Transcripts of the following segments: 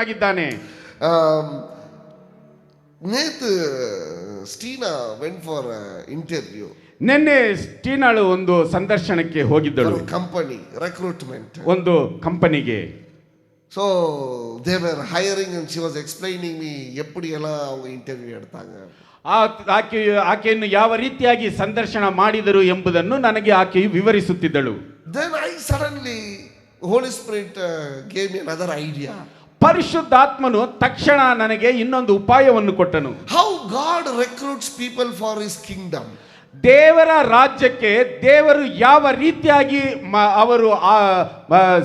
ದೇವನಾಗಿದ್ದಾನೆ. நேத்து ஸ்டீனா went for interview. ನಿನ್ನೆ ಸ್ಟೀನಾಳು ಒಂದು ಸಂದರ್ಶನಕ್ಕೆ ಹೋಗಿದ್ದಳು. ಕಂಪನಿ ರೆಕ್ರೂಟ್ಮೆಂಟ್ ಒಂದು ಕಂಪನಿಗೆ. So they were hiring and she was explaining me எப்படி எல்லாம் அவங்க இன்டர்வியூ எடுத்தாங்க. ಆಕೆಯನ್ನು ಯಾವ ರೀತಿಯಾಗಿ ಸಂದರ್ಶನ ಮಾಡಿದರು ಎಂಬುದನ್ನು ನನಗೆ ಆಕೆಯು ವಿವರಿಸುತ್ತಿದ್ದಳು. Then I suddenly Holy Spirit gave me another idea. ಪರಿಶುದ್ಧಾತ್ಮನು ತಕ್ಷಣ ನನಗೆ ಇನ್ನೊಂದು ಉಪಾಯವನ್ನು ಕೊಟ್ಟನು. How God recruits people for his kingdom. ದೇವರ ರಾಜ್ಯಕ್ಕೆ ದೇವರು ಯಾವ ರೀತಿಯಾಗಿ ಅವರು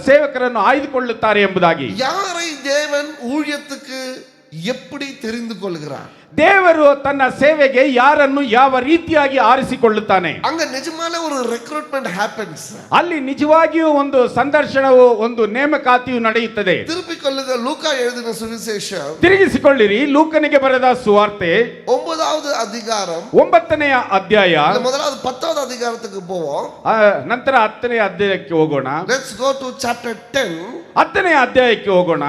ಸೇವಕರನ್ನು ಆಯ್ದುಕೊಳ್ಳುತ್ತಾರೆ ಎಂಬುದಾಗಿ. யாரை தேவன் ஊழியத்துக்கு எப்படி தெரிந்து கொள்கிறார். ದೇವರು ತನ್ನ ಸೇವೆಗೆ ಯಾರನ್ನು ಯಾವ ರೀತಿಯಾಗಿ ಆರಿಸಿಕೊಳ್ಳುತ್ತಾನೆ. அங்க நிஜமாலே ஒரு ரெக்ரூட்மெண்ட் happens. ಅಲ್ಲಿ ನಿಜವಾಗಿಯೂ ಒಂದು ಸಂದರ್ಶನವು ಒಂದು ನೇಮಕಾತಿಯು ನಡೆಯುತ್ತದೆ. திருப்பிக்கொள்ளுங்க லூக்கா எழுதின சுவிசேஷம். ತಿರುಗಿಸಿಕೊಳ್ಳಿರಿ ಲೂಕನಿಗೆ ಬರೆದ ಸುವಾರ್ತೆ 9வது அதிகாரம் 9ನೇ ಅಧ್ಯಾಯ. முதலாவது 10வது அதிகாரத்துக்கு போவோம். ನಂತರ 10ನೇ ಅಧ್ಯಾಯಕ್ಕೆ ಹೋಗೋಣ. Let's go to chapter 10. 10ನೇ ಅಧ್ಯಾಯಕ್ಕೆ ಹೋಗೋಣ.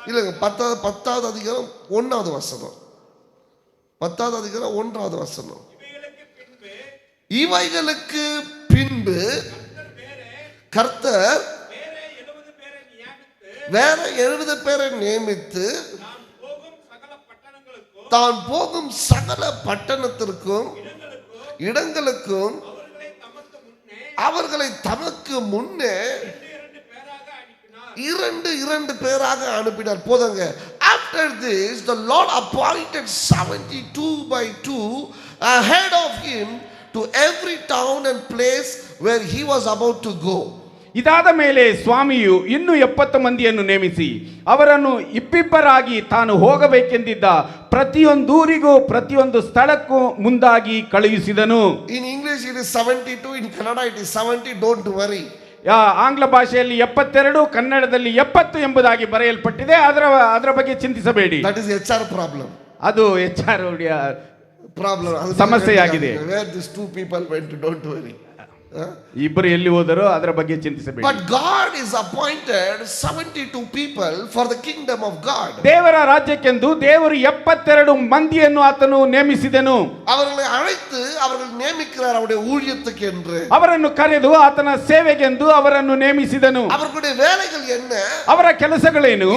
இல்லைங்க 10வது அதிகாரம் 1வது வசனம். 10வது அதிகாரம் 1வது வசனம். இவைகளுக்கு பின்பு கர்த்தர் வேற 70 பேரை நியமித்து தான் போகும் சகல பட்டணத்திற்கும் இடங்களுக்கும் அவர்களை தமக்கு முன்னே 2 பேராக அனுப்பினார். போதுங்க. After this the Lord appointed 72 by 2 ahead of him to every town and place where he was about to go. ಇದಾದ ಮೇಲೆ ಸ್ವಾಮಿಯು ಇನ್ನೂ 70 ಮಂದಿಯನ್ನು ನೇಮಿಸಿ ಅವರನ್ನು ಇಬ್ಬಿಬ್ಬರಾಗಿ ತಾನು ಹೋಗಬೇಕೆಂದಿದ್ದ ಪ್ರತಿಯೊಂದೂರಿಗೂ ಪ್ರತಿಯೊಂದು ಸ್ಥಳಕ್ಕೂ ಮುಂದಾಗಿ ಕಳುಹಿಸಿದನು. In English it is 72, in Kannada it is 70. Don't worry. ಆಂಗ್ಲ ಭಾಷೆಯಲ್ಲಿ 72, ಕನ್ನಡದಲ್ಲಿ 70 ಎಂಬುದಾಗಿ ಬರೆಯಲ್ಪಟ್ಟಿದೆ. ಅದರ ಬಗ್ಗೆ ಚಿಂತಿಸಬೇಡಿ. That is HR problem. ಅದು HR ಪ್ರಾಬ್ಲಮ್ ಸಮಸ್ಯೆಯಾಗಿದೆ. Where these 2 people went, don't worry. ಇಬ್ಬರು ಎಲ್ಲಿ ಹೋದರೋ ಅದರ ಬಗ್ಗೆ ಚಿಂತಿಸಬೇಡಿ. But God is appointed 72 people for the kingdom of God. ದೇವರ ರಾಜ್ಯಕ್ಕೆಂದು ದೇವರು 72 ಮಂದಿಯನ್ನು ಆತನು ನೇಮಿಸಿದನು. அவர்களை அழைத்து அவர்கள் நியமிக்கிறார் அவருடைய ஊழியத்துக்கு என்று. ಅವರನ್ನು ಕರೆದು ಆತನ ಸೇವೆಗೆಂದು ಅವರನ್ನು ನೇಮಿಸಿದನು. அவர்களுடைய வேலைகள் என்ன? ಅವರ ಕೆಲಸಗಳೇನು?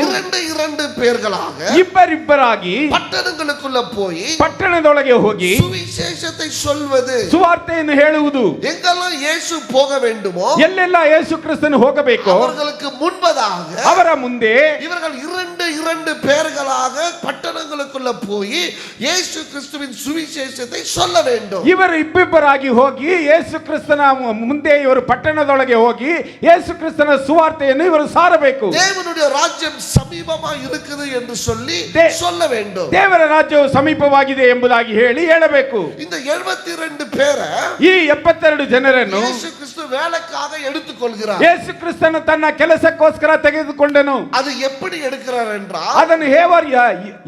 2 பேர்களாக ಇಬ್ಬರಿಬ್ಬರಾಗಿ ಪಟ್ಟಣங்களுக்குள்ள போய் ಪಟ್ಟಣದೊಳಗೆ ಹೋಗಿ ಸುವಿಶೇಷத்தை சொல்வது, ಸುವಾರ್ತೆಯನ್ನು ಹೇಳುವುದು. எங்கெல்லாம் இயேசு போக வேண்டுமோ, ಎಲ್ಲೆಲ್ಲ ಯೇಸು ಕ್ರಿಸ್ತನು ಹೋಗಬೇಕು, அவர்களுக்கு முன்பதாக ಅವರ ಮುಂದೆ இவர்கள் 2 பேர்களாக பட்டணங்களுக்குள்ள போய் இயேசு கிறிஸ்துவின் சுவிசேஷத்தை சொல்ல வேண்டும். ಇವರು ಇಬ್ಬಿಬ್ಬರಾಗಿ ಹೋಗಿ ಯೇಸು ಕ್ರಿಸ್ತನ ಮುಂದೆ ಇವರು ಪಟ್ಟಣದೊಳಗೆ ಹೋಗಿ ಯೇಸು ಕ್ರಿಸ್ತನ ಸುವಾರ್ತೆಯನ್ನು ಇವರು ಸಾರಬೇಕು. தேவனுடைய ராஜ்யம் சமீபமா இருக்குது என்று சொல்லி சொல்ல வேண்டும். ದೇವರ ರಾಜ್ಯವು ಸಮೀಪವಾಗಿದೆ ಎಂಬುದಾಗಿ ಹೇಳಬೇಕು. இந்த 72 பேரை ಈ 72 ಜನರನ್ನು ಯೇಸು ಕ್ರಿಸ್ತು வேலைக்காக எடுத்துக்கொள்கிறார். ಯೇಸು ಕ್ರಿಸ್ತನು ತನ್ನ ಕೆಲಸಕ್ಕೋಸ್ಕರ ತೆಗೆದುಕೊಂಡನು. ಅದು எப்படி எடுக்கிறார் என்றால், ಅದನ್ನು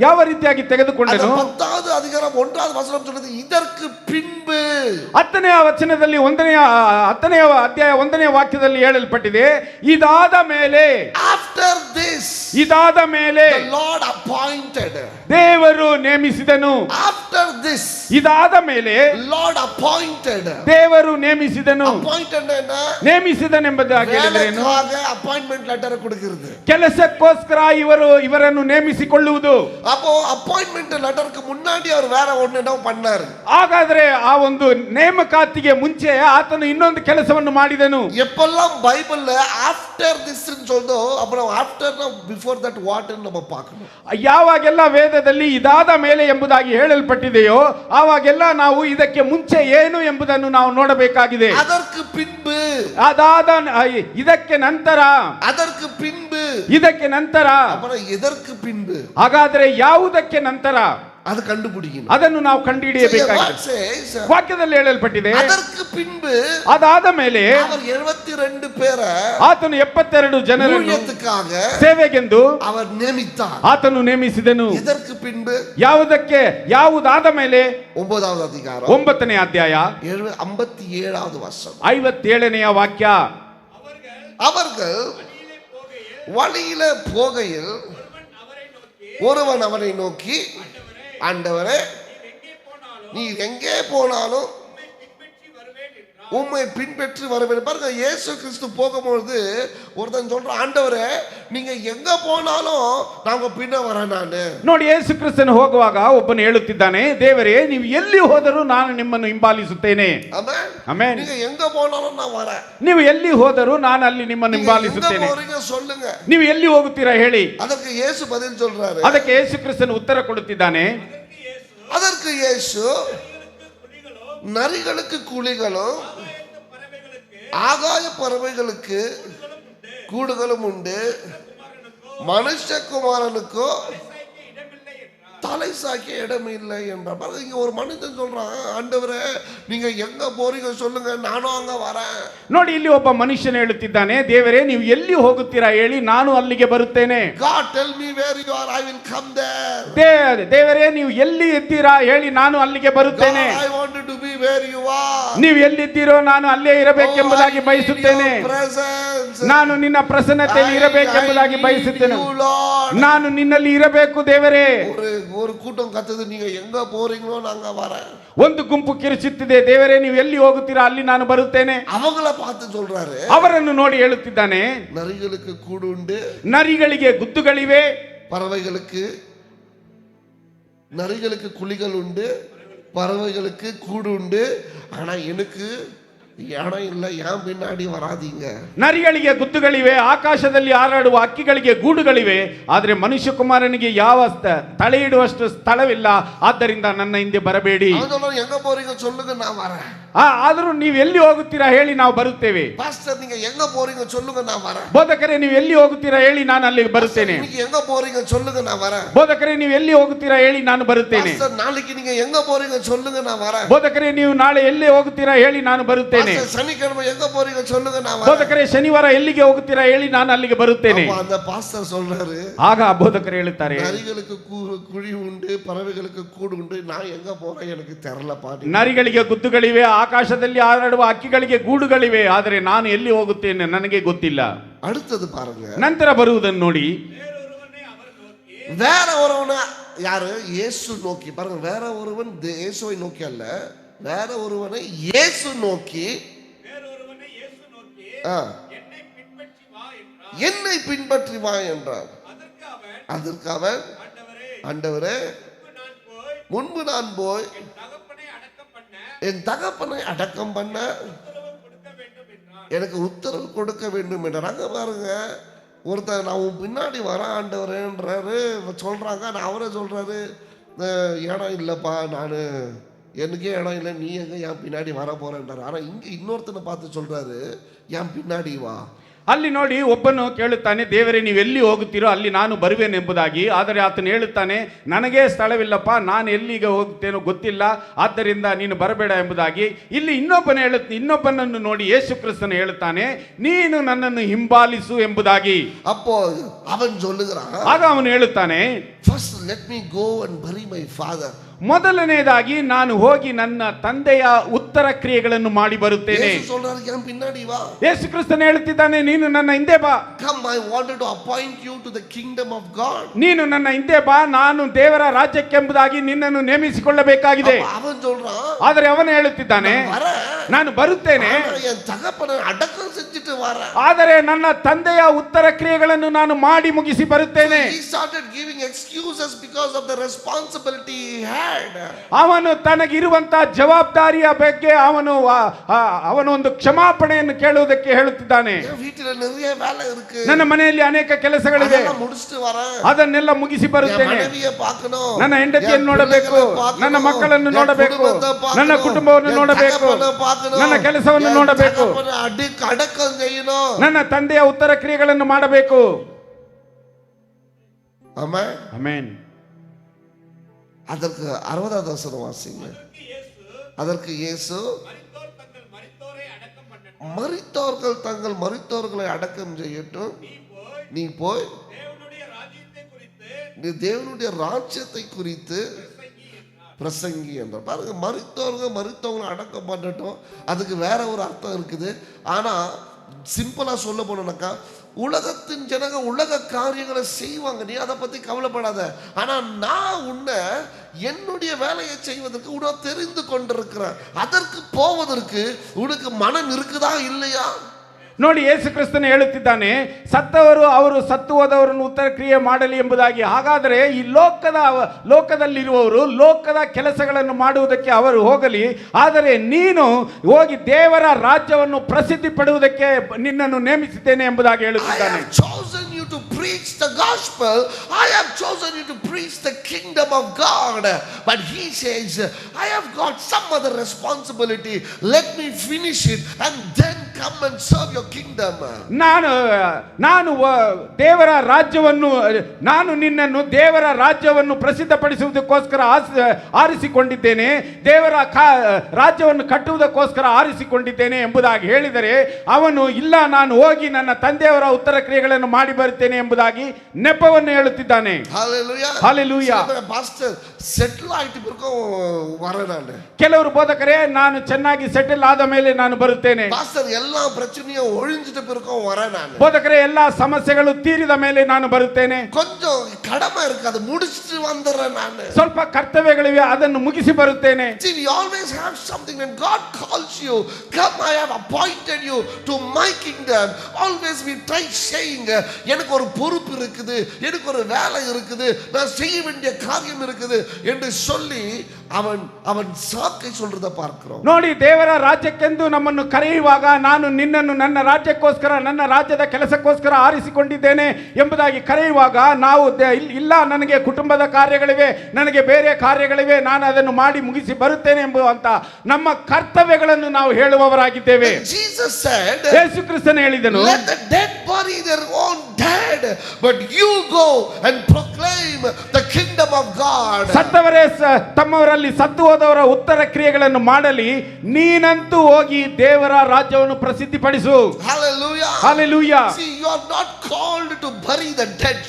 ಯಾವ ರೀತಿಯಾಗಿ ತೆಗೆದುಕೊಂಡನು? 10வது அதிகாரம் 1வது வசனம் சொல்லுது, இதற்கு பின்பு. 10ನೇ ವಚನದಲ್ಲಿ 10ನೇ ಅಧ್ಯಾಯ 1ನೇ ವಾಕ್ಯದಲ್ಲಿ ಹೇಳಲ್ಪಟ್ಟಿದೆ, ಇದಾದ ಮೇಲೆ. After this, ಇದಾದ ಮೇಲೆ the Lord appointed. ದೇವರು ನೇಮಿಸಿದನು. After this, ಇದಾದ ಮೇಲೆ Lord appointed. ದೇವರು ನೇಮಿಸಿದನು. appointed என்ன? ನೇಮಿಸಿದನೆಂಬುದಾಗಿ ಹೇಳಿದ್ರೇನು? ಅಪಾಯಿಂಟ್ಮೆಂಟ್ ಲೆಟರ್ ಕೊಡುகிறது. ಕೆಲಸಕ್ಕೋಸ್ಕರ ಇವರನ್ನು ನೇಮಿಸಿಕೊಳ್ಳುವುದು. அப்போ ಅಪಾಯಿಂಟ್ಮೆಂಟ್ ಲೆಟರ್க்கு முன்னாடி அவர் வேற ஒண்ணு பண்ணாரு. ಹಾಗಾದ್ರೆ ಆ ಒಂದು ನೇಮಕಾತಿಗೆ ಮುಂಚೆ ಆತನು ಇನ್ನೊಂದು ಕೆಲಸವನ್ನು ಮಾಡಿದನು. எப்பெல்லாம் பைபிள்ல ஆஃப்டர் திஸ் ன்னு சொல்தோ அப்புறம் ஆஃப்டர் பிஃபோர் தட் வாட் ன்னு நம்ம பார்க்கணும். ಯಾವಾಗೆಲ್ಲ ವೇದದಲ್ಲಿ ಇದಾದ ಮೇಲೆ ಎಂಬುದಾಗಿ ಹೇಳಲ್ಪಟ್ಟಿದೆಯೋ ಆವಾಗೆಲ್ಲ ನಾವು ಇದಕ್ಕೆ ಮುಂಚೆ ಏನು ಎಂಬುದನ್ನು ನಾವು ನೋಡಬೇಕಾಗಿದೆ. ಅದಕ್ಕೆ பின்பு, ಅದಾದ ಇದಕ್ಕೆ ನಂತರ, ಅದಕ್ಕೆ பின்பு, ಇದಕ್ಕೆ ನಂತರ, ಅப்புறம் எதற்கு பின்பு. ಹಾಗಾದ್ರೆ ಯಾವುದಕ್ಕೆ ನಂತರ? அது கண்டுபிடிக்கணும். ಅದನ್ನು ನಾವು So, ಕಂಡುಹಿಡಿಯಬೇಕಾಗಿದೆ. what says, ವಾಕ್ಯದಲ್ಲಿ ಹೇಳಲ್ಪಟ್ಟಿದೆ, அதற்கு பின்பு ಅದಾದ ಮೇಲೆ அவர் 72 பேரை ಆತನು 72 ಜನರನ್ನು ஊழியத்துக்காக ಸೇವೆಗೆಂದು அவர் நியமித்தார். ಆತನು ನೇಮಿಸಿದನು. எதற்கு பின்பு? ಯಾವುದಾದ ಮೇಲೆ? 9வது அதிகாரம் 9ನೇ ಅಧ್ಯಾಯ 57வது வசனம். 57ನೆಯ ವಾಕ್ಯ. அவர்கள் வழியில போகையில் ஒருவன் அவரை நோக்கி, ஆண்டவரே, நீர் எங்கே போனாலும் உம்மை பின்பற்றி வருவேன். பாருங்க, இயேசு கிறிஸ்து போகும்பொழுது ஒருத்தன் சொல்றான், ஆண்டவரே நீங்க எங்க போனாலும் நாங்க பின்ன வரேன். ನಾನು ನೋಡಿ, ಯೇಸು ಕ್ರಿಸ್ತನು ಹೋಗುವಾಗ ಒಬ್ಬನು ಹೇಳುತ್ತಿದ್ದಾನೆ, ದೇವರೇ ನೀವು ಎಲ್ಲಿ ಹೋದರೂ ನಾನು ನಿಮ್ಮನ್ನು ಹಿಂಬಾಲಿಸುತ್ತೇನೆ. ಆಮೆನ್. நீங்க எங்க போனாலும் நான் வரேன். ನೀವು ಎಲ್ಲಿ ಹೋದರೂ ನಾನು ಅಲ್ಲಿ ನಿಮ್ಮನ್ನು ಹಿಂಬಾಲಿಸುತ್ತೇನೆ. சொல்லுங்க, ನೀವು ಎಲ್ಲಿ ಹೋಗುತ್ತೀರಾ ಹೇಳಿ. ಅದಕ್ಕೆ ಯೇಸು பதில் சொல்றாரு. ಅದಕ್ಕೆ ಯೇಸು ಕ್ರಿಸ್ತನು ಉತ್ತರ ಕೊಡುತ್ತಿದ್ದಾನೆ. அதற்கு இயேசு, நரிகளுக்கு குழிகளும் ஆகாய பறவைகளுக்கு கூடுகளும் உண்டு, மனுஷகுமாரனுக்கோ தலை சாய்க்க இடம் இல்லை என்றார். இங்க ஒரு மனிதன் சொல்றான், ஆண்டவரே நீங்க எங்க போறீங்க சொல்லுங்க, நானும் அங்க வரேன். ನೋಡಿ, ಇಲ್ಲಿ ಒಬ್ಬ ಮನುಷ್ಯನು ಹೇಳುತ್ತಿದ್ದಾನೆ, ದೇವರೇ ನೀವು ಎಲ್ಲಿ ಹೋಗುತ್ತೀರಾ ಹೇಳಿ, ನಾನು ಅಲ್ಲಿಗೆ ಬರುತ್ತೇನೆ. God tell me where you are, I will come there. ದೇವರೇ ನೀವು ಎಲ್ಲಿ ಇದ್ದೀರಾ ಹೇಳಿ, ನಾನು ಅಲ್ಲಿಗೆ ಬರುತ್ತೇನೆ. God, I want to be where you are. ನೀವು ಎಲ್ಲಿದ್ದೀರೋ ನಾನು ಅಲ್ಲೇ ಇರಬೇಕೆಂಬುದಾಗಿ ಬಯಸುತ್ತೇನೆ. ನಾನು ನಿನ್ನ ಪ್ರಸನ್ನತೆಯಲ್ಲಿ ಇರಬೇಕೆಂಬುದಾಗಿ ಬಯಸುತ್ತೇನೆ. ನಾನು ನಿನ್ನಲ್ಲಿ ಇರಬೇಕು ದೇವರೇ. ஒரு கூட்டம் கத்துது, நீங்க எங்க போறீங்களோ நாங்க வரேன். ಒಂದು ಗುಂಪು ಕಿರಿಚುತ್ತಿದೆ, ದೇವರೇ ನೀವು ಎಲ್ಲಿ ಹೋಗುತ್ತೀರಾ ಅಲ್ಲಿ ನಾನು ಬರುತ್ತೇನೆ. அவங்கள பார்த்து சொல்றாரு, ಅವರನ್ನು ನೋಡಿ ಹೇಳುತ್ತಿದ್ದಾನೆ, நரிகளுக்கு கூடு உண்டு, ನರಿಗಳಿಗೆ ಗುದ್ದುಗಳಿವೆ, நரிகளுக்கு குழிகள் உண்டு, பறவைகளுக்கு கூடு உண்டு, ஆனா எனக்கு இடம் இல்லை, ஏன் பின்னாடி வராதீங்க. ನರಿಗಳಿಗೆ ಗುದ್ದುಗಳಿವೆ, ಆಕಾಶದಲ್ಲಿ ಹಾರಾಡುವ ಹಕ್ಕಿಗಳಿಗೆ ಗೂಡುಗಳಿವೆ, ಆದರೆ ಮನುಷ್ಯ ಕುಮಾರನಿಗೆ ಯಾವ ತಲೆ ಇಡುವಷ್ಟು ಸ್ಥಳವಿಲ್ಲ, ಆದ್ದರಿಂದ ನನ್ನ ಹಿಂದೆ ಬರಬೇಡಿ. எங்க போறீங்க சொல்லுங்க, நான் வரேன். ಆದರೂ ನೀವು ಎಲ್ಲಿ ಹೋಗುತ್ತೀರಾ ಹೇಳಿ, ನಾವು ಬರುತ್ತೇವೆ. பாஸ்டர் நீங்க எங்க போறீங்க சொல்லுங்க, நான் வரேன். ಬೋಧಕರೇ ನೀವು ಎಲ್ಲಿ ಹೋಗುತ್ತೀರಾ ಹೇಳಿ, ನಾನು ಅಲ್ಲಿಗೆ ಬರುತ್ತೇನೆ. நீங்க எங்க போறீங்க சொல்லுங்க, நான் வரேன். ಬೋಧಕರೇ ನೀವು ಎಲ್ಲಿ ಹೋಗುತ್ತೀರಾ ಹೇಳಿ, ನಾನು ಬರುತ್ತೇನೆ. பாஸ்டர் நாளைக்கு நீங்க எங்க போறீங்க சொல்லுங்க, நான் வரேன். ಬೋಧಕರೇ ನೀವು ನಾಳೆ ಎಲ್ಲಿ ಹೋಗುತ್ತೀರಾ ಹೇಳಿ, ನಾನು ಬರುತ್ತೇನೆ. சனிக்கிழமை எங்க போறீங்க சொல்லுங்க, நான் வரேன். ಬೋಧಕರೇ ಶನಿವಾರ ಎಲ್ಲಿಗೆ ಹೋಗುತ್ತೀರಾ ಹೇಳಿ, ನಾನು ಅಲ್ಲಿಗೆ ಬರುತ್ತೇನೆ. அந்த பாஸ்டர் சொல்றாரு, ಆಗ ಬೋಧಕರು ಹೇಳುತ್ತಾರೆ, நரிகளுக்கு குழி உண்டு, பறவைகளுக்கு கூடு உண்டு, நான் எங்க போறேன் எனக்கு தெரியல பாடி. ನರಿಗಳಿಗೆ ಗುದ್ದುಗಳಿವೆ, ಆಕಾಶದಲ್ಲಿ ಹಾರಾಡುವ ಹಕ್ಕಿಗಳಿಗೆ ಗೂಡುಗಳಿವೆ, ಆದರೆ ನಾನು ಎಲ್ಲಿ ಹೋಗುತ್ತೇನೆ ನನಗೆ ಗೊತ್ತಿಲ್ಲ. அடுத்தது பாருங்க, ನಂತರ ಬರುವುದನ್ನು ನೋಡಿ, வேற ஒருவனை யாரு இயேசு நோக்கி, பாருங்க, வேற ஒருவன் இயேசுவை நோக்கி அல்ல, வேற ஒருவனை இயேசு நோக்கி, என்னை பின்பற்றி வா என்றார். அதற்கு அவன், ஆண்டவரே முன்பு நான் போய் என் தகப்பனை அடக்கம் பண்ண எனக்கு உத்தரவு கொடுக்க வேண்டும் என்றார். அங்க பாருங்க, ஒருத்தர் நான் உன் பின்னாடி வர ஆண்டவரேன்றாரு சொல்றாங்க, நான் அவரே சொல்றாரு, இடம் இல்லைப்பா, நான் எனக்கே இடம் இல்லை, நீ எங்க என் பின்னாடி வர போறேன்றாரு. ஆனா இங்க இன்னொருத்தனை பார்த்து சொல்றாரு, என் பின்னாடி வா. ಅಲ್ಲಿ ನೋಡಿ, ಒಬ್ಬನು ಕೇಳುತ್ತಾನೆ, ದೇವರೇ ನೀವು ಎಲ್ಲಿ ಹೋಗುತ್ತೀರೋ ಅಲ್ಲಿ ನಾನು ಬರುವೇನೆ ಎಂಬುದಾಗಿ. ಆದರೆ ಆತನು ಹೇಳುತ್ತಾನೆ, ನನಗೆ ಸ್ಥಳವಿಲ್ಲಪ್ಪ, ನಾನು ಎಲ್ಲಿಗೆ ಹೋಗ್ತೇನೋ ಗೊತ್ತಿಲ್ಲ, ಆದ್ದರಿಂದ ನೀನು ಬರಬೇಡ ಎಂಬುದಾಗಿ. ಇಲ್ಲಿ ಇನ್ನೊಬ್ಬನನ್ನು ನೋಡಿ ಯೇಸು ಕ್ರಿಸ್ತನು ಹೇಳುತ್ತಾನೆ, ನೀನು ನನ್ನನ್ನು ಹಿಂಬಾಲಿಸು ಎಂಬುದಾಗಿ. அப்போ அவன் சொல்லுகிறான், ಆಗ ಅವನು ಹೇಳುತ್ತಾನೆ, first let me go and bury my father. ಮೊದಲನೇದಾಗಿ ನಾನು ಹೋಗಿ ನನ್ನ ತಂದೆಯ ಉತ್ತರ ಕ್ರಿಯೆಗಳನ್ನು ಮಾಡಿ ಬರುತ್ತೇನೆ. ಯೇಸು ಕ್ರಿಸ್ತನು ಹೇಳುತ್ತಿದ್ದಾನೆ, ನೀನು ನನ್ನ ಹಿಂದೆ ಬಾ. Come, I wanted to appoint you to the kingdom of God. ನೀನು ನನ್ನ ಹಿಂದೆ ಬಾ, ನಾನು ದೇವರ ರಾಜ್ಯಕ್ಕೆಂಬುದಾಗಿ ನಿನ್ನನ್ನು ನೇಮಿಸಿಕೊಳ್ಳಬೇಕಾಗಿದೆ. ಆದರೆ ಅವನು ಹೇಳುತ್ತಿದ್ದಾನೆ, ನಾನು ಬರುತ್ತೇನೆ, ಆದರೆ ನನ್ನ ತಂದೆಯ ಉತ್ತರ ಕ್ರಿಯೆಗಳನ್ನು ನಾನು ಮಾಡಿ ಮುಗಿಸಿ ಬರುತ್ತೇನೆ. He started giving excuses because of the responsibility he had. ಅವನು ತನಗಿರುವಂತಹ ಜವಾಬ್ದಾರಿಯ ಬಗ್ಗೆ ಅವನು ಒಂದು ಕ್ಷಮಾಪಣೆಯನ್ನು ಕೇಳುವುದಕ್ಕೆ ಹೇಳುತ್ತಿದ್ದಾನೆ. ನನ್ನ ಮನೆಯಲ್ಲಿ ಅನೇಕ ಕೆಲಸಗಳಿವೆ, ಅದನ್ನೆಲ್ಲ ಮುಗಿಸಿ ಬರುತ್ತೇನೆ. ನನ್ನ ಹೆಂಡತಿಯನ್ನು ನೋಡಬೇಕು, ನನ್ನ ಮಕ್ಕಳನ್ನು ನೋಡಬೇಕು, ನನ್ನ ಕುಟುಂಬವನ್ನು ನೋಡಬೇಕು, ನನ್ನ ಕೆಲಸವನ್ನು ನೋಡಬೇಕು, ನನ್ನ ತಂದೆಯ ಉತ್ತರ ಕ್ರಿಯೆಗಳನ್ನು ಮಾಡಬೇಕು. ಆಮೆನ್. ಆಮೆನ್. அதற்கு 60வது வசனம் வாசிங்க. அதற்கு இயேசு மரித்தோர்கள் தங்கள் மரித்தோர்களை அடக்கம் செய்யட்டும், நீ போய் நீ தேவனுடைய ராஜ்யத்தை குறித்து பிரசங்கி என்ற. பாருங்க, மரித்தவங்களை அடக்கம் பண்ணட்டும், அதுக்கு வேற ஒரு அர்த்தம் இருக்குது. ஆனா சிம்பிளா சொல்ல போனோம்னாக்கா, உலகத்தின் ஜனங்க உலக காரியங்களை செய்வாங்க, நீ அதை பத்தி கவலைப்படாத. ஆனா நான் உன்னை என்னுடைய வேலையை செய்வதற்கு உன்னை தெரிந்து கொண்டிருக்கிறேன். அதற்கு போவதற்கு உனக்கு மனம் இருக்குதா இல்லையா? ನೋಡಿ, ಯೇಸು ಕ್ರಿಸ್ತನು ಹೇಳುತ್ತಿದ್ದಾನೆ, ಸತ್ತವರು ಅವರು ಸತ್ತು ಹೋದವರನ್ನು ಉತ್ತರ ಕ್ರಿಯೆ ಮಾಡಲಿ ಎಂಬುದಾಗಿ. ಹಾಗಾದರೆ ಈ ಲೋಕದಲ್ಲಿರುವವರು ಲೋಕದ ಕೆಲಸಗಳನ್ನು ಮಾಡುವುದಕ್ಕೆ ಅವರು ಹೋಗಲಿ, ಆದರೆ ನೀನು ಹೋಗಿ ದೇವರ ರಾಜ್ಯವನ್ನು ಪ್ರಸಿದ್ಧಿ ಪಡುವುದಕ್ಕೆ ನಿನ್ನನ್ನು ನೇಮಿಸಿದ್ದೇನೆ ಎಂಬುದಾಗಿ ಹೇಳುತ್ತಿದ್ದಾನೆ. I have chosen you to preach the gospel. I have chosen you to preach the kingdom of God. But he says, I have got some other responsibility. Let me finish it and then come and serve your kingdom. ನಾನು ದೇವರ ರಾಜ್ಯವನ್ನು, ನಾನು ನಿನ್ನನ್ನು ದೇವರ ರಾಜ್ಯವನ್ನು ಪ್ರಸಿದ್ಧಪಡಿಸುವುದಕ್ಕೋಸ್ಕರ ಆರಿಸಿಕೊಂಡಿದ್ದೇನೆ, ದೇವರ ರಾಜ್ಯವನ್ನು ಕಟ್ಟುವುದಕ್ಕೋಸ್ಕರ ಆರಿಸಿಕೊಂಡಿದ್ದೇನೆ ಎಂಬುದಾಗಿ ಹೇಳಿದರೆ, ಅವನು ಇಲ್ಲ, ನಾನು ಹೋಗಿ ನನ್ನ ತಂದೆಯವರ ಉತ್ತರ ಕ್ರಿಯೆಗಳನ್ನು ಮಾಡಿ ಬರುತ್ತೇನೆ ಎಂಬುದಾಗಿ ನೆಪವನ್ನು ಹೇಳುತ್ತಿದ್ದಾನೆ. Hallelujah. ಪಾಸ್ಟರ್ ಸೆಟಲ್ ಆಯ್ತು ಬಿರ್ಕೋ ವರನಾನೆ. ಕೆಲವರು ಬೋಧಕರೇ, ನಾನು ಚೆನ್ನಾಗಿ ಸೆಟಲ್ ಆದ ಮೇಲೆ ನಾನು ಬರುತ್ತೇನೆ. ಪಾಸ್ಟರ್ ಎಲ್ಲಾ ಪ್ರಚನೆಯು ಒಳಿஞ்சிட்டு ಬಿರ್ಕೋ ವರನಾನೆ. ಬೋಧಕರೇ, ಎಲ್ಲಾ ಸಮಸ್ಯೆಗಳು ತೀರಿದ ಮೇಲೆ ನಾನು ಬರುತ್ತೇನೆ. கொஞ்சம் கடமை இருக்கு, அது முடிச்சிட்டு வந்துறேன் ನಾನು. ಸ್ವಲ್ಪ ಕರ್ತವ್ಯಗಳಿವೆ, ಅದನ್ನು ಮುಗಿಸಿ ಬರುತ್ತೇನೆ. See, we always have something. When God calls you, come, I have appointed you to my kingdom. Always we try saying, எனக்கு ஒரு பொறுப்பு இருக்குது, எனக்கு ஒரு வேலை இருக்குது, நான் செய்ய வேண்டிய காரியம் இருக்குது என்று சொல்லி அவன் சாக்கை சொல்றத பார்க்கிறோம். ನೋಡಿ, ದೇವರ ರಾಜ್ಯಕ್ಕೆಂದು ನಮ್ಮನ್ನು ಕರೆಯುವಾಗ, ನಾನು ನಿನ್ನನ್ನು ನನ್ನ ರಾಜ್ಯಕ್ಕೋಸ್ಕರ, ನನ್ನ ರಾಜ್ಯದ ಕೆಲಸಕ್ಕೋಸ್ಕರ ಆರಿಸಿಕೊಂಡಿದ್ದೇನೆ ಎಂಬುದಾಗಿ ಕರೆಯುವಾಗ, ನಾವು ಇಲ್ಲ, ನನಗೆ ಕುಟುಂಬದ ಕಾರ್ಯಗಳಿವೆ, ನನಗೆ ಬೇರೆ ಕಾರ್ಯಗಳಿವೆ, ನಾನು ಅದನ್ನು ಮಾಡಿ ಮುಗಿಸಿ ಬರುತ್ತೇನೆ ಎಂಬುವಂತ ನಮ್ಮ ಕರ್ತವ್ಯಗಳನ್ನು ನಾವು ಹೇಳುವವರಾಗಿದ್ದೇವೆ. Jesus said, ಯೇಸು ಕ್ರಿಸ್ತನು ಹೇಳಿದನು, let the dead bury their own dead, but you go and proclaim the kingdom of God. ಸತ್ತವರೇ ತಮ್ಮವರಲ್ಲಿ ಸತ್ತು ಹೋದವರ ಉತ್ತರ ಕ್ರಿಯೆಗಳನ್ನು ಮಾಡಲಿ, ನೀನಂತೂ ಹೋಗಿ ದೇವರ ರಾಜ್ಯವನ್ನು ಪ್ರಸಿದ್ಧಿಪಡಿಸು. Hallelujah. Hallelujah. See, you are not called to bury the dead.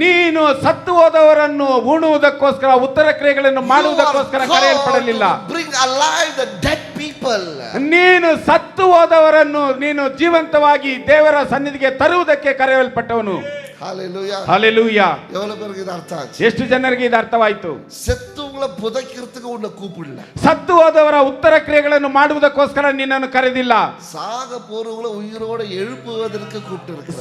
ನೀನು ಸತ್ತು ಹೋದವರನ್ನು ಉಣುವುದಕ್ಕೋಸ್ಕರ, ಉತ್ತರ ಕ್ರಿಯೆಗಳನ್ನು ಮಾಡುವುದಕ್ಕೋಸ್ಕರ ಕರೆಯಲ್ಪಡಲಿಲ್ಲ. Bring alive the dead people. ನೀನು ಸತ್ತು ಹೋದವರನ್ನು ನೀನು ಜೀವಂತವಾಗಿ ದೇವರ ಸನ್ನಿಧಿಗೆ ತರುವುದಕ್ಕೆ ಕರೆಯಲ್ಪಟ್ಟವನು. Hallelujah. Hallelujah. எவ்வளவு பேருக்கு இது அர்த்தம் ஆச்சு? ಎಷ್ಟು ಜನರಿಗೆ ಇದು ಅರ್ಥವಾಯಿತು? செத்துவங்களை புதைக்கிறதுக்கு உன்னை கூப்பிடல. ಸತ್ತು ಹೋದವರ ಉತ್ತರ ಕ್ರಿಯೆಗಳನ್ನು ಮಾಡುವುದಕ್ಕೋಸ್ಕರ ನಿನ್ನನ್ನು ಕರೆದಿಲ್ಲ. சாக போறவங்களை உயிரோட எழுப்புவதற்கு கூப்பிட்டிருக்கு.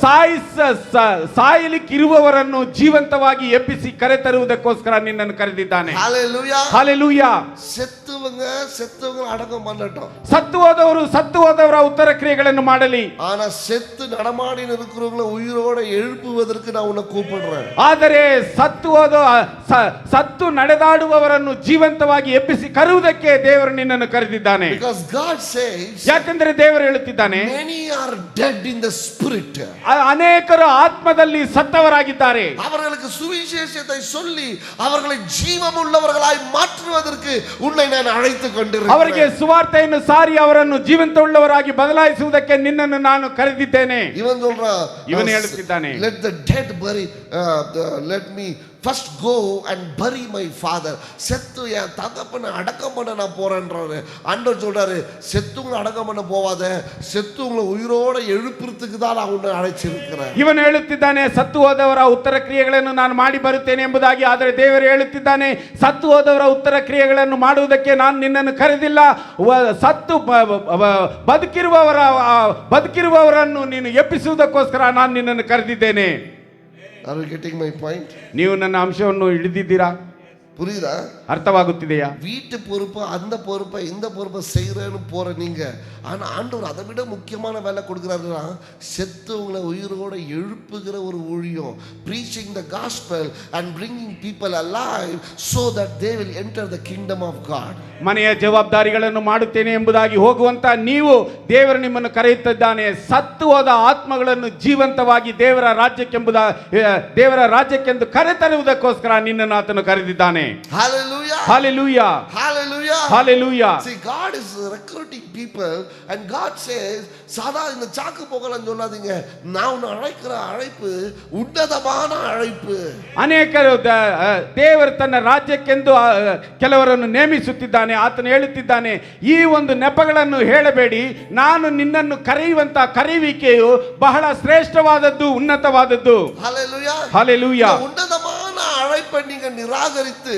ಸಾಯಲಿಕ್ಕಿರುವವರನ್ನು ಜೀವಂತವಾಗಿ ಎಬ್ಬಿಸಿ ಕರೆತರುವುದಕ್ಕೋಸ್ಕರ ನಿನ್ನನ್ನು ಕರೆದಿದ್ದಾನೆ. Hallelujah. Hallelujah. செத்துவங்களை அடக்கம் பண்ணட்டும். ಸತ್ತು ಹೋದವರ ಉತ್ತರ ಕ್ರಿಯೆಗಳನ್ನು ಮಾಡಲಿ. ஆனா செத்து நடமாடி இருக்கிறவங்களை உயிரோட எழுப்புவதற்கு நான் உன்னை கூப்பிடுறேன். ಆದರೆ ಸತ್ತು ನಡೆದಾಡುವವರನ್ನು ಜೀವಂತವಾಗಿ ಎಬ್ಬಿಸಿ ಕರೆಯುವುದಕ್ಕೆ ದೇವರು ನಿನ್ನನ್ನು ಕರೆದಿದ್ದಾನೆ. Because God says, ಯಾಕಂದ್ರೆ ದೇವರು ಹೇಳುತ್ತಿದ್ದಾನೆ, many are dead in the spirit. ಅನೇಕರು ಆತ್ಮದಲ್ಲಿ ಸತ್ತವರಾಗಿದ್ದಾರೆ. அவர்களுக்கு சுவிசேஷத்தை சொல்லி அவர்களை ஜீவமுள்ளவர்களாய் மாற்றுவதற்கு உன்னை நான் அழைத்து கொண்டிருக்கிறேன். ಅವರಿಗೆ ಸುವಾರ್ತೆಯನ್ನು ಸಾರಿ ಅವರನ್ನು ಜೀವಂತವುಳ್ಳವರಾಗಿ ಬದಲಾಯಿಸುವುದಕ್ಕೆ ನಿನ್ನನ್ನು ನಾನು ಕರೆದಿದ್ದೇನೆ. ಇವನು ಹೇಳುತ್ತಿದ್ದಾನೆ, let the dead bury, let me first go and bury my father. செத்து என் தகப்பனை அடக்கம் பண்ண நான் போறேன்றாரு. ஆண்டவர் சொல்றாரு, செத்துங்களை அடக்கம் பண்ண போவாத, செத்துங்களை உயிரோட எழுப்புறதுக்கு தான் நான் உன்னை அழைச்சிருக்கிறேன். ಇವನು ಹೇಳುತ್ತಿದ್ದಾನೆ, ಸತ್ತು ಹೋದವರ ಉತ್ತರ ಕ್ರಿಯೆಗಳನ್ನು ನಾನು ಮಾಡಿ ಬರುತ್ತೇನೆ ಎಂಬುದಾಗಿ. ಆದರೆ ದೇವರು ಹೇಳುತ್ತಿದ್ದಾನೆ, ಸತ್ತು ಹೋದವರ ಉತ್ತರ ಕ್ರಿಯೆಗಳನ್ನು ಮಾಡುವುದಕ್ಕೆ ನಾನು ನಿನ್ನನ್ನು ಕರೆದಿಲ್ಲ. ಸತ್ತು ಬದುಕಿರುವವರನ್ನು ನೀನು ಎಬ್ಬಿಸುವುದಕ್ಕೋಸ್ಕರ ನಾನು ನಿನ್ನನ್ನು ಕರೆದಿದ್ದೇನೆ. Are you getting my point? ನೀವು ನನ್ನ ಅಂಶವನ್ನು ಹಿಡಿದಿದ್ದೀರಾ? புரியுதா? ಅರ್ಥವಾಗುತ್ತಿದೆಯಾ? வீட்டு பொறுப்பு, அந்த பொறுப்பை இந்த பொறுப்பை செய்யறேன்னு போற நீங்க, ஆனா ஆண்டவர் அதை விட முக்கியமான வேலை கொடுக்கிறாருன்னா, செத்தவங்களை உயிரோட எழுப்புகிற ஒரு ஊழியம், preaching the gospel and bringing people alive so that they will enter the kingdom of God. ಮನೆಯ ಜವಾಬ್ದಾರಿಗಳನ್ನು ಮಾಡುತ್ತೇನೆ ಎಂಬುದಾಗಿ ಹೋಗುವಂತ ನೀವು, ದೇವರು ನಿಮ್ಮನ್ನು ಕರೆಯುತ್ತಿದ್ದಾನೆ. ಸತ್ತು ಹೋದ ಆತ್ಮಗಳನ್ನು ಜೀವಂತವಾಗಿ ದೇವರ ರಾಜ್ಯಕ್ಕೆಂದು ಕರೆತರುವುದಕ್ಕೋಸ್ಕರ ನಿನ್ನನ್ನು ಆತನು ಕರೆದಿದ್ದಾನೆ. Hallelujah. Hallelujah. Hallelujah. Hallelujah. See, God is recruiting people and God says, சாதா இந்த சாக்கு போகலன்னு சொல்லாதீங்க, நான் உன்னை அழைக்கிற அழைப்பு உன்னதமான அழைப்பு. ಅನೇಕರು ದೇವರು ತನ್ನ ರಾಜ್ಯಕ್ಕೆಂದು ಕೆಲವರನ್ನು ನೇಮಿಸುತ್ತಿದ್ದಾನೆ. ಆತನು ಹೇಳುತ್ತಿದ್ದಾನೆ, ಈ ಒಂದು ನೆಪಗಳನ್ನು ಹೇಳಬೇಡಿ, ನಾನು ನಿನ್ನನ್ನು ಕರೆಯುವಂತ ಕರೆಯುವಿಕೆಯು ಬಹಳ ಶ್ರೇಷ್ಠವಾದದ್ದು, ಉನ್ನತವಾದದ್ದು. Hallelujah. Hallelujah. உன்னதமான அழைப்பை நீங்க நிராகரித்து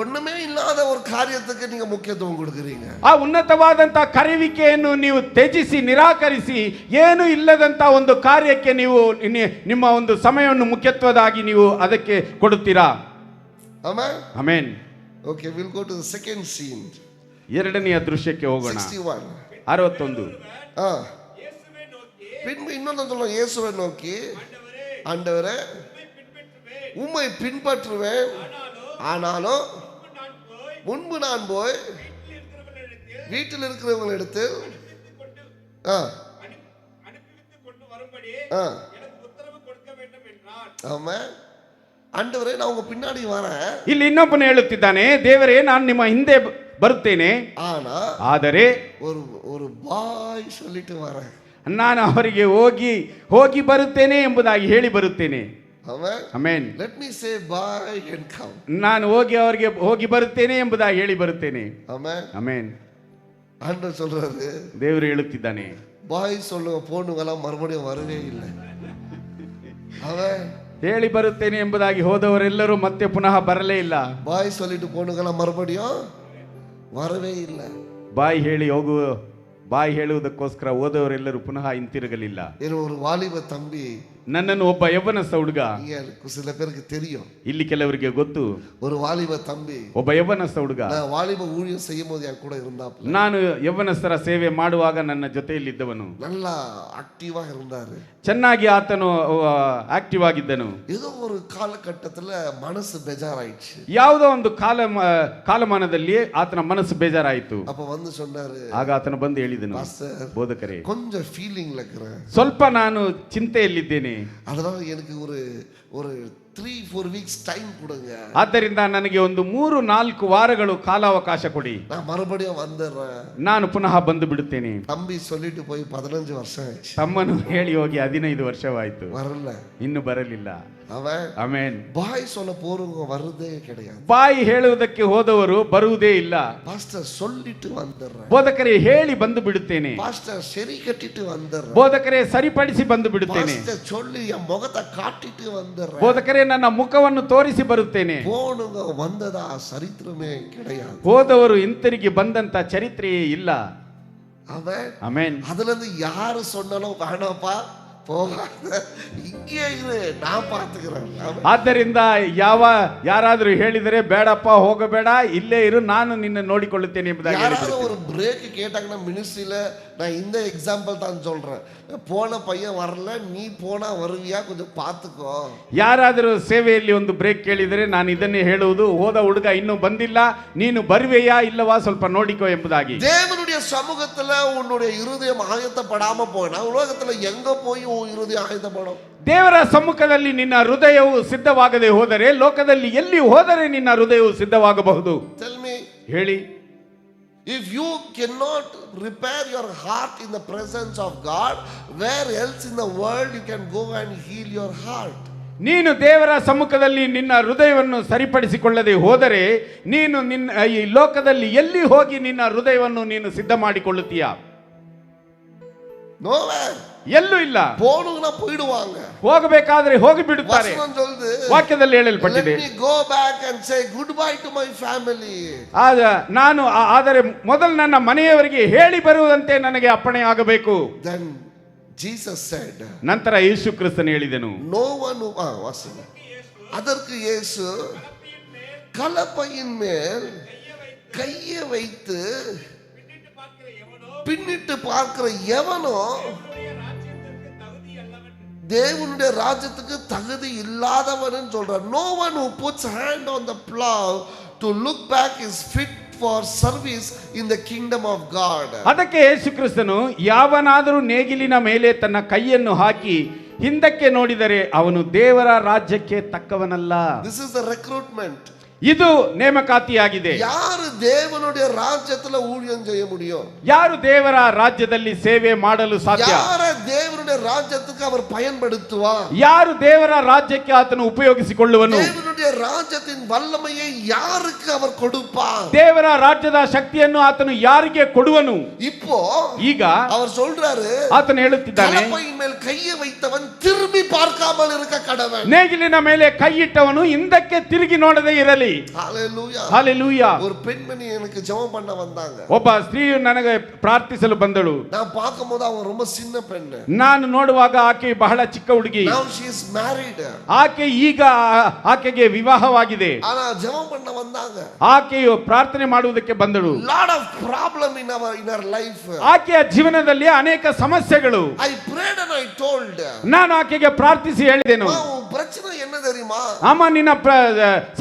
ஒண்ணுமே இல்லாத ஒரு காரியத்துக்கு நீங்க முக்கியத்துவம் கொடுக்குறீங்க. ಆ ಉನ್ನತವಾದಂತ ಕರೆಯುವಿಕೆಯನ್ನು ನೀವು ತ್ಯಜಿಸಿ ನಿರಾಕರಿಸಿ ಏನು ಇಲ್ಲದಂತ ಒಂದು ಕಾರ್ಯಕ್ಕೆ ನೀವು ನಿಮ್ಮ ಒಂದು ಸಮಯವನ್ನು ಮುಖ್ಯತ್ವದಾಗಿ ನೀವು ಅದಕ್ಕೆ ಕೊಡುತ್ತೀರಾ. Amen. Amen. Okay, we'll go to the second scene. ಎರಡನೆಯ ದೃಶ್ಯಕ್ಕೆ ಹೋಗೋಣ. 61. 61. பின்பு இன்னொன்று சொல்லுவோம், இயேசுவை நோக்கி, ஆண்டவரே உம்மை பின்பற்றுவேன், ஆனாலும் முன்பு நான் போய் வீட்டில் இருக்கிறவங்களிடத்தில் ஆமா ஆண்டவரே நான் உங்க பின்னாடி வரேன். ಇಲ್ಲಿ ಇನ್ನೊಬ್ಬನು ಹೇಳುತ್ತಿದ್ದಾನೆ, ದೇವರೇ ನಾನು ನಿಮ್ಮ ಹಿಂದೆ ಬರುತ್ತೇನೆ, ಆದರೆ ஒரு ಬಾಯ್ சொல்லிட்டு வரேன். ನಾನು ಅವರಿಗೆ ಹೋಗಿ ಬರುತ್ತೇನೆ ಎಂಬುದಾಗಿ ಹೇಳಿ ಬರುತ್ತೇನೆ. Amen. Let me say bye and come. ನಾನು ಅವರಿಗೆ ಹೋಗಿ ಬರುತ್ತೇನೆ ಎಂಬುದಾಗಿ ಹೇಳಿ ಬರುತ್ತೇನೆ. ಆಮೆನ್. ಆಮೆನ್. ஆண்டவர் சொல்றாரு, ದೇವರು ಹೇಳುತ್ತಿದ್ದಾನೆ, ಬಾಯ್ சொல்லுங்க போனுங்கலாம் மறுபடியும் வரவே இல்லை. ஆமென். ಹೇಳಿ ಬರುತ್ತೇನೆ ಎಂಬುದಾಗಿ ಹೋದವರೆಲ್ಲರೂ ಮತ್ತೆ ಪುನಃ ಬರಲೇ ಇಲ್ಲ. ಬಾಯ್ சொல்லிட்டு போனுங்கலாம் மறுபடியும் வரவே இல்லை. ಬಾಯಿ ಹೇಳುವುದಕ್ಕೋಸ್ಕರ ಹೋದವರೆಲ್ಲರೂ ಪುನಃ ಹಿಂತಿರುಗಲಿಲ್ಲ. ಏನು ஒரு வாலிப தம்பி, ನನ್ನನ್ನು ಒಬ್ಬ ಯೌವನಸ್ಥ ಹುಡುಗ, சில பேருக்கு தெரியும், ಇಲ್ಲಿ ಕೆಲವರಿಗೆ ಗೊತ್ತು, ஒரு வாலிப தம்பி, ಒಬ್ಬ ಯೌವನಸ್ಥ ಹುಡುಗ, வாலிப ஊழியம் செய்யும் போது என் கூட இருந்தாப்ல, ನಾನು ಯೌವನಸ್ಥರ ಸೇವೆ ಮಾಡುವಾಗ ನನ್ನ ಜೊತೆಯಲ್ಲಿದ್ದವನು, நல்லா ಆಕ್ಟಿವ್ இருந்தாரு, ಚೆನ್ನಾಗಿ ಆತನು ಆಕ್ಟಿವ್ ಆಗಿದ್ದನು. ஏதோ ஒரு ಕಾಲಘಟ್ಟத்துல ಮನಸ್ಸು ಬೇಜಾರಾಯಿತು, ಯಾವುದೋ ಒಂದು ಕಾಲಮಾನದಲ್ಲಿ ಆತನ ಮನಸ್ಸು ಬೇಜಾರಾಯಿತು. அப்ப வந்து சொன்னாரு, ಆಗ ಆತನು ಬಂದು ಹೇಳಿದನು, ಬೋಧಕರೇ கொஞ்சம் ಫೀಲಿಂಗ್ல இருக்கிறேன், ಸ್ವಲ್ಪ ನಾನು ಚಿಂತೆಯಲ್ಲಿದ್ದೇನೆ, அதனால எனக்கு ஒரு 3-4 weeks டைம் கொடுங்க, ಆದ್ದರಿಂದ ನನಗೆ ಒಂದು 3-4 ವಾರಗಳು ಕಾಲಾವಕಾಶ ಕೊಡಿ, நான் மறுபடியும் வந்துடுறேன், ನಾನು ಪುನಃ ಬಂದು ಬಿಡುತ್ತೇನೆ. தம்பி சொல்லிட்டு போய் 15 வருஷம் ஆயிடுச்சு, ತಮ್ಮನು ಹೇಳಿ ಹೋಗಿ 15 ವರ್ಷವಾಯಿತು, வரல, ಇನ್ನು ಬರಲಿಲ್ಲ. ಆಮೆನ್. ಬಾಯಿ சொல்ல போறவங்க வரதே கிடையாது, ಬಾಯಿ ಹೇಳುವುದಕ್ಕೆ ಹೋದವರು ಬರುವುದೇ ಇಲ್ಲ. பாஸ்டர் சொல்லிட்டு வந்துடுறேன், ಬೋಧಕರೇ ಹೇಳಿ ಬಂದು ಬಿಡುತ್ತೇನೆ, பாஸ்டர் சரி கட்டிட்டு வந்துடுறேன், ಬೋಧಕರೇ ಸರಿಪಡಿಸಿ ಬಂದು ಬಿಡುತ್ತೇನೆ, பாஸ்டர் சொல்லி என் முகத்தை காட்டிட்டு வந்துடுறேன், ಬೋಧಕರೇ ನನ್ನ ಮುಖವನ್ನು ತೋರಿಸಿ ಬರುತ್ತೇನೆ. போனுங்க வந்ததா சரித்திரமே கிடையாது, ಹೋದವರು ಹಿಂತಿರುಗಿ ಬಂದಂತ ಚರಿತ್ರೆಯೇ ಇಲ್ಲ. ಆಮೆನ್. அதுல இருந்து யாரு சொன்னாலும் வேணாப்பா போகாத, இங்கே இரு நான் பார்த்துக்கிறேன். ಆದ್ದರಿಂದ ಯಾರಾದರೂ ಹೇಳಿದರೆ ಬೇಡಪ್ಪ ಹೋಗಬೇಡ, ಇಲ್ಲೇ ಇರು, ನಾನು ನಿನ್ನ ನೋಡಿಕೊಳ್ಳುತ್ತೇನೆ ಎಂಬುದಾಗಿ யாராவது ஒரு பிரேக் கேட்டாங்கன்னா மினிஸ்ட்ரியில நான் இந்த எக்ஸாம்பிள் தான் சொல்றேன், போன பையன் வரல, நீ போனா வருவியா, கொஞ்சம் பார்த்துக்கோ. ಯಾರಾದರೂ ಸೇವೆಯಲ್ಲಿ ಒಂದು ಬ್ರೇಕ್ ಕೇಳಿದರೆ ನಾನು ಇದನ್ನೇ ಹೇಳುವುದು, ಹೋದ ಹುಡುಗ ಇನ್ನೂ ಬಂದಿಲ್ಲ, ನೀನು ಬರುವೆಯಾ ಇಲ್ಲವಾ ಸ್ವಲ್ಪ ನೋಡಿಕೋ ಎಂಬುದಾಗಿ. தேவனுடைய சமூகத்துல உன்னுடைய இருதயம் ஆயத்தப்படாம போனா உலகத்துல எங்க போய் உன் இருதயம் ஆயத்தப்படும்? ದೇವರ ಸಮ್ಮುಖದಲ್ಲಿ ನಿನ್ನ ಹೃದಯವು ಸಿದ್ಧವಾಗದೆ ಹೋದರೆ ಲೋಕದಲ್ಲಿ ಎಲ್ಲಿ ಹೋದರೆ ನಿನ್ನ ಹೃದಯವು ಸಿದ್ಧವಾಗಬಹುದು? Tell me. ಹೇಳಿ. If you cannot repair your heart in the presence of God, where else in the world you can go and heal your heart? ನೀನು ದೇವರ ಸಮ್ಮುಖದಲ್ಲಿ ನಿನ್ನ ಹೃದಯವನ್ನು ಸರಿಪಡಿಸಿಕೊಳ್ಳದೆ ಹೋದರೆ ನೀನು ಈ ಲೋಕದಲ್ಲಿ ಎಲ್ಲಿ ಹೋಗಿ ನಿನ್ನ ಹೃದಯವನ್ನು ನೀನು ಸಿದ್ಧ ಮಾಡಿಕೊಳ್ಳುತ್ತೀಯಾ? Nowhere. ಎಲ್ಲೂ ಇಲ್ಲ. போணும்னா போய்டுவாங்க, ಹೋಗಬೇಕಾದ್ರೆ ಹೋಗಿ ಬಿಡುತ್ತಾರೆ. ವಚನ சொல்லுது, ವಾಕ್ಯದಲ್ಲಿ ಹೇಳಲ್ಪಟ್ಟಿದೆ, let me go back and say goodbye to my family. ಆದರೆ ಮೊದಲು ನನ್ನ ಮನೆಯವರಿಗೆ ಹೇಳಿ ಬರುವಂತೆ ನನಗೆ ಅಪ್ಪಣೆ ಆಗಬೇಕು. Then Jesus said, ನಂತರ ಯೇಸು ಕ್ರಿಸ್ತನು ಹೇಳಿದನು, no one ವಾಸನ, அதற்கு இயேசு கலப்பையின் மேல் கையை வைத்து பின்னிட்டு பார்க்கிற எவனோ தேவனுடைய ராஜ்யத்துக்கு தகுதி இல்லாதவன் சொல்றார். No one who puts hand on the plow to look back is fit for service in the kingdom of God. ಅದಕ್ಕೆ ಯೇಸು ಕ್ರಿಸ್ತನು, ಯಾವನಾದರೂ ನೇಗಿಲಿನ ಮೇಲೆ ತನ್ನ ಕೈಯನ್ನು ಹಾಕಿ ಹಿಂದಕ್ಕೆ ನೋಡಿದರೆ ಅವನು ದೇವರ ರಾಜ್ಯಕ್ಕೆ ತಕ್ಕವನಲ್ಲ. This is the recruitment. ಇದು ನೇಮಕಾತಿಯಾಗಿದೆ. யாரு தேவனுடைய ராஜ்யத்துல ஊழியம் செய்ய முடியும்? ಯಾರು ದೇವರ ರಾಜ್ಯದಲ್ಲಿ ಸೇವೆ ಮಾಡಲು ಸಾಧ್ಯ? யார தேவனுடைய ராஜ்யத்துக்கு அவர் பயன்படுத்துவார்? ಯಾರು ದೇವರ ರಾಜ್ಯಕ್ಕೆ ಆತನು ಉಪಯೋಗಿಸಿಕೊಳ್ಳುವನು? தேவனுடைய ராஜ்யத்தின் வல்லமையை யாருக்கு அவர் கொடுப்பார்? ದೇವರ ರಾಜ್ಯದ ಶಕ್ತಿಯನ್ನು ಆತನು ಯಾರಿಗೆ ಕೊಡುವನು? இப்போ ಈಗ அவர் சொல்றாரு, ಆತನು ಹೇಳುತ್ತಿದ್ದಾನೆ, கலப்பையின் மேல் கையை வைத்தவன் திரும்பி பார்க்காமல் இருக்க கடவன். ನೇಗಿಲಿನ ಮೇಲೆ ಕೈ ಇಟ್ಟವನು ಹಿಂದಕ್ಕೆ ತಿರುಗಿ ನೋಡದೇ ಇರಲಿ. ஹalleluya. ಹಲ್ಲೆಲೂಯಾ. ஒரு பெண்மணி எனக்கு ஜெபம் பண்ண வந்தாங்க. ಒಬ್ಬ ಸ್ತ್ರೀಯು ನನಗೆ ಪ್ರಾರ್ಥಿಸಲು ಬಂದಳು. நான் பார்க்கும்போது அவங்க ரொம்ப சின்ன பெண்ணு. ನಾನು ನೋಡುವಾಗ ಆಕೆ ಬಹಳ ಚಿಕ್ಕ ಹುಡುಗಿ. Now she is married. ಆಕೆ ಈಗ ಆಕೆಗೆ ವಿವಾಹವಾಗಿದೆ. ಆனா ஜெபம் பண்ண வந்தாங்க. ಆಕೆಯು ಪ್ರಾರ್ಥನೆ ಮಾಡುವುದಕ್ಕೆ ಬಂದಳು. Lot of problem in her life. ಆಕೆಯ ಜೀವನದಲ್ಲಿ ಅನೇಕ ಸಮಸ್ಯೆಗಳು. I prayed and I told. ನಾನು ಆಕೆಗೆ ಪ್ರಾರ್ಥಿಸಿ ಹೇಳಿದೆನು, உன் பிரச்சனை என்ன தெரியுமா? ಅಮ್ಮ ನಿನ್ನ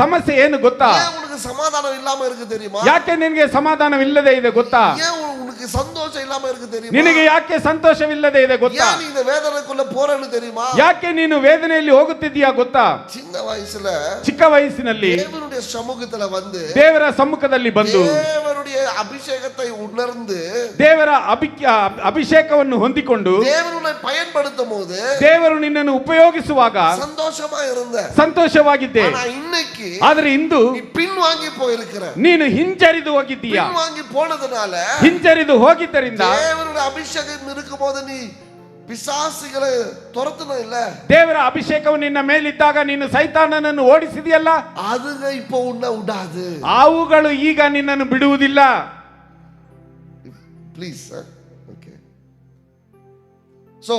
ಸಮಸ್ಯೆ ಏನು ಗೊತ್ತಾ? ஏன் உனக்கு சமாதானம் இல்லாம இருக்கு தெரியுமா? ಯಾಕೆ ನಿನಗೆ ಸಮಾಧಾನವಿಲ್ಲದೆ ಇದೆ ಗೊತ್ತಾ? ஏன் உனக்கு சந்தோஷம் இல்லாம இருக்கு தெரியுமா? ನಿನಗೆ ಯಾಕೆ ಸಂತೋಷವಿಲ್ಲದೆ ಇದೆ ಗೊತ್ತಾ? ஏன் நீ இந்த வேதனைக்குள்ள போறன்னு தெரியுமா? ಯಾಕೆ ನೀನು ವೇದನೆಯಲ್ಲಿ ಹೋಗುತ್ತಿದ್ದೀಯಾ ಗೊತ್ತಾ? சின்ன வயசுல ಚಿಕ್ಕ ವಯಸ್ಸಿನಲ್ಲಿ தேவனுடைய சமூகத்துல வந்து ದೇವರ ಸಮ್ಮುಖದಲ್ಲಿ ಬಂದು தேவனுடைய அபிஷேகத்தை உணர்ந்து ದೇವರ ಅಭಿಷೇಕವನ್ನು ಹೊಂದಿಕೊಂಡು தேவனை பயன்படுத்தும் போது ದೇವರು ನಿನ್ನನ್ನು ಉಪಯೋಗಿಸುವಾಗ சந்தோஷமா இருந்த, ಸಂತೋಷವಾಗಿದ್ದೆ. ஆனா இன்னைக்கு ಆದ್ರೆ ಇಂದು நீ பின்வாங்கி போயிருக்கிற. ನೀನು ಹಿಂಜರಿದು ಹೋಗಿದ್ದೀಯಾ. பின்வாங்கி போனதுனால ಹಿಂಜರಿದು ಹೋಗಿದ್ದರಿಂದ தேவனுடைய அபிஷேகம் இருக்கும்போது நீ பிசாசுகளை துரத்துன இல்ல, ದೇವರ ಅಭಿಷೇಕವು ನಿನ್ನ ಮೇಲಿದ್ದಾಗ ನೀನು ಸೈತಾನನನ್ನು ಓಡಿಸಿದೆಯಲ್ಲ, அதுங்க இப்போ உன்னை விடாது. ಅವುಗಳು ಈಗ ನಿನ್ನನ್ನು ಬಿಡುವುದಿಲ್ಲ. Please okay. ಸೊ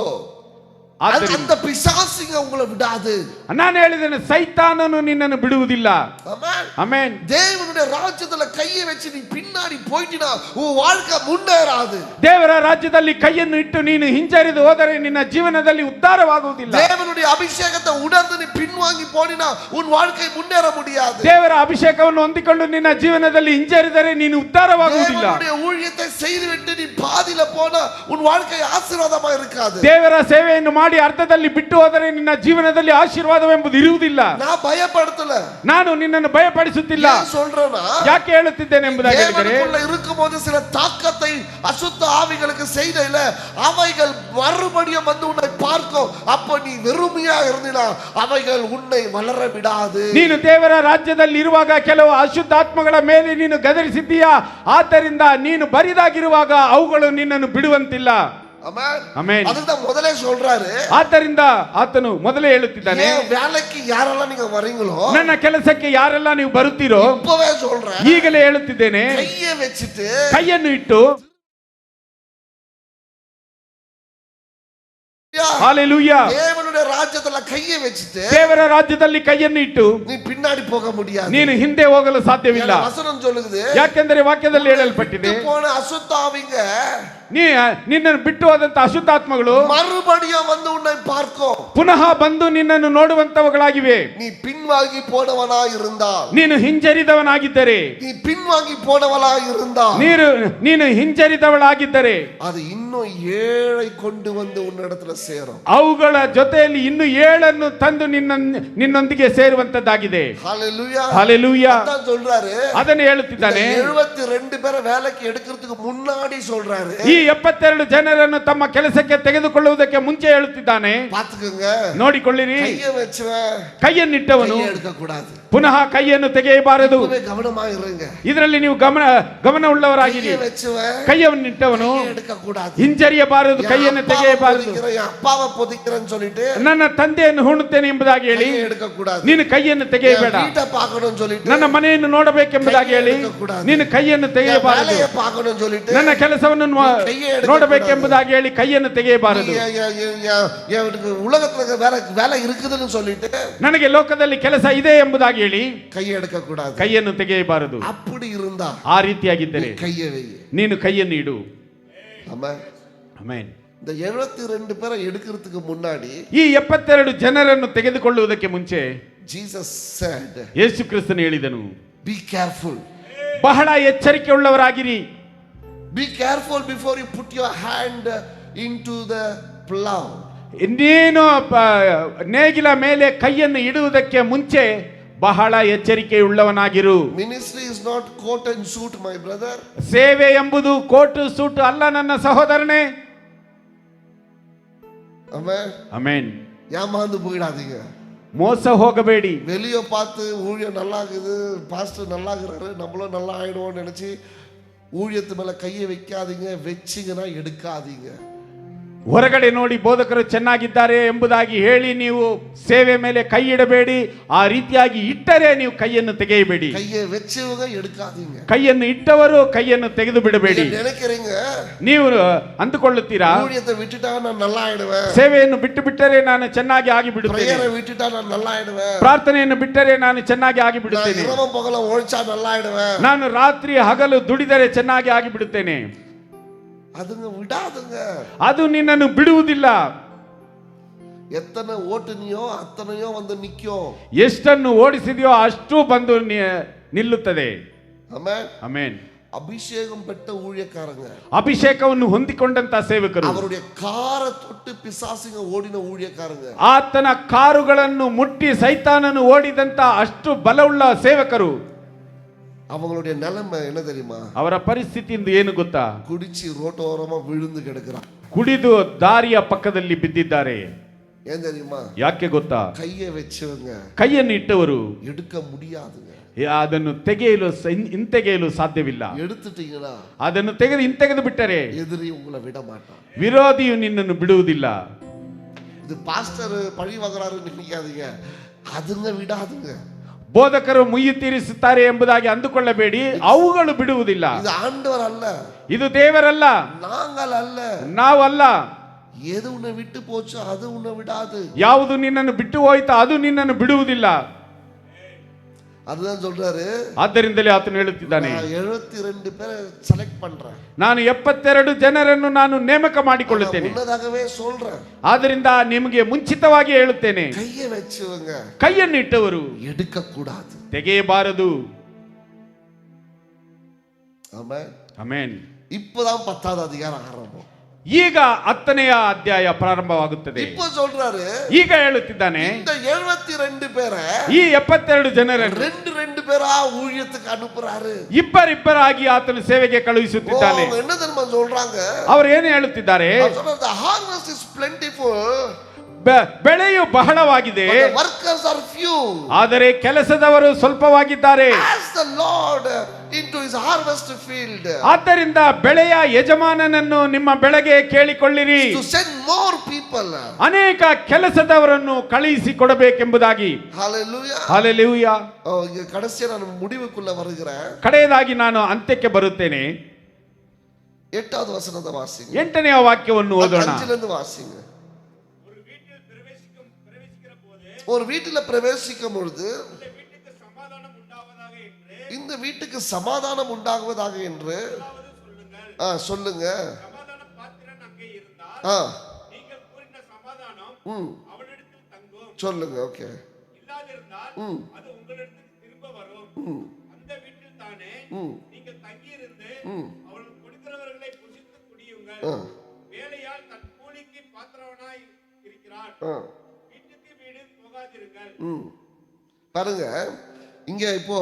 ಆದ್ದರಿಂದ அந்த பிசாசுங்க உங்களை விடாது. ನಾನು ಹೇಳಿದ್ದೇನೆ, ಸೈತಾನನು ನಿನ್ನನ್ನು ಬಿಡುವುದಿಲ್ಲ. ஆமென். ಆಮೆನ್. தேவனுடைய ராஜ்யத்துல கையை வச்சு நீ பின்னாடி போயிட்டினா உன் வாழ்க்கை முன்னேறாது. ದೇವರ ರಾಜ್ಯದಲ್ಲಿ ಕೈಯನ್ನು ಇಟ್ಟು ನೀನು ಹಿಂಜರಿದು ಹೋದರೆ ನಿನ್ನ ಜೀವನದಲ್ಲಿ ಉದ್ಧಾರವಾಗುವುದಿಲ್ಲ. தேவனுடைய அபிஷேகத்தை உணர்ந்து நீ பின்வாங்கி போனினா உன் வாழ்க்கை முன்னேற முடியாது. ದೇವರ ಅಭಿಷೇಕವನ್ನು ಹೊಂದಿಕೊಂಡು ನಿನ್ನ ಜೀವನದಲ್ಲಿ ಹಿಂಜರಿದರೆ ನೀನು ಉದ್ಧಾರವಾಗುವುದಿಲ್ಲ. தேவனுடைய ஊழியத்தை செய்துவிட்டு நீ பாதியில போனா உன் வாழ்க்கை ஆசீர்வாதமா இருக்காது. ದೇವರ ಸೇವೆಯನ್ನು ಮಾಡಿ ಅರ್ಧದಲ್ಲಿ ಬಿಟ್ಟು ಹೋದರೆ ನಿನ್ನ ಜೀವನದಲ್ಲಿ ಆಶೀರ್ವಾದವೆಂಬುದು ಇರುವುದಿಲ್ಲ. நான் பயப்படுத்தல, ನಾನು ನಿನ್ನನ್ನು ಭಯಪಡಿಸುತ್ತಿಲ್ಲ. சொல்றேனா ಯಾಕೆ ಹೇಳುತ್ತಿದ್ದೇನೆ ಎಂಬುದಾಗಿ ಹೇಳಿದರೆ, தேவனுக்குள்ள இருக்கும்போது சில தாக்கத்தை அசுத்த ஆவிகளுக்கு செய்தல அவைகள் மறுபடியும் வந்து உன்னை பார்க்கும். அப்ப நீ வெறுமையா இருந்தினா அவைகள் உன்னை வளர விடாது. ನೀನು ದೇವರ ರಾಜ್ಯದಲ್ಲಿ ಇರುವಾಗ ಕೆಲವು ಅಶುದ್ಧಾತ್ಮಗಳ ಮೇಲೆ ನೀನು ಗದರಿಸಿದ್ದೀಯಾ. ಆದ್ದರಿಂದ ನೀನು ಬರಿದಾಗಿರುವಾಗ ಅವುಗಳು ನಿನ್ನನ್ನು ಬಿಡುವಂತಿಲ್ಲ. ಆಮೆನ್. ಅದನ್ನ ಮೊದಲೇ சொல்றாரு. ಆದ್ದರಿಂದ ಆತನು ಮೊದಲೇ ಹೇಳುತ್ತಿದ್ದಾನೆ, வேலைக்கு யாரெல்லாம் நீங்க வரீங்களோ, ನನ್ನ ಕೆಲಸಕ್ಕೆ ಯಾರೆಲ್ಲ ನೀವು ಬರುತ್ತೀರೋ, இப்பவே சொல்றேன், ಈಗಲೇ ಹೇಳುತ್ತಿದ್ದೇನೆ, கையை வச்சிட்டு ಕೈಯನ್ನು ಇಟ್ಟು ஹalleluya, தேவனுடைய ராஜ்யத்துல கையை வச்சிட்டு ದೇವರ ರಾಜ್ಯದಲ್ಲಿ ಕೈಯನ್ನು ಇಟ್ಟು நீ பின்னாடி போக முடியாது. ನೀನು ಹಿಂದೆ ಹೋಗಲು ಸಾಧ್ಯವಿಲ್ಲ. வசனம் சொல்லுது, ಯಾಕೆಂದರೆ ವಾಕ್ಯದಲ್ಲಿ ಹೇಳಲ್ಪಟ್ಟಿದೆ, போன அசுத்த ஆவிங்க ನಿನ್ನನ್ನು ಬಿಟ್ಟು ಹೋದಂತ ಅಶುದ್ಧಾತ್ಮಗಳು மறுபடியும் வந்து உன்னை பார்க்கும். ಪುನಃ ಬಂದು ನಿನ್ನನ್ನು ನೋಡುವಂತವುಗಳಾಗಿವೆ. நீ பின்வாங்கி போனவனாய் இருந்தால், ನೀನು ಹಿಂಜರಿದವನಾಗಿದ್ದರೆ, நீ பின்வாங்கி போனவனாய் இருந்தால், ನೀನು ಹಿಂಜರಿದವಳಾಗಿದ್ದರೆ அது இன்னும் 7 கொண்டு வந்து உன்னிடத்துல சேரும். ಅವುಗಳ ಜೊತೆಯಲ್ಲಿ ಇನ್ನು 7 ತಂದು ನಿನ್ನೊಂದಿಗೆ ಸೇರುವಂತದ್ದಾಗಿದೆ. ஹalleluya, ஹalleluya. அதான் சொல்றாரு. ಅದನ್ನು ಹೇಳುತ್ತಿದ್ದಾನೆ. 72 பேரை வேலைக்கு எடுக்கிறதுக்கு முன்னாடி சொல்றாரு. ಈ 72 ಜನರನ್ನು ತಮ್ಮ ಕೆಲಸಕ್ಕೆ ತೆಗೆದುಕೊಳ್ಳುವುದಕ್ಕೆ ಮುಂಚೆ ಹೇಳುತ್ತಿದ್ದಾನೆ. பாத்துக்கங்க, ನೋಡಿಕೊಳ್ಳಿರಿ. கையை வச்சவன் ಕೈಯನ್ನಿಟ್ಟವನು எடுக்க கூடாது. ಪುನಃ ಕೈಯನ್ನು ತೆಗೆಯಬಾರದು. கவனமா இருங்க. ಇದರಲ್ಲಿ ನೀವು ಗಮನ ಉಳ್ಳವರಾಗಿರಿ. ಕೈಯನ್ನಿಟ್ಟವನು எடுக்க கூடாது. ಹಿಂಜರಿಯಬಾರದು, ಕೈಯನ್ನು ತೆಗೆಯಬಾರದು. ಅಪ್ಪಾವ ಪೊದಿக்கிறேன்னு சொல்லிட்டு ನನ್ನ ತಂದೆಯನ್ನು ಹುಣ್ಣುತ್ತೇನೆ ಎಂಬುದಾಗಿ ಹೇಳಿ எடுக்க கூடாது. ನೀನು ಕೈಯನ್ನು ತೆಗೆಯಬೇಡ. வீட்டை பார்க்கணும்னு சொல்லிட்டு ನನ್ನ ಮನೆಯನ್ನು ನೋಡಬೇಕೆಂಬುದಾಗಿ ಹೇಳಿ ನೀನು ಕೈಯನ್ನು ತೆಗೆಯಬಾರದು. வேலையை பார்க்கணும்னு சொல்லிட்டு ನನ್ನ ಕೆಲಸವನ್ನು ನೋಡಬೇಕೆಂಬುದಾಗಿ ಹೇಳಿ ಕೈಯನ್ನು ತೆಗೆಯಬಾರದು. உலகத்துல வேலை இருக்குதுன்னு சொல்லிட்டு ನನಗೆ ಲೋಕದಲ್ಲಿ ಕೆಲಸ ಇದೆ ಎಂಬುದಾಗಿ ಹೇಳಿ ಕೈ எடுக்க கூடாது. ಕೈಯನ್ನು ತೆಗೆಯಬಾರದು. அப்படி இருந்தா ಆ ರೀತಿಯಾಗಿದ್ದರೆ கையை வை, ನೀನು ಕೈಯನ್ನು ಇಡು. ஆமென். ಆಮೆನ್. இந்த 72 பேரை எடுக்கிறதுக்கு முன்னாடி ಈ 72 ಜನರನ್ನು ತೆಗೆದುಕೊಳ್ಳುವುದಕ್ಕೆ ಮುಂಚೆ Jesus said, ಯೇಸು ಕ್ರಿಸ್ತನು ಹೇಳಿದನು, be careful. ಬಹಳ ಎಚ್ಚರಿಕೆ ಉಳ್ಳವರಾಗಿರಿ. Be careful before you put your hand into the plow. ನೀನು ನೇಗಿಲ ಮೇಲೆ ಕೈಯನ್ನು ಇಡುವುದಕ್ಕೆ ಮುಂಚೆ ಬಹಳ ಎಚ್ಚರಿಕೆಯುಳ್ಳವನಾಗಿರು. Ministry is not coat and suit, my brother. ಸೇವೆ ಎಂಬುದು ಕೋಟು ಸೂಟು ಅಲ್ಲ ನನ್ನ ಸಹೋದರನೇ. Amen. ಆಮೆನ್. ஏமாந்து போயிடாதீங்க. ಮೋಸ ಹೋಗಬೇಡಿ. வெளியே பார்த்து ஊழியம் நல்லா இருக்குது, பாஸ்டர் நல்லா இருக்கிறாரு, நம்மளும் நல்லா ஆயிடுவோம்னு நினைச்சு ஊழியத்து மேல கையை வைக்காதீங்க. வச்சிங்கன்னா எடுக்காதீங்க. ಹೊರಗಡೆ ನೋಡಿ ಬೋಧಕರು ಚೆನ್ನಾಗಿದ್ದಾರೆ ಎಂಬುದಾಗಿ ಹೇಳಿ ನೀವು ಸೇವೆ ಮೇಲೆ ಕೈ ಇಡಬೇಡಿ. ಆ ರೀತಿಯಾಗಿ ಇಟ್ಟರೆ ನೀವು ಕೈಯನ್ನು ತೆಗೆಯಬೇಡಿ. கையை வச்சவங்க எடுக்காதீங்க. ಕೈಯನ್ನು ಇಟ್ಟವರು ಕೈಯನ್ನು ತೆಗೆದು ಬಿಡಬೇಡಿ. நினைக்கிறீங்க ನೀವು ಅಂದುಕೊಳ್ಳುತ್ತೀರಾ ஊழியத்தை விட்டுட்டா நான் நல்லா ஆயிடுவேன், ಸೇವೆಯನ್ನು ಬಿಟ್ಟು ಬಿಟ್ಟರೆ ನಾನು ಚೆನ್ನಾಗಿ ಆಗಿ ಬಿಡುತ್ತೇನೆ, பிரேயரை விட்டுட்டா நான் நல்லா ஆயிடுவேன், ಪ್ರಾರ್ಥನೆಯನ್ನು ಬಿಟ್ಟರೆ ನಾನು ಚೆನ್ನಾಗಿ ಆಗಿ ಬಿಡುತ್ತೇನೆ, இரவும் பகலும் உழைச்சா நல்லா ஆயிடுவேன், ನಾನು ರಾತ್ರಿ ಹಗಲು ದುಡಿದರೆ ಚೆನ್ನಾಗಿ ಆಗಿ ಬಿಡುತ್ತೇನೆ. அதுங்க விடாதுங்க. ಅದು ನಿನ್ನನ್ನು ಬಿಡುವುದಿಲ್ಲ. எத்தனை ஓட்டுனியோ அத்தனையோ வந்து நிக்கும். ಎಷ್ಟನ್ನು ಓಡಿಸಿದೆಯೋ ಅಷ್ಟು ಬಂದು ನಿಲ್ಲುತ್ತದೆ. ஆமென். ಆಮೆನ್. அபிஷேகம் பெற்ற ஊழியக்காரங்க, ಅಭಿಷೇಕವನ್ನು ಹೊಂದಿಕೊಂಡಂತ ಸೇವಕರು, அவருடைய காரை தொட்டு பிசாசுங்க ஓடின ஊழியக்காரங்க, ಆತನ ಕಾರುಗಳನ್ನು ಮುಟ್ಟಿ ಸೈತಾನನು ಓಡಿದಂತ ಅಷ್ಟು ಬಲವುಳ್ಳ ಸೇವಕರು, அவங்களுடைய நிலைமை என்ன தெரியுமா? ಅವರ ಪರಿಸ್ಥಿತಿ ಏನು ಗೊತ್ತಾ? குடிச்சு ரோட்டோரமா விழுந்து கிடக்குறான். ಕುಡಿದು ದಾರಿಯ ಪಕ್ಕದಲ್ಲಿ ಬಿದ್ದಿದ್ದಾರೆ. ஏன் தெரியுமா? ಯಾಕೆ ಗೊತ್ತಾ? கையை வச்சவங்க ಕೈಯನ್ನು ಇಟ್ಟವರು எடுக்க முடியாதுங்க. ಅದನ್ನು ತೆಗೆಯಲು ಹಿಂತೆಗೆಯಲು ಸಾಧ್ಯವಿಲ್ಲ. எடுத்துட்டீங்கன்னா ಅದನ್ನು ತೆಗೆದು ಹಿಂತೆಗೆದು ಬಿಟ್ಟರೆ எதிரி உங்களை விட மாட்டான். ವಿರೋಧಿಯು ನಿನ್ನನ್ನು ಬಿಡುವುದಿಲ್ಲ. இது பாஸ்டர் பழி வாங்குறாருன்னு நினைக்காதீங்க, அதுங்க விடாதுங்க. ಬೋಧಕರು ಮುಯ್ಯಿ ತೀರಿಸುತ್ತಾರೆ ಎಂಬುದಾಗಿ ಅಂದುಕೊಳ್ಳಬೇಡಿ, ಅವುಗಳು ಬಿಡುವುದಿಲ್ಲ. இது ஆண்டவர் அல்ல, ಇದು ದೇವರಲ್ಲ, நாங்கள் அல்ல. ನಾವಲ್ಲ. எது உன்னை விட்டு போச்சோ அது உன்னை விடாது. ಯಾವುದು ನಿನ್ನನ್ನು ಬಿಟ್ಟು ಹೋಯ್ತಾ ಅದು ನಿನ್ನನ್ನು ಬಿಡುವುದಿಲ್ಲ. அதுதான் சொல்றாரு. ಆದ್ದರಿಂದಲೇ ಆತನು ಹೇಳುತ್ತಿದ್ದಾನೆ, 72 பேரை செலக்ட் பண்றேன், ನಾನು 72 ಜನರನ್ನು ನಾನು ನೇಮಕ ಮಾಡಿಕೊಳ್ಳುತ್ತೇನೆ. முன்னதாகவே சொல்றேன். ಆದ್ರಿಂದ ನಿಮಗೆ ಮುಂಚಿತವಾಗಿ ಹೇಳುತ್ತೇನೆ, கையை வச்சவங்க ಕೈಯನ್ನು ಇಟ್ಟವರು எடுக்க கூடாது, ತೆಗೆಯಬಾರದು. ஆமென். ಆಮೆನ್. இப்பதான் 10வது அதிகாரம் ஆரம்பம். ಈಗ 10ನೇ ಅಧ್ಯಾಯ ಪ್ರಾರಂಭವಾಗುತ್ತದೆ. இப்போ சொல்றாரு, ಈಗ ಹೇಳುತ್ತಿದ್ದಾನೆ, இந்த 72 பேரை ಈ 72 ಜನರನ್ನು ரெண்டு பேரா ஊழியத்துக்கு அனுப்புறாரு. ಇಬ್ಬರಿಬ್ಬರಾಗಿ ಆತನು ಸೇವೆಗೆ ಕಳುಹಿಸುತ್ತಿದ್ದಾನೆ. அவங்க என்ன தெரியுமா சொல்றாங்க? ಅವರು ಏನು ಹೇಳುತ್ತಿದ್ದಾರೆ? அவர் சொல்றாரு, the harvest is plentiful, ಬೆಳೆಯು ಬಹಳವಾಗಿದೆ, but the workers are few. ಆದರೆ ಕೆಲಸದವರು ಸ್ವಲ್ಪವಾಗಿದ್ದಾರೆ. Ask the Lord into his harvest field ಆದ್ದರಿಂದ ಬೆಳೆಯ ಯಜಮಾನನನ್ನು ನಿಮ್ಮ ಬೆಳೆಗೆ ಕೇಳಿಕೊಳ್ಳಿರಿ, to send more people. ಅನೇಕ ಕೆಲಸದವರನ್ನು ಕಳುಹಿಸಿ ಕೊಡಬೇಕೆಂಬುದಾಗಿ. Hallelujah. ಹಲ್ಲೆಲೂಯಾ. இங்க கடைசியா நான் முடிவுக்குள்ள வருகிறேன். ಕಡೆಯದಾಗಿ ನಾನು ಅಂತ್ಯಕ್ಕೆ ಬರುತ್ತೇನೆ. 8வது வசனத்தை வாசிங்க. 8ನೇ ವಾಕ್ಯವನ್ನು ಓದೋಣ. 5ல இருந்து வாசிங்க. ஒரு வீட்டில பிரவேசிக்கும் பொழுது இந்த வீட்டுக்கு சமாதானம் உண்டாகுவதாக என்று சொல்லுங்க. சொல்லுங்க. ஓகே. பாருங்க, இங்க இப்போ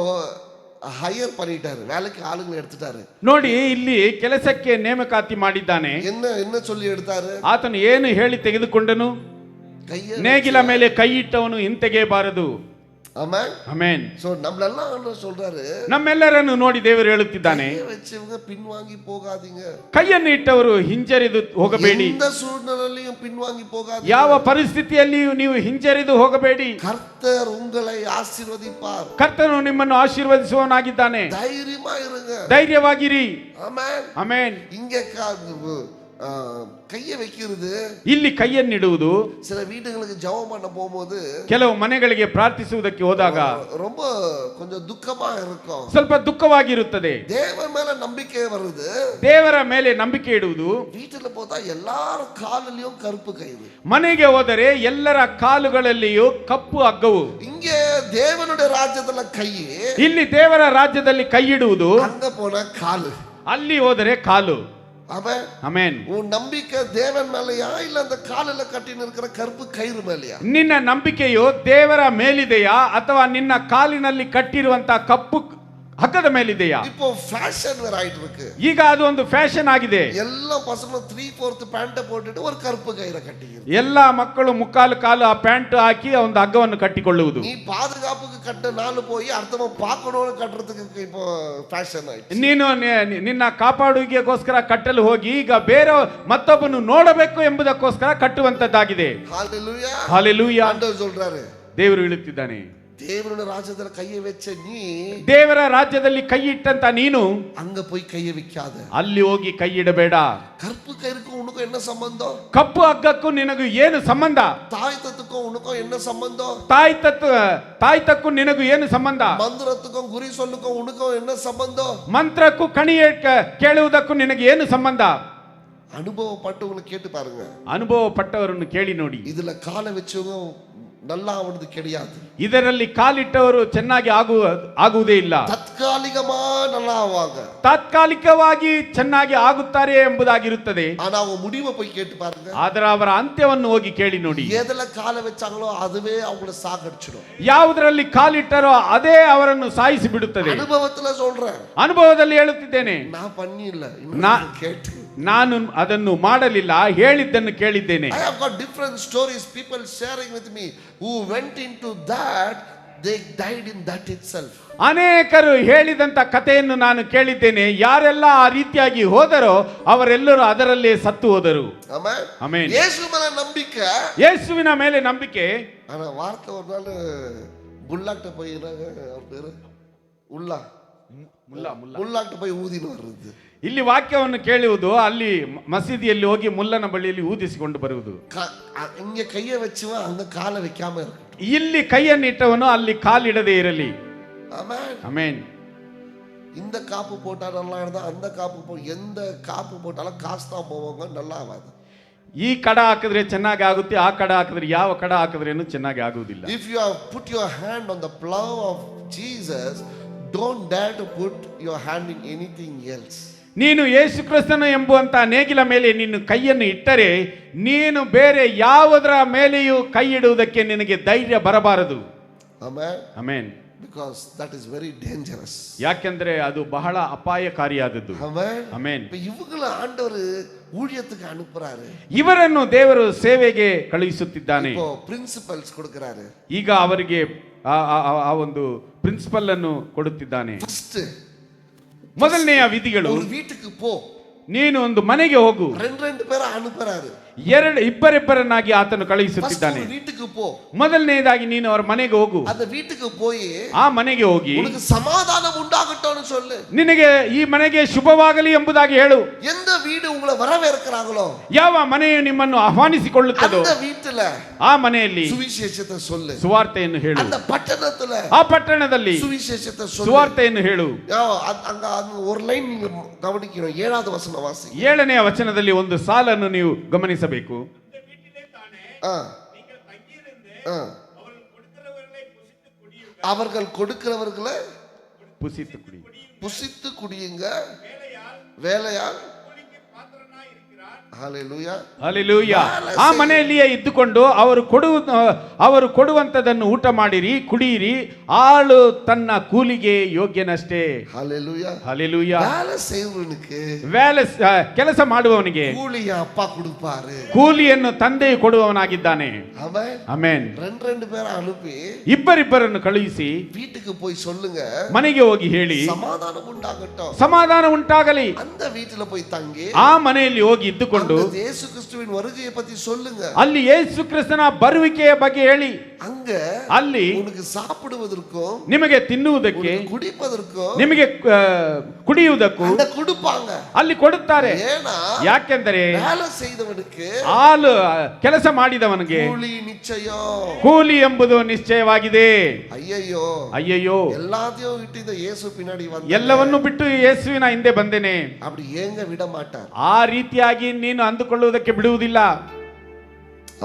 ಹೈಯರ್ பண்ணிட்டாரு, வேலைக்கு ஆளுங்களை எடுத்துட்டாரு. ನೋಡಿ, ಇಲ್ಲಿ ಕೆಲಸಕ್ಕೆ ನೇಮಕಾತಿ ಮಾಡಿದ್ದಾನೆ. என்ன சொல்லி எடுத்தாரு? ಆತನು ಏನು ಹೇಳಿ ತೆಗೆದುಕೊಂಡನು? ನೇಗಿಲ ಮೇಲೆ ಕೈ ಇಟ್ಟವನು ಹಿಂತೆಗೆಯಬಾರದು. ಆಮೆನ್. ಆಮೆನ್. ಸೋ ನಮ್ಮನ್ನೆಲ್ಲ சொல்றாரு, ನಮ್ಮೆಲ್ಲರನ್ನು ನೋಡಿ ದೇವರು ಹೇಳುತ್ತಿದ್ದಾನೆ, வெச்சவங்க பின்வாங்கி போகாதீங்க. ಕೈಯನ್ನು ಇಟ್ಟವರು ಹಿಂಜರಿದು ಹೋಗಬೇಡಿ. எந்த சூழ்நிலையிலும் பின்வாங்கி போகாதீங்க. ಯಾವ ಪರಿಸ್ಥಿತಿಯಲ್ಲಿಯೂ ನೀವು ಹಿಂಜರಿದು ಹೋಗಬೇಡಿ. கர்த்தர் உங்களை ஆசீர்வதிப்பார். ಕರ್ತನು ನಿಮ್ಮನ್ನು ಆಶೀರ್ವದಿಸುವವನಾಗಿದ್ದಾನೆ. ಧೈರ್ಯமா இருங்க. ಧೈರ್ಯವಾಗಿರಿ. ಆಮೆನ್. ಆಮೆನ್. இங்க கையை வைக்கிறது, ಇಲ್ಲಿ ಕೈಯನ್ನಿಡುವುದು, சில வீடுகளுக்கு ஜெபம் பண்ண போகும்போது, ಕೆಲವು ಮನೆಗಳಿಗೆ ಪ್ರಾರ್ಥಿಸುವುದಕ್ಕೆ ಹೋದಾಗ ரொம்ப கொஞ்சம் துக்கமா இருக்கும், ಸ್ವಲ್ಪ ದುಃಖವಾಗಿರುತ್ತದೆ. தேவன் மேல நம்பிக்கை வருது, ದೇವರ ಮೇಲೆ ನಂಬಿಕೆ ಇಡುವುದು. வீட்டுல போதா எல்லாರ காலிலும் கருப்பு கயிறு, ಮನೆಗೆ ಹೋದರೆ ಎಲ್ಲರ ಕಾಲುಗಳಲ್ಲಿಯೂ ಕಪ್ಪು ಹಗ್ಗವು. இங்கே தேவனுடைய ராஜ்யத்துல கை, ಇಲ್ಲಿ ದೇವರ ರಾಜ್ಯದಲ್ಲಿ ಕೈ ಇಡುವುದು, அங்க போன காಲು, ಅಲ್ಲಿ ಹೋದರೆ ಕಾಲು. அவன் ಆಮೆನ್. உன் நம்பிக்கை தேவன் மேலயா இல்ல அந்த காலில கட்டின்னு இருக்கிற கருப்பு கயிறு மேலயா? ನಿನ್ನ ನಂಬಿಕೆಯು ದೇವರ ಮೇಲಿದೆಯಾ ಅಥವಾ ನಿನ್ನ ಕಾಲಿನಲ್ಲಿ ಕಟ್ಟಿರುವಂತ ಕಪ್ಪು ಹಗ್ಗದ ಮೇಲಿದೆಯಾ? இப்போ ஃபேஷன் வேற ஆயிட்டு இருக்கு. ಈಗ ಅದು ಒಂದು ಫ್ಯಾಷನ್ ಆಗಿದೆ. எல்லா பசங்களும் 3/4 பேண்ட போட்டுட்டு ஒரு கருப்பு கயிறை கட்டிக்கிறது. ಎಲ್ಲಾ ಮಕ್ಕಳು ಮುಕ್ಕಾಲು ಕಾಲು ಆ ಪ್ಯಾಂಟ್ ಹಾಕಿ ಒಂದು ಹಗ್ಗವನ್ನು ಕಟ್ಟಿಕೊಳ್ಳುವುದು. நீ பாதுகாப்புக்கு கட்ட நாள் போய் ಅರ್ಥಮ பார்க்கணும்னு கட்டுறதுக்கு இப்போ ಫ್ಯಾಷನ್ ಆಯ್ತು. ನೀನು ನಿನ್ನ ಕಾಪಾಡುವಿಕೆಗೋಸ್ಕರ ಕಟ್ಟಲು ಹೋಗಿ ಈಗ ಬೇರೆ ಮತ್ತೊಬ್ಬನು ನೋಡಬೇಕು ಎಂಬುದಕ್ಕೋಸ್ಕರ ಕಟ್ಟುವಂತದ್ದಾಗಿದೆ. ஹalleluya. ಹಲ್ಲೆಲೂಯಾ. ஆண்டவர் சொல்றாரு, ದೇವರು ಹೇಳುತ್ತಿದ್ದಾನೆ, தேவனுடைய ராஜ்யத்துல கையை வச்ச நீ ದೇವರ ರಾಜ್ಯದಲ್ಲಿ ಕೈ ಇಟ್ಟಂತ ನೀನು அங்க போய் கையை வைக்காத. ಅಲ್ಲಿ ಹೋಗಿ ಕೈ ಇಡಬೇಡ. கருப்பு கயிறுக்கும் உனக்கும் என்ன சம்பந்தம்? ಕಪ್ಪು ಹಗ್ಗಕ್ಕೂ ನಿನಗೂ ಏನು ಸಂಬಂಧ? தாயத்துக்கும் உனக்கும் என்ன சம்பந்தம்? ತಾಯ್ತಕ್ಕೂ ನಿನಗೂ ಏನು ಸಂಬಂಧ? மந்திரத்துக்கும் குறி சொல்லுக்கும் உனக்கும் என்ன சம்பந்தம்? ಮಂತ್ರಕ್ಕೂ ಕಣಿ ಕೇಳುವುದಕ್ಕೂ ನಿನಗೆ ಏನು ಸಂಬಂಧ? அனுபவப்பட்டவங்களை கேட்டு பாருங்க. ಅನುಭವ ಪಟ್ಟವರನ್ನು ಕೇಳಿ ನೋಡಿ. இதுல காலை வச்சவங்க நல்லா ஆவறது கிடையாது. ಇದರಲ್ಲಿ ಕಾಲಿಟ್ಟವರು ಚೆನ್ನಾಗಿ ಆಗುವುದೇ ಇಲ್ಲ. தற்காலிகமா நல்லா ஆவாங்க, ತಾತ್ಕಾಲಿಕವಾಗಿ ಚೆನ್ನಾಗಿ ಆಗುತ್ತಾರೆ ಎಂಬುದಾಗಿರುತ್ತದೆ. ஆனா அவங்க முடிவை போய் கேட்டு பாருங்க. ಆದರೆ ಅವರ ಅಂತ್ಯವನ್ನು ಹೋಗಿ ಕೇಳಿ ನೋಡಿ. எதுல காலை வச்சாங்களோ அதுவே அவங்கள சாகடிச்சிடும். ಯಾವುದರಲ್ಲಿ ಕಾಲಿಟ್ಟರೋ ಅದೇ ಅವರನ್ನು ಸಾಯಿಸಿ ಬಿಡುತ್ತದೆ. ಅನುಭವத்துல சொல்றேன், ಅನುಭವದಲ್ಲಿ ಹೇಳುತ್ತಿದ್ದೇನೆ. நான் பண்ணி இல்ல, கேட்டு ನಾನು ಅದನ್ನು ಮಾಡಲಿಲ್ಲ, ಹೇಳಿದ್ದನ್ನು ಕೇಳಿದ್ದೇನೆ. I have got different stories, people sharing with me who went into that, they died in that itself. ಅನೇಕರು ಹೇಳಿದಂತ ಕಥೆಯನ್ನು ನಾನು ಕೇಳಿದ್ದೇನೆ. ಯಾರೆಲ್ಲ ಆ ರೀತಿಯಾಗಿ ಹೋದರೋ ಅವರೆಲ್ಲರೂ ಅದರಲ್ಲೇ ಸತ್ತು ಹೋದರು. ಆಮೆನ್. ಆಮೆನ್. ಯೇಸು ಮೇಲೆ ನಂಬಿಕೆ, ಯೇಸುವಿನ ಮೇಲೆ ನಂಬಿಕೆ. ஆனா வார்த்தை ஒரு நாள் புல்லாக்ட போய் அவர் பேரு ಮುಲ್ಲಾಕ್ಟ போய் ஊதின்னு வருது. ಇಲ್ಲಿ ವಾಕ್ಯವನ್ನು ಕೇಳುವುದು, ಅಲ್ಲಿ ಮಸೀದಿಯಲ್ಲಿ ಹೋಗಿ ಮುಲ್ಲನ ಬಳಿಯಲ್ಲಿ ಊದಿಸಿಕೊಂಡು ಬರುವುದು. இங்க கையை வச்சுவன் அங்க காலை வைக்காம இருக்கு. ಇಲ್ಲಿ ಕೈಯನ್ನಿಟ್ಟವನು ಅಲ್ಲಿ ಕಾಲಿಡದೇ ಇರಲಿ. ஆமென். ಆಮೆನ್. இந்த காப்பு போட்டா நல்லா இருந்தா அந்த காப்பு எந்த காப்பு போட்டாலும் காசு தான் போவாங்க, நல்லா ஆகாது. ಈ ಕಡ ಹಾಕಿದ್ರೆ ಚೆನ್ನಾಗಿ ಆಗುತ್ತೆ, ಆ ಕಡ ಹಾಕಿದ್ರೆ ಯಾವ ಕಡ ಹಾಕಿದ್ರೇನು ಚೆನ್ನಾಗಿ ಆಗುವುದಿಲ್ಲ. If you have put your hand on the plow of Jesus, don't dare to put your hand in anything else. ನೀನು ಯೇಸು ಕ್ರಿಸ್ತನು ಎಂಬುವಂತ ನೇಗಿಲ ಮೇಲೆ ನೀನು ಕೈಯನ್ನು ಇಟ್ಟರೆ ನೀನು ಬೇರೆ ಯಾವುದರ ಮೇಲೆಯೂ ಕೈ ಇಡುವುದಕ್ಕೆ ನಿನಗೆ ಧೈರ್ಯ ಬರಬಾರದು. Amen. Amen. Because that is very dangerous. ಯಾಕೆಂದ್ರೆ ಅದು ಬಹಳ ಅಪಾಯಕಾರಿಯಾದದ್ದು. Amen. ಆಮೆನ್. ಇವುಗಳ ಆಂಡವರು ஊழியத்துக்கு அனுப்புறாரு. ಇವರನ್ನು ದೇವರು ಸೇವೆಗೆ ಕಳುಹಿಸುತ್ತಿದ್ದಾನೆ. இப்போ ಪ್ರಿನ್ಸಿಪಲ್ಸ್ ಕೊಡ್ಕறாரு. ಈಗ ಅವರಿಗೆ ಆ ಒಂದು ಪ್ರಿನ್ಸಿಪಲ್ ಅನ್ನು ಕೊಡುತ್ತಿದ್ದಾನೆ. ಫಸ್ಟ್ ಮೊದಲನೆಯ ವಿಧಿಗಳು, ஒரு வீட்டுக்கு போ, ನೀನು ಒಂದು ಮನೆಗೆ ಹೋಗು. ரெண்டு பேரை அனுப்புறாரு. ಇಬ್ಬರಿಬ್ಬರನ್ನಾಗಿ ಆತನು ಕಳುಹಿಸುತ್ತಿದ್ದಾನೆ. வீட்டுக்கு போ, ಮೊದಲನೆಯದಾಗಿ ನೀನು ಅವರ ಮನೆಗೆ ಹೋಗು. அந்த வீட்டுக்கு போய் ಆ ಮನೆಗೆ ಹೋಗಿ உனக்கு சமாதானம் உண்டாகட்டும்னு சொல்லு. ನಿನಗೆ ಈ ಮನೆಗೆ ಶುಭವಾಗಲಿ ಎಂಬುದಾಗಿ ಹೇಳು. எந்த வீடு உங்களை வரவேற்கிறாங்களோ, ಯಾವ ಮನೆಯು ನಿಮ್ಮನ್ನು ಆಹ್ವಾನಿಸಿಕೊಳ್ಳುತ್ತದೋ அந்த வீட்டுல ಆ ಮನೆಯಲ್ಲಿ ಸುವಿಶೇಷತೆ சொல்லு. ಸುವಾರ್ತೆಯನ್ನು ಹೇಳು. அந்த பட்டணத்துல ಆ ಪಟ್ಟಣದಲ್ಲಿ ಸುವಿಶೇಷತೆ சொல்லு. ಸುವಾರ್ತೆಯನ್ನು ಹೇಳು. அங்க ஒரு லைன் நீங்க கவனிக்கணும். 7வது வசனம் வாசி. 7ನೇ ವಚನದಲ್ಲಿ ಒಂದು ಸಾಲನ್ನು ನೀವು ಗಮನಿಸಬೇಕು. அவர்கள் கொடுக்கிறவர்களை புசித்து குடியுங்க, வேலையால். Hallelujah. Hallelujah. ಆ ಮನೆಯಲ್ಲಿಯೇ ಇದ್ದುಕೊಂಡು ಅವರು ಕೊಡುವಂತದನ್ನು ಊಟ ಮಾಡಿರಿ, ಕುಡಿಯಿರಿ. ಆಳು ತನ್ನ ಕೂಲಿಗೆ ಯೋಗ್ಯನಷ್ಟೇ. Hallelujah. Hallelujah. வேலை செய்வனுக்கு, ಕೆಲಸ ಮಾಡುವವನಿಗೆ கூலிய அப்பா கொடுப்பாரு. ಕೂಲಿಯನ್ನು ತಂದೆಯು ಕೊಡುವವನಾಗಿದ್ದಾನೆ. ஆமென். ಆಮೆನ್. ரெண்டு பேரை அனுப்பಿ ಇಬ್ಬರಿಬ್ಬರನ್ನು ಕಳುಹಿಸಿ வீட்டுக்கு போய் சொல்லுங்க, ಮನೆಗೆ ಹೋಗಿ ಹೇಳಿ சமாதானம் உண்டாகட்டும், ಸಮಾಧಾನ ಉಂಟಾಗಲಿ. அந்த வீட்டுல போய் தங்கி ಆ ಮನೆಯಲ್ಲಿ ಹೋಗಿ ಇದ್ದುಕೊಂಡು ಯೇಸು ಕ್ರಿಸ್ತುವಿನ ವರುಗೆಯ ಪத்தி சொல்லுங்க. ಅಲ್ಲಿ ಯೇಸು ಕ್ರಿಸ್ತನ ಬರುವಿಕೆಯ ಬಗ್ಗೆ ಹೇಳಿ. அங்க ಅಲ್ಲಿ உனக்கு சாப்பிடுவதற்கும், ನಿಮಗೆ ತಿನ್ನುವುದಕ್ಕೆ, ಕುಡಿಪದற்கும், ನಿಮಗೆ ಕುಡಿಯುವುದಕ್ಕೂ அந்த கொடுப்பாங்க. ಅಲ್ಲಿ ಕೊಡುತ್ತಾರೆ. ஏனா ಯಾಕೆಂದರೆ வேலை செய்தவனுக்கு, ಆಳು ಕೆಲಸ ಮಾಡಿದವನಿಗೆ ಕೂಲಿ நிச்சயம், ಕೂಲಿ ಎಂಬುದು ನಿಶ್ಚಯವಾಗಿದೆ. ಅಯ್ಯಯ್ಯೋ ಅಯ್ಯಯ್ಯೋ, எல்லாத்தையும் விட்டு இந்த இயேசு பின்னாடி வந்து ಎಲ್ಲವನ್ನು ಬಿಟ್ಟು ಯೇಸುವಿನ ಹಿಂದೆ ಬಂದೇನೆ. அப்படி ஏங்க விட மாட்டார். ಆ ರೀತಿಯಾಗಿ ನೀನು ಅಂದುಕೊಳ್ಳುವುದಕ್ಕೆ ಬಿಡುವುದಿಲ್ಲ.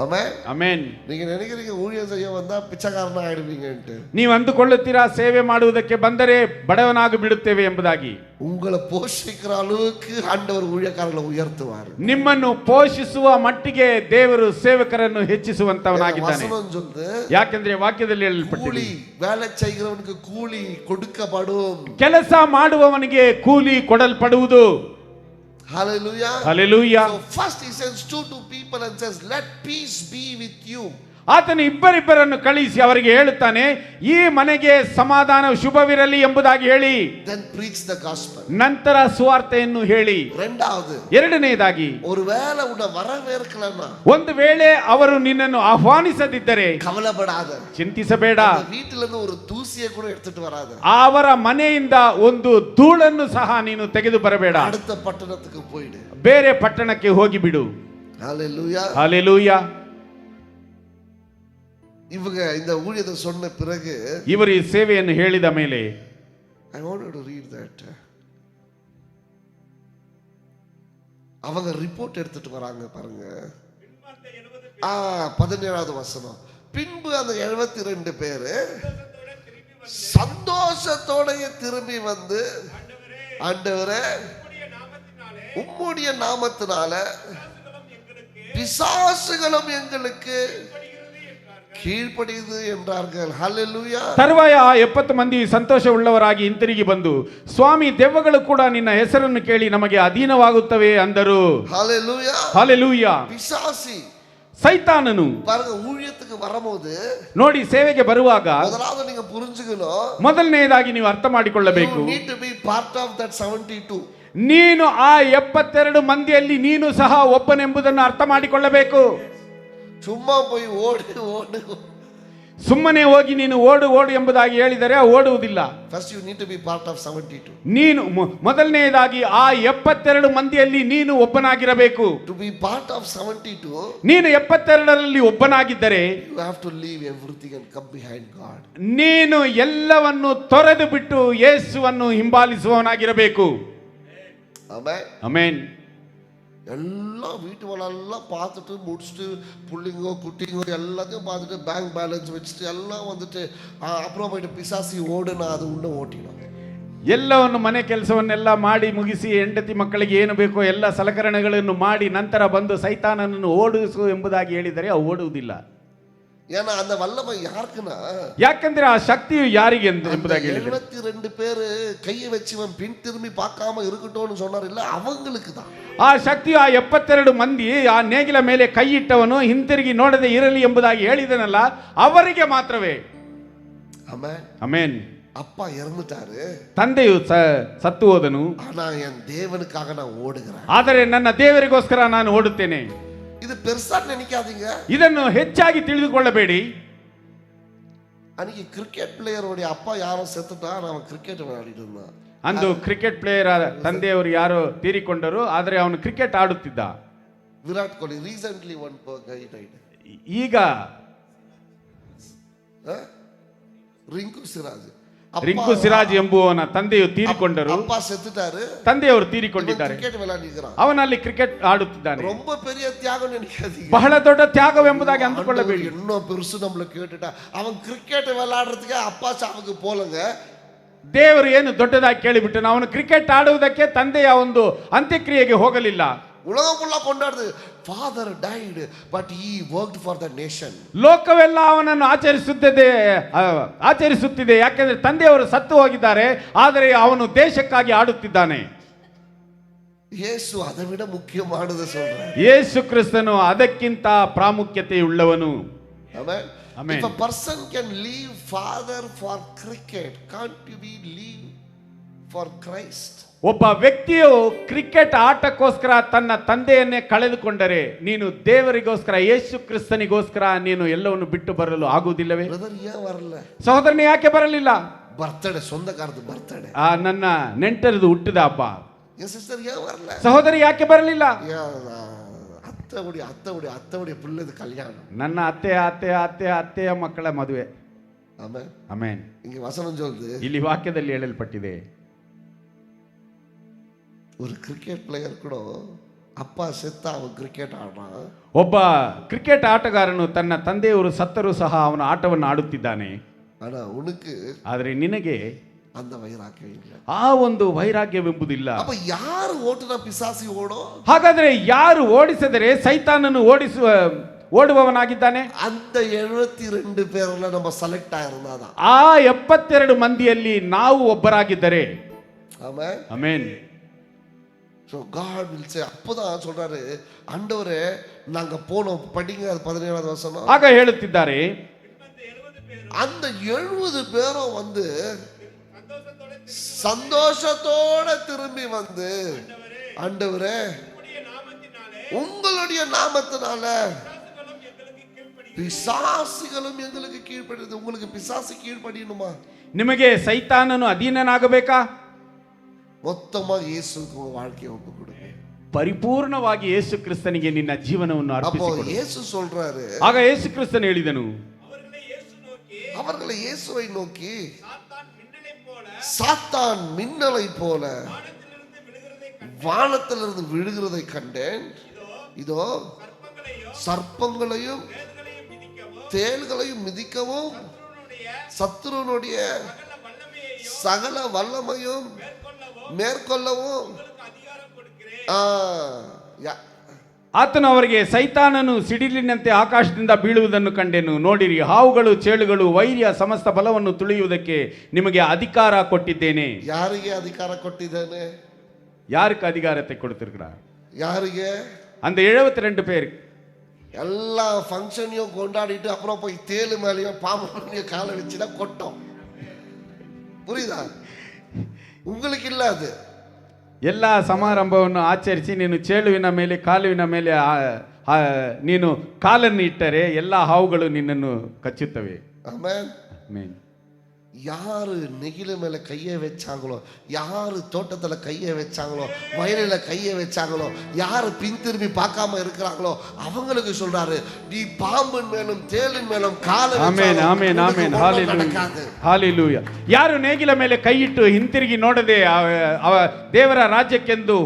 ஆமென். ಅಮೇನ್. நீங்க நினைக்கிறீங்க ஊழியம் செய்ய வந்தா பிச்சைக்காரனா ஆயிடுவீங்கன்ட்டு. ನೀವು ಅಂದುಕೊಳ್ಳುತ್ತೀರಾ ಸೇವೆ ಮಾಡುವುದಕ್ಕೆ ಬಂದರೆ ಬಡವನಾಗಿ ಬಿಡುತ್ತೇವೆ ಎಂಬುದಾಗಿ. உங்களை போஷிக்கிற அளவுக்கு ஆண்டவர் ஊழியக்காரர்களை உயர்த்துவார். ನಿಮ್ಮನ್ನು ಪೋಷಿಸುವ ಮಟ್ಟಿಗೆ ದೇವರು ಸೇವಕರನ್ನು ಹೆಚ್ಚಿಸುವಂತವನಾಗಿದ್ದಾನೆ. வசனம் சொல்லுது, ಯಾಕೆಂದ್ರೆ ವಾಕ್ಯದಲ್ಲಿ ಹೇಳಲ್ಪಟ್ಟಿದೆ, கூலி வேலை செய்கிறவனுக்கு கூலி கொடுக்கப்படும். ಕೆಲಸ ಮಾಡುವವನಿಗೆ ಕೂಲಿ ಕೊಡಲ್ಪಡುವುದು. Hallelujah. Hallelujah. So first he sends two people and says, let peace be with you. ಆತನು ಇಬ್ಬರಿಬ್ಬರನ್ನು ಕಳಿಸಿ ಅವರಿಗೆ ಹೇಳುತ್ತಾನೆ, ಈ ಮನೆಗೆ ಸಮಾಧಾನ ಶುಭವಿರಲಿ ಎಂಬುದಾಗಿ ಹೇಳಿ, then preach the gospel. ನಂತರ ಸುವಾರ್ತೆಯನ್ನು ಹೇಳಿ. ಎರಡನೆಯದಾಗಿ, ஒருவேளை உன்னை வரவேற்கலன்னா, ಒಂದು ವೇಳೆ ಅವರು ನಿನ್ನನ್ನು ಆಹ್ವಾನಿಸದಿದ್ದರೆ கவலைப்படாத, ಚಿಂತಿಸಬೇಡ. வீட்டில இருந்து ஒரு தூசியை கூட எடுத்துட்டு வராத. ಅವರ ಮನೆಯಿಂದ ಒಂದು ಧೂಳನ್ನು ಸಹ ನೀನು ತೆಗೆದು ಬರಬೇಡ. அடுத்த ಪಟ್ಟಣಕ್ಕೆ போயிடு, ಬೇರೆ ಪಟ್ಟಣಕ್ಕೆ ಹೋಗಿಬಿಡು. Hallelujah. Hallelujah. இவங்க இந்த ஊழியத்தை சொன்ன பிறகு, ಇವರು ಈ ಸೇವೆಯನ್ನು ಹೇಳಿದ ಮೇಲೆ, I wanted to read that. அவங்க ரிப்போர்ட் எடுத்துட்டு வராங்க பாருங்க. 17வது வசனம். பின்பு அந்த 72 பேரு சந்தோஷத்தோட திரும்பி வந்து, ஆண்டவரே உம்முடைய நாமத்தினால பிசாசுகளும் எங்களுக்கு ಕೀಳ್ಪಡಿದು ಎಂದಾர்கள். ಹಲ್ಲೆಲೂಯಾ. ತರುವಾಯ 70 ಮಂದಿ ಸಂತೋಷವುಳ್ಳವರಾಗಿ ಹಿಂತಿರುಗಿ ಬಂದು, ಸ್ವಾಮಿ, ದೆವ್ವಗಳು ಕೂಡ ನಿನ್ನ ಹೆಸರನ್ನು ಕೇಳಿ ನಮಗೆ ಅಧೀನವಾಗುತ್ತವೆ ಅಂದರು. ಹಲ್ಲೆಲೂಯಾ. ಹಲ್ಲೆಲೂಯಾ. பிசாசி ಸೈತಾನನು பாருங்க ஊழியத்துக்கு வரும்போது, ನೋಡಿ, ಸೇವೆಗೆ ಬರುವಾಗ ಮೊದಲಾவது நீங்க புரிஞ்சுக்கணும், ಮೊದಲನೆಯದಾಗಿ ನೀವು ಅರ್ಥ ಮಾಡಿಕೊಳ್ಳಬೇಕು, you need to be part of that 72. ನೀನು ಆ 72 ಮಂದಿಯಲ್ಲಿ ನೀನು ಸಹ ಒಬ್ಬನೆಂಬುದನ್ನು ಅರ್ಥ ಮಾಡಿಕೊಳ್ಳಬೇಕು. சும்மா போய் ஓடு ஓடு, ಸುಮ್ಮನೆ ಹೋಗಿ ನೀನು ಓಡು ಓಡು ಎಂಬುದಾಗಿ ಹೇಳಿದರೆ ಓಡುವುದಿಲ್ಲ. First you need to be part of 72. ನೀನು ಮೊದಲನೆಯದಾಗಿ ಆ 72 ಮಂದಿಯಲ್ಲಿ ನೀನು ಒಬ್ಬನಾಗಿರಬೇಕು. ಟು ಬಿ ಪಾರ್ಟ್ ಆಫ್ 72, ನೀನು 72ರಲ್ಲಿ ಒಬ್ಬನಾಗಿದ್ದರೆ, you have to leave everything and come behind God. ನೀನು ಎಲ್ಲವನ್ನು ತೊರೆದು ಬಿಟ್ಟು ಯೇಸುವನ್ನು ಹಿಂಬಾಲಿಸುವವನಾಗಿರಬೇಕು. ಆಮೆನ್. ಆಮೆನ್. எல்லாம் வீட்டு வேலையெல்லாம் பார்த்துட்டு முடிச்சுட்டு, புள்ளிங்கோ குட்டிங்கோ எல்லாத்தையும் பார்த்துட்டு, பேங்க் பேலன்ஸ் வச்சுட்டு எல்லாம் வந்துட்டு, அப்புறம் போயிட்டு பிசாசி ஓடுனா அது உள்ள ஓட்டிடும். ಎಲ್ಲವನ್ನು ಮನೆ ಕೆಲಸವನ್ನೆಲ್ಲ ಮಾಡಿ ಮುಗಿಸಿ ಹೆಂಡತಿ ಮಕ್ಕಳಿಗೆ ಏನು ಬೇಕೋ ಎಲ್ಲ ಸಲಕರಣೆಗಳನ್ನು ಮಾಡಿ ನಂತರ ಬಂದು ಸೈತಾನನನ್ನು ಓಡಿಸು ಎಂಬುದಾಗಿ ಹೇಳಿದರೆ ಅವು ಓಡುವುದಿಲ್ಲ. ஏன்னா அந்த வல்லமை யாருக்குன்னா, ಯಾಕಂದ್ರೆ ಆ ಶಕ್ತಿಯು ಯಾರಿಗೆ ಎಂಬುದಾಗಿ ಹೇಳಿದರೆ, 72 பேரு கையை வச்சு பின் திரும்பி பார்க்காம இருக்கட்டும்னு சொன்னார் இல்ல, அவங்களுக்கு தான் ಆ ಶಕ್ತಿಯು ಆ 72 ಮಂದಿ ಆ ನೇಗಿಲ ಮೇಲೆ ಕೈ ಇಟ್ಟವನು ಹಿಂತಿರುಗಿ ನೋಡದೆ ಇರಲಿ ಎಂಬುದಾಗಿ ಹೇಳಿದನಲ್ಲ, ಅವರಿಗೆ ಮಾತ್ರವೇ. ಆಮೆನ್. ಆಮೆನ್. அப்பா இறந்துட்டாரு, ತಂದೆಯು ಸತ್ತು ಹೋದನು, ஆனா என் தேவனுக்காக நான் ஓடுகிறேன். ಆದರೆ ನನ್ನ ದೇವರಿಗೋಸ್ಕರ ನಾನು ಓಡುತ್ತೇನೆ. இது பெருசா நினைக்காதீங்க, ಇದನ್ನು ಹೆಚ್ಚಾಗಿ ತಿಳಿದುಕೊಳ್ಳಬೇಡಿ. அன்னைக்கு கிரிக்கெட் பிளேயருடைய அப்பா யாரோ செத்துட்டா, அவன் கிரிக்கெட் விளையாடிட்டு இருந்தான். ಅಂದು ಕ್ರಿಕೆಟ್ ಪ್ಲೇಯರ್ ತಂದೆಯವರು ಯಾರೋ ತೀರಿಕೊಂಡರು, ಆದರೆ ಅವನು ಕ್ರಿಕೆಟ್ ಆಡುತ್ತಿದ್ದ. Virat Kohli recently one guy died. ಈಗ ರಿಂಕು ಸಿರಾಜ್ ಎಂಬುವನ ತಂದೆಯು ತೀರಿಕೊಂಡರು. ಅಪ್ಪ ಸೆತ್ತುತ್ತಾರು, ತಂದೆಯವರು ತೀರಿಕೊಂಡಿದ್ದಾರೆ. ಕ್ರಿಕೆಟ್ ವಿளையாடுகிறான், ಅವನಲ್ಲಿ ಕ್ರಿಕೆಟ್ ಆಡುತ್ತಿದ್ದಾನೆ. ரொம்ப பெரிய தியாகம் நினைக்காதீங்க, ಬಹಳ ದೊಡ್ಡ ತ್ಯಾಗವೆಂಬುದಾಗಿ ಅಂದುಕೊಳ್ಳಬೇಡಿ. இன்னும் பெருசு நம்மள கேட்டுட்டா, அவன் கிரிக்கெட் விளையாடுறதுக்கு அப்பா சாவுக்கு போலங்க. ದೇವರು ಏನು ದೊಡ್ಡದಾಗಿ ಕೇಳಿಬಿಟ್ಟು ಅವನು ಕ್ರಿಕೆಟ್ ಆಡುವುದಕ್ಕೆ ತಂದೆಯ ಒಂದು ಅಂತ್ಯಕ್ರಿಯೆಗೆ ಹೋಗಲಿಲ್ಲ. உலகம் ஃபுல்லா கொண்டாடுது, father died but he worked for the nation. ಲೋಕವೆಲ್ಲ ಅವನನ್ನು ಆಚರಿಸುತ್ತಿದೆ, ಯಾಕೆಂದ್ರೆ ತಂದೆಯವರು ಸತ್ತು ಹೋಗಿದ್ದಾರೆ, ಆದರೆ ಅವನು ದೇಶಕ್ಕಾಗಿ ಆಡುತ್ತಿದ್ದಾನೆ. ಯೇಸು அதை விட முக்கியமானது சொல்றார். ಯೇಸು ಕ್ರಿಸ್ತನು ಅದಕ್ಕಿಂತ ಪ್ರಾಮುಖ್ಯತೆಯುಳ್ಳವನು. Amen. Amen. If a person can leave father for cricket, can't you be leave for Christ? ಒಬ್ಬ ವ್ಯಕ್ತಿಯು ಕ್ರಿಕೆಟ್ ಆಟಕ್ಕೋಸ್ಕರ ತನ್ನ ತಂದೆಯನ್ನೇ ಕಳೆದುಕೊಂಡರೆ, ನೀನು ದೇವರಿಗೋಸ್ಕರ ಯೇಸು ಕ್ರಿಸ್ತನಿಗೋಸ್ಕರ ನೀನು ಎಲ್ಲವನ್ನು ಬಿಟ್ಟು ಬರಲು ಆಗುವುದಿಲ್ಲವೇ? ಸಹೋದರನೇ ಯಾಕೆ ಬರಲಿಲ್ಲ? ಬರ್ತಡೆ, ಸ್ವಂತಕಾರದ ಬರ್ತಡೆ, ನನ್ನ ನೆಂಟರದು ಹುಟ್ಟಿದ ಹಬ್ಬ. ಸಹೋದರಿ ಯಾಕೆ ಬರಲಿಲ್ಲ? ಅತ್ತವುடைய பிள்ளைது கல்யாணம், ನನ್ನ ಅತ್ತೆಯ ಮಕ್ಕಳ ಮದುವೆ. ಆಮೆನ್. இங்க வசனம் சொல்லுது, ಇಲ್ಲಿ ವಾಕ್ಯದಲ್ಲಿ ಹೇಳಲ್ಪಟ್ಟಿದೆ, ஒரு கிரிக்கெட் பிளேயர் கூட அப்பா செத்தா அவன் கிரிக்கெட் ஆடுறான், ಒಬ್ಬ ಕ್ರಿಕೆಟ್ ಆಟಗಾರನು ತನ್ನ ತಂದೆಯವರು ಸತ್ತರೂ ಸಹ ಅವನ ಆಟವನ್ನು ಆಡುತ್ತಿದ್ದಾನೆ. ஆனா உனக்கு ಆದರೆ ನಿನಗೆ அந்த வைராக்கியம் இல்லை. ಆ ಒಂದು ವೈರಾಗ್ಯವೆಂಬುದಿಲ್ಲ. அப்ப யாரு ஓட்டுனா பிசாசி ஓடும்? ಹಾಗಾದ್ರೆ ಯಾರು ಓಡಿಸಿದರೆ ಸೈತಾನನು ಓಡುವವನಾಗಿದ್ದಾನೆ? அந்த 72 பேர்ல நம்ம செலக்ட் ஆயிருந்தாதான். ಆ 72 ಮಂದಿಯಲ್ಲಿ ನಾವು ಒಬ್ಬರಾಗಿದ್ದರೆ. ஆமென். Amen. So God will say, அப்பதான் சொல்றாரு, ஆண்டவரே நாங்க போனோம், படிங்க அது 17வது வசனம். ಆಗ ಹೇಳುತ್ತಿದ್ದಾರೆ, அந்த 70 பேரும் வந்து சந்தோஷத்தோட திரும்பி வந்து, ஆண்டவரே உங்களுடைய நாமத்தினால பிசாசுகளும் எங்களுக்கு கீழ்ப்படியுது. உங்களுக்கு பிசாசு கீழ்ப்படியணுமா? ನಿಮಗೆ ಸೈತಾನನು ಅಧೀನನಾಗಬೇಕಾ? மொத்தமாக இயேசுவுக்கு உங்க வாழ்க்கையை ஒப்பு கொடுங்க. ಪರಿಪೂರ್ಣವಾಗಿ ಯೇಸು ಕ್ರಿಸ್ತನಿಗೆ ನಿನ್ನ ಜೀವನವನ್ನು அப்போ ಅರ್ಪಿಸಿಕೊಡು. இயேசு சொல்றாரு, ಆಗ ಯೇಸು ಕ್ರಿಸ್ತನು ಹೇಳಿದನು, அவர்களை இயேசுவை நோக்கி, சாத்தான் மின்னலை போல வானத்திலிருந்து விழுகிறதை கண்டேன். இதோ சர்ப்பங்களையும் தேள்களையும் மிதிக்கவும் சத்துருனுடைய சகல வல்லமையும் மேற்கொள்ளவும். ಆತನು ಅವರಿಗೆ, ಸೈತಾನನು ಸಿಡಿಲಿನಂತೆ ಆಕಾಶದಿಂದ ಬೀಳುವುದನ್ನು ಕಂಡೆನು. ನೋಡಿರಿ, ಹಾವುಗಳು, ಚೇಳುಗಳು, ವೈರ್ಯ ಸಮಸ್ತ ಬಲವನ್ನು ತುಳಿಯುವುದಕ್ಕೆ ನಿಮಗೆ ಅಧಿಕಾರ ಕೊಟ್ಟಿದ್ದೇನೆ. ಯಾರಿಗೆ ಅಧಿಕಾರ ಕೊಟ್ಟಿದ್ದೇನೆ? ಯಾருக்கு அதிகாரத்தை கொடுத்திருக்கிறார்? யாருக்கு? அந்த 72 பேர். எல்லா ஃபங்க்ஷனையும் கொண்டாடிட்டு அப்புறம் போய் தேளு மேலேயும் பாம்பு மேலேயும் காலை வச்சுனா கொட்டும். புரியுதா? உங்களுக்கு ಇಲ್ಲ ಅದು. ಎಲ್ಲ ಸಮಾರಂಭವನ್ನು ಆಚರಿಸಿ ನೀನು ಚೇಳುವಿನ ಮೇಲೆ ಕಾಲುವಿನ ಮೇಲೆ ನೀನು ಕಾಲನ್ನು ಇಟ್ಟರೆ ಎಲ್ಲ ಹಾವುಗಳು ನಿನ್ನನ್ನು ಕಚ್ಚುತ್ತವೆ. ಆಮೆನ್. ಆಮೆನ್. யாரு நெகிழ மேல கையை வச்சாங்களோ, யாரு தோட்டத்துல கையை வச்சாங்களோ, வயலில கையை வச்சாங்களோ, யாரு பின் திரும்பி பார்க்காம இருக்கிறாங்களோ அவங்களுக்கு சொல்றாரு, நீ பாம்பின் மேலும் தேளின் மேலும் காலை வச்சாலும் amen amen amen. Hallelujah hallelujah. ಯಾರು ನೇಗಿಲ ಮೇಲೆ ಕೈ ಇಟ್ಟು ಹಿಂತಿರುಗಿ ನೋಡದೆ ಅವ ದೇವರ ರಾಜ್ಯಕ್ಕೆಂದು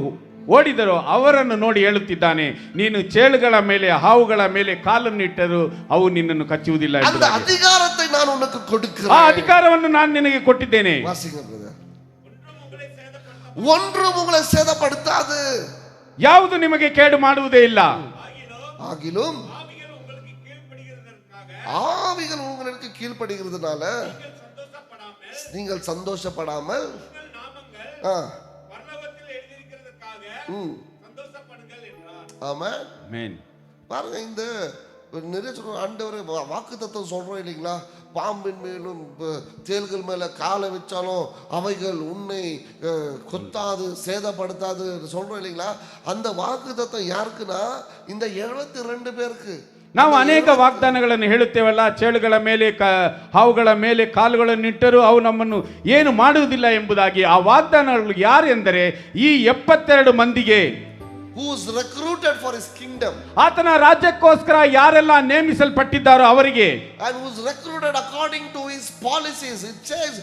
ಓಡಿದರೋ ಅವರನ್ನು ನೋಡಿ ಹೇಳುತ್ತಿದ್ದಾನೆ, ನೀನು ಚೇಳುಗಳ ಮೇಲೆ ಹಾವುಗಳ ಮೇಲೆ ಕಾಲನ್ನು ಇಟ್ಟರು ಅವು ನಿನ್ನನ್ನು ಕಚ್ಚುವುದಿಲ್ಲ. அந்த அதிகாரத்தை நான் உனக்கு கொடுக்கிறேன். ಆ ಅಧಿಕಾರವನ್ನು ನಾನು ನಿನಗೆ ಕೊಟ್ಟಿದ್ದೇನೆ. வாசிங்க பிரதர். ஒன்றும் உங்களை சேதப்படுத்தாது. ಯಾವುದು ನಿಮಗೆ ಕೇಡು ಮಾಡುವುದೇ ಇಲ್ಲ. ஆகிலும் ஆவிகள் உங்களுக்கு கீழ்ப்படுகிறதுனால நீங்கள் சந்தோஷப்படாமல் ஆமென். பாருங்க, இந்த நிறைய சொல்ற ஆண்டவரே வாக்கு தத்துவம் சொல்றோம் இல்லைங்களா? பாம்பின் மேலும் தேள்கள் மேல காலை வச்சாலும் அவைகள் உன்னை கொத்தாது சேதப்படுத்தாது சொல்றோம் இல்லைங்களா? அந்த வாக்கு தத்துவம் யாருக்குன்னா இந்த 72 பேருக்கு. ನಾವು ಅನೇಕ ವಾಗ್ದಾನಗಳನ್ನು ಹೇಳುತ್ತೇವಲ್ಲ, ಚೇಳುಗಳ ಮೇಲೆ ಹಾವುಗಳ ಮೇಲೆ ಕಾಲುಗಳನ್ನು ಇಟ್ಟರು ಅವು ನಮ್ಮನ್ನು ಏನು ಮಾಡುವುದಿಲ್ಲ ಎಂಬುದಾಗಿ. ಆ ವಾಗ್ದಾನಗಳು ಯಾರು ಎಂದರೆ ಈ 72 ಮಂದಿಗೆ, who is recruited for his kingdom, ಆತನ ರಾಜ್ಯಕ್ಕೋಸ್ಕರ ಯಾರೆಲ್ಲ ನೇಮಿಸಲ್ಪಟ್ಟಿದ್ದಾರೋ ಅವರಿಗೆ, and who is recruited according to his policies. It says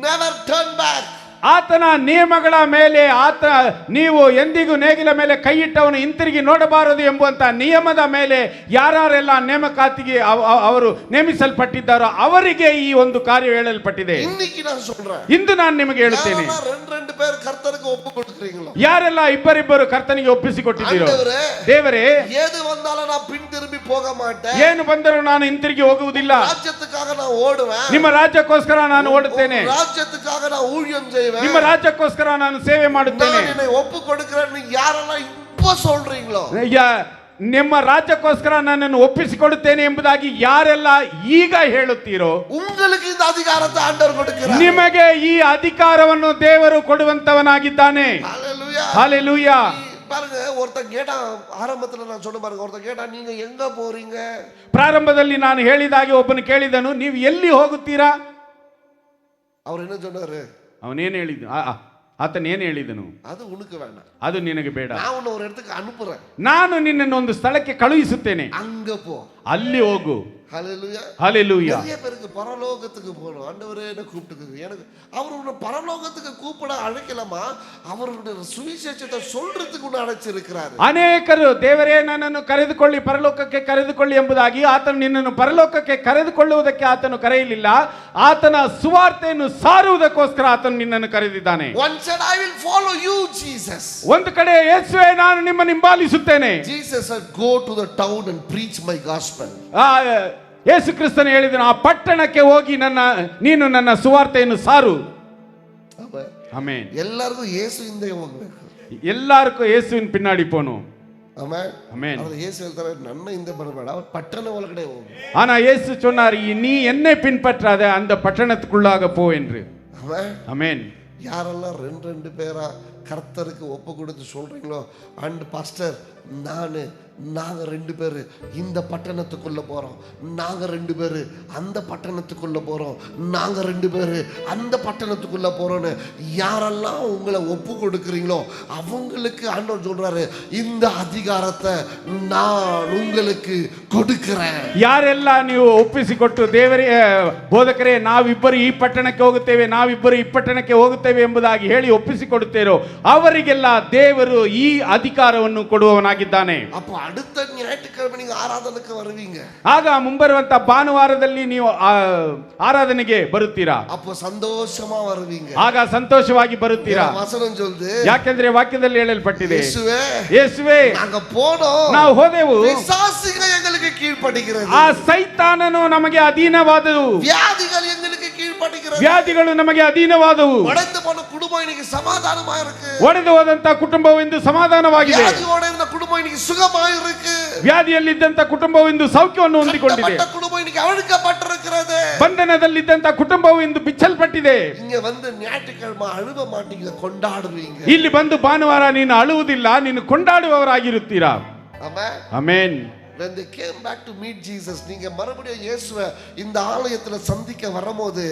never turn back. ಆತನ ನಿಯಮಗಳ ಮೇಲೆ ನೀವು ಎಂದಿಗೂ ನೇಗಿಲ ಮೇಲೆ ಕೈ ಇಟ್ಟವನು ಹಿಂತಿರುಗಿ ನೋಡಬಾರದು ಎಂಬುವಂತ ನಿಯಮದ ಮೇಲೆ ಯಾರೆಲ್ಲ ನೇಮಕಾತಿಗೆ ಅವರು ನೇಮಿಸಲ್ಪಟ್ಟಿದ್ದಾರೋ ಅವರಿಗೆ ಈ ಒಂದು ಕಾರ್ಯ ಹೇಳಲ್ಪಟ್ಟಿದೆ. ಇಂದು ನಾನು ನಿಮಗೆ ಹೇಳುತ್ತೇನೆ, ಯಾರೆಲ್ಲ ಇಬ್ಬರಿಬ್ಬರು ಕರ್ತನಿಗೆ ಒಪ್ಪಿಸಿಕೊಟ್ಟಿದ್ದೀರೋ, ದೇವರೇ ಏನು ಬಂದರೂ ನಾನು ಹಿಂತಿರುಗಿ ಹೋಗುವುದಿಲ್ಲ, ನಿಮ್ಮ ರಾಜ್ಯಕ್ಕೋಸ್ಕರ ನಾನು ಓಡುತ್ತೇನೆ, ನಿಮ್ಮ ರಾಜ್ಯಕ್ಕೋಸ್ಕರ ನಾನು ಸೇವೆ ಮಾಡುತ್ತೇನೆ, ಒಪ್ಪು ಕೊಡುತ್ತೇನೆ. ಯಾರೆಲ್ಲ ಇಪ್ಪ சொல்றீங்களோ, ನಿಮ್ಮ ರಾಜ್ಯಕ್ಕೋಸ್ಕರ ನನ್ನನ್ನು ಒಪ್ಪಿಸಿಕೊಡುತ್ತೇನೆ ಎಂಬುದಾಗಿ ಯಾರೆಲ್ಲ ಈಗ ಹೇಳುತ್ತೀರೋ, உங்களுக்கு இந்த அதிகாரத்தை ஆண்டவர் கொடுக்கிறார். ನಿಮಗೆ ಈ ಅಧಿಕಾರವನ್ನು ದೇವರು ಕೊಡುವಂತವನಾಗಿದ್ದಾನೆ. ஹalleluya ஹalleluya. பாருங்க, ஒருத்தன் கேட்டா, ஆரம்பத்துல நான் சொன்ன பாருங்க, ஒருத்தன் கேட்டா நீங்க எங்க போறீங்க? ಪ್ರಾರಂಭದಲ್ಲಿ ನಾನು ಹೇಳಿದಾಗೆ ಒಬ್ಬನು ಕೇಳಿದನು, ನೀವು ಎಲ್ಲಿ ಹೋಗುತ್ತೀರಾ? அவர் என்ன சொன்னாரு? ಅವನೇನು ಹೇಳಿದ? ಆತನು ಏನು ಹೇಳಿದನು? அது உனக்கு வேண்டாம், ಅದು ನಿನಗೆ ಬೇಡ, நான் உன்னை ஒரு இடத்துக்கு அனுப்புறேன், ನಾನು ನಿನ್ನನ್ನು ಒಂದು ಸ್ಥಳಕ್ಕೆ ಕಳುಹಿಸುತ್ತೇನೆ, அங்க போ. ಅಲ್ಲಿ ಹೋಗು. ஹல்லேலூயா. ஹalleluya. நிறைய பேருக்கு பரலோகத்துக்கு போகணும், ஆண்டவரே என்ன கூப்பிட்டுக்கு, எனக்கு அவர் உன்னை பரலோகத்துக்கு கூப்பிட அழைக்கலாமா, அவருடைய சுவிசேஷத்தை சொல்றதுக்கு உன்னை அழைச்சிருக்கிறாரு. ಅನೇಕರು ದೇವರೇ ನನ್ನನ್ನು ಕರೆದುಕೊಳ್ಳಿ, ಪರಲೋಕಕ್ಕೆ ಕರೆದುಕೊಳ್ಳಿ ಎಂಬುದಾಗಿ ಆತನು ನಿನ್ನನ್ನು ಪರಲೋಕಕ್ಕೆ ಕರೆದುಕೊಳ್ಳುವುದಕ್ಕೆ ಆತನು ಕರೆಯಲಿಲ್ಲ, ಆತನ ಸುವಾರ್ತೆಯನ್ನು ಸಾರುವುದಕ್ಕೋಸ್ಕರ ಆತನು ನಿನ್ನನ್ನು ಕರೆದಿದ್ದಾನೆ. One said, I will follow you, Jesus. ಒಂದು ಕಡೆ ಯೇಸುವೇ ನಾನು ನಿಮ್ಮನ್ನು ಹಿಂಬಾಲಿಸುತ್ತೇನೆ. Jesus said, go to the town and preach my gospel. ಯೇಸು ಕ್ರಿಸ್ತನು ಹೇಳಿದನು, ಆ ಪಟ್ಟಣಕ್ಕೆ ಹೋಗಿ ನೀನು ನನ್ನ ಸುವಾರ್ತೆಯನ್ನು ಸಾರು. ಆಮೆನ್. ಎಲ್ಲರಿಗೂ ಯೇಸು ಹಿಂದೆ ಹೋಗ್ಬೇಕು, ಎಲ್ಲರಿಗೂ ಯೇಸುವಿನ ಪಿನ್ನಾಡಿ ಪೋನು. ಆಮೆನ್. ಆಮೆನ್. ಆದರೆ ಯೇಸು ಹೇಳ್ತಾರೆ, ನನ್ನ ಹಿಂದೆ ಬರಬೇಡ, அவர் பட்டண ಒಳಗಡೆ ಹೋಗು. ஆனா இயேசு சொன்னார், நீ என்னை பின்பற்றாத, அந்த பட்டணத்துக்குள்ளாக போ என்று. ஆமென். ஆமென். யாரெல்லாம் ரெண்டு பேரா கர்த்தருக்கு ஒப்பு கொடுத்து சொல்றீங்களோ, அண்ட் பாஸ்டர் நாங்க 2 பேரு இந்த பட்டணத்துக்குள்ள போறோம், நாங்க 2 பேரு அந்த பட்டணத்துக்குள்ள போறோம், நாங்க 2 பேரு அந்த பட்டணத்துக்குள்ள போறோம்னு யாரெல்லாம் உங்களை ஒப்பு கொடுக்குறீங்களோ அவங்களுக்கு ஆண்டவர் சொல்றாரு, இந்த அதிகாரத்தை நான் உங்களுக்கு கொடுக்கிறேன். ಯಾರೆಲ್ಲ ನೀವು ಒಪ್ಪಿಸಿಕೊಟ್ಟು ದೇವರೇ ಬೋಧಕರೇ ನಾವಿಬ್ಬರು ಈ ಪಟ್ಟಣಕ್ಕೆ ಹೋಗುತ್ತೇವೆ, ನಾವಿಬ್ಬರು ಈ ಪಟ್ಟಣಕ್ಕೆ ಹೋಗುತ್ತೇವೆ ಎಂಬುದಾಗಿ ಹೇಳಿ ಒಪ್ಪಿಸಿಕೊಡುತ್ತೇರೋ ಅವರಿಗೆಲ್ಲ ದೇವರು ಈ ಅಧಿಕಾರವನ್ನು ಕೊಡುವವನಾಗಿದ್ದಾನೆ. அப்போ அடுத்த ஞாயிற்றுக்கிழமை நீங்க ஆராதனைக்கு வருவீங்க, ಆಗ ಮುಂಬರುವಂತ ಭಾನುವಾರದಲ್ಲಿ ನೀವು ಆರಾಧನೆಗೆ ಬರುತ್ತೀರಾ, அப்போ சந்தோஷமா வருவீங்க, ಆಗ ಸಂತೋಷವಾಗಿ ಬರುತ್ತೀರಾ. வசனம் சொல்லுது, ಯಾಕೆಂದ್ರೆ ವಾಕ್ಯದಲ್ಲಿ ಹೇಳಲ್ಪಟ್ಟಿದೆ, ಯೇಸುவே ಯೇಸುವೇ நாங்க போனோம், ನಾವು ಹೋದೆವು, பிசாசுகள் எங்களுக்கு கீழ்ப்படிகிறது, ಆ ಸೈತಾನನು ನಮಗೆ ಅಧೀನವಾದವು, வியாதிகள் எங்களுக்கு கீழ்ப்படிகிறது, ವ್ಯಾಧಿಗಳು ನಮಗೆ ಅಧೀನವಾದವು, உடைந்து போன குடும்பம் இன்னைக்கு சமாதானமா இருக்கு, ಒಡೆದು ಹೋದಂತ ಕುಟುಂಬವು ಇಂದು ಸಮಾಧಾನವಾಗಿದೆ, வியாதியோட இருந்த குடும்பம் இன்னைக்கு சுகமா இருக்கு, ವ್ಯಾಧಿಯಲ್ಲಿದ್ದಂತ ಕುಟುಂಬವು ಇಂದು ಸೌಖ್ಯವನ್ನು ಹೊಂದಿಕೊಂಡಿದೆ, குடும்பம் இன்னைக்கு அழுக்கப்பட்டிருக்கிறது, ಬಂಧನದಲ್ಲಿದ್ದಂತ ಕುಟುಂಬವು ಇಂದು ಬಿಚ್ಚಲ್ಪಟ್ಟಿದೆ. இங்க வந்து ஞாயிற்றுக்கிழமை அழுவ மாட்டீங்க, கொண்டாடுவீங்க. ಇಲ್ಲಿ ಬಂದು ಭಾನುವಾರ ನೀನು ಅಳುವುದಿಲ್ಲ, ನೀನು ಕೊಂಡಾಡುವವರಾಗಿರುತ್ತೀರಾ. ஆமென். Amen. When they came back to meet Jesus, நீங்க மறுபடியும் இயேசுவை இந்த ஆலயத்துல சந்திக்க வரும்போது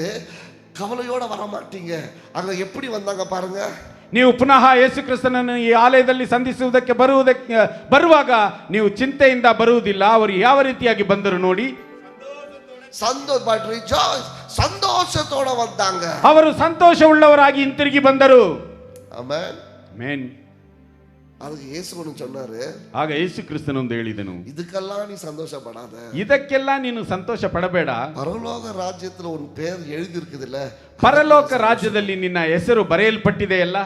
கவலையோட வர மாட்டீங்க. அங்க எப்படி வந்தாங்க பாருங்க. ನೀವು ಪುನಃ ಯೇಸು ಕ್ರಿಸ್ತನನ್ನು ಈ ಆಲಯದಲ್ಲಿ ಸಂಧಿಸುವುದಕ್ಕೆ ಬರುವಾಗ ನೀವು ಚಿಂತೆಯಿಂದ ಬರುವುದಿಲ್ಲ. ಅವರು ಯಾವ ರೀತಿಯಾಗಿ ಬಂದರು ನೋಡಿ, ಸಂತೋಷத்தோட வந்தாங்க. ಅವರು ಸಂತೋಷವುಳ್ಳವರಾಗಿ ಹಿಂತಿರುಗಿ ಬಂದರು. ಆಮೆನ್. ಆಮೆನ್. ಅದಕ್ಕೆ ಯೇಸು சொன்னாரு, ಆಗ ಯೇಸು ಕ್ರಿಸ್ತನೊಂದು ಹೇಳಿದನು, ಇದಕ್ಕೆಲ್ಲ ನೀ ಸಂತೋಷಪಡಾத, ಇದಕ್ಕೆಲ್ಲ ನೀನು ಸಂತೋಷ ಪಡಬೇಡ, ಪರಲೋಕ ರಾಜ್ಯத்துல உன் பேர் எழுதி இருக்குதுல்ல, ಪರಲೋಕ ರಾಜ್ಯದಲ್ಲಿ ನಿನ್ನ ಹೆಸರು ಬರೆಯಲ್ಪಟ್ಟಿದೆಯಲ್ಲ,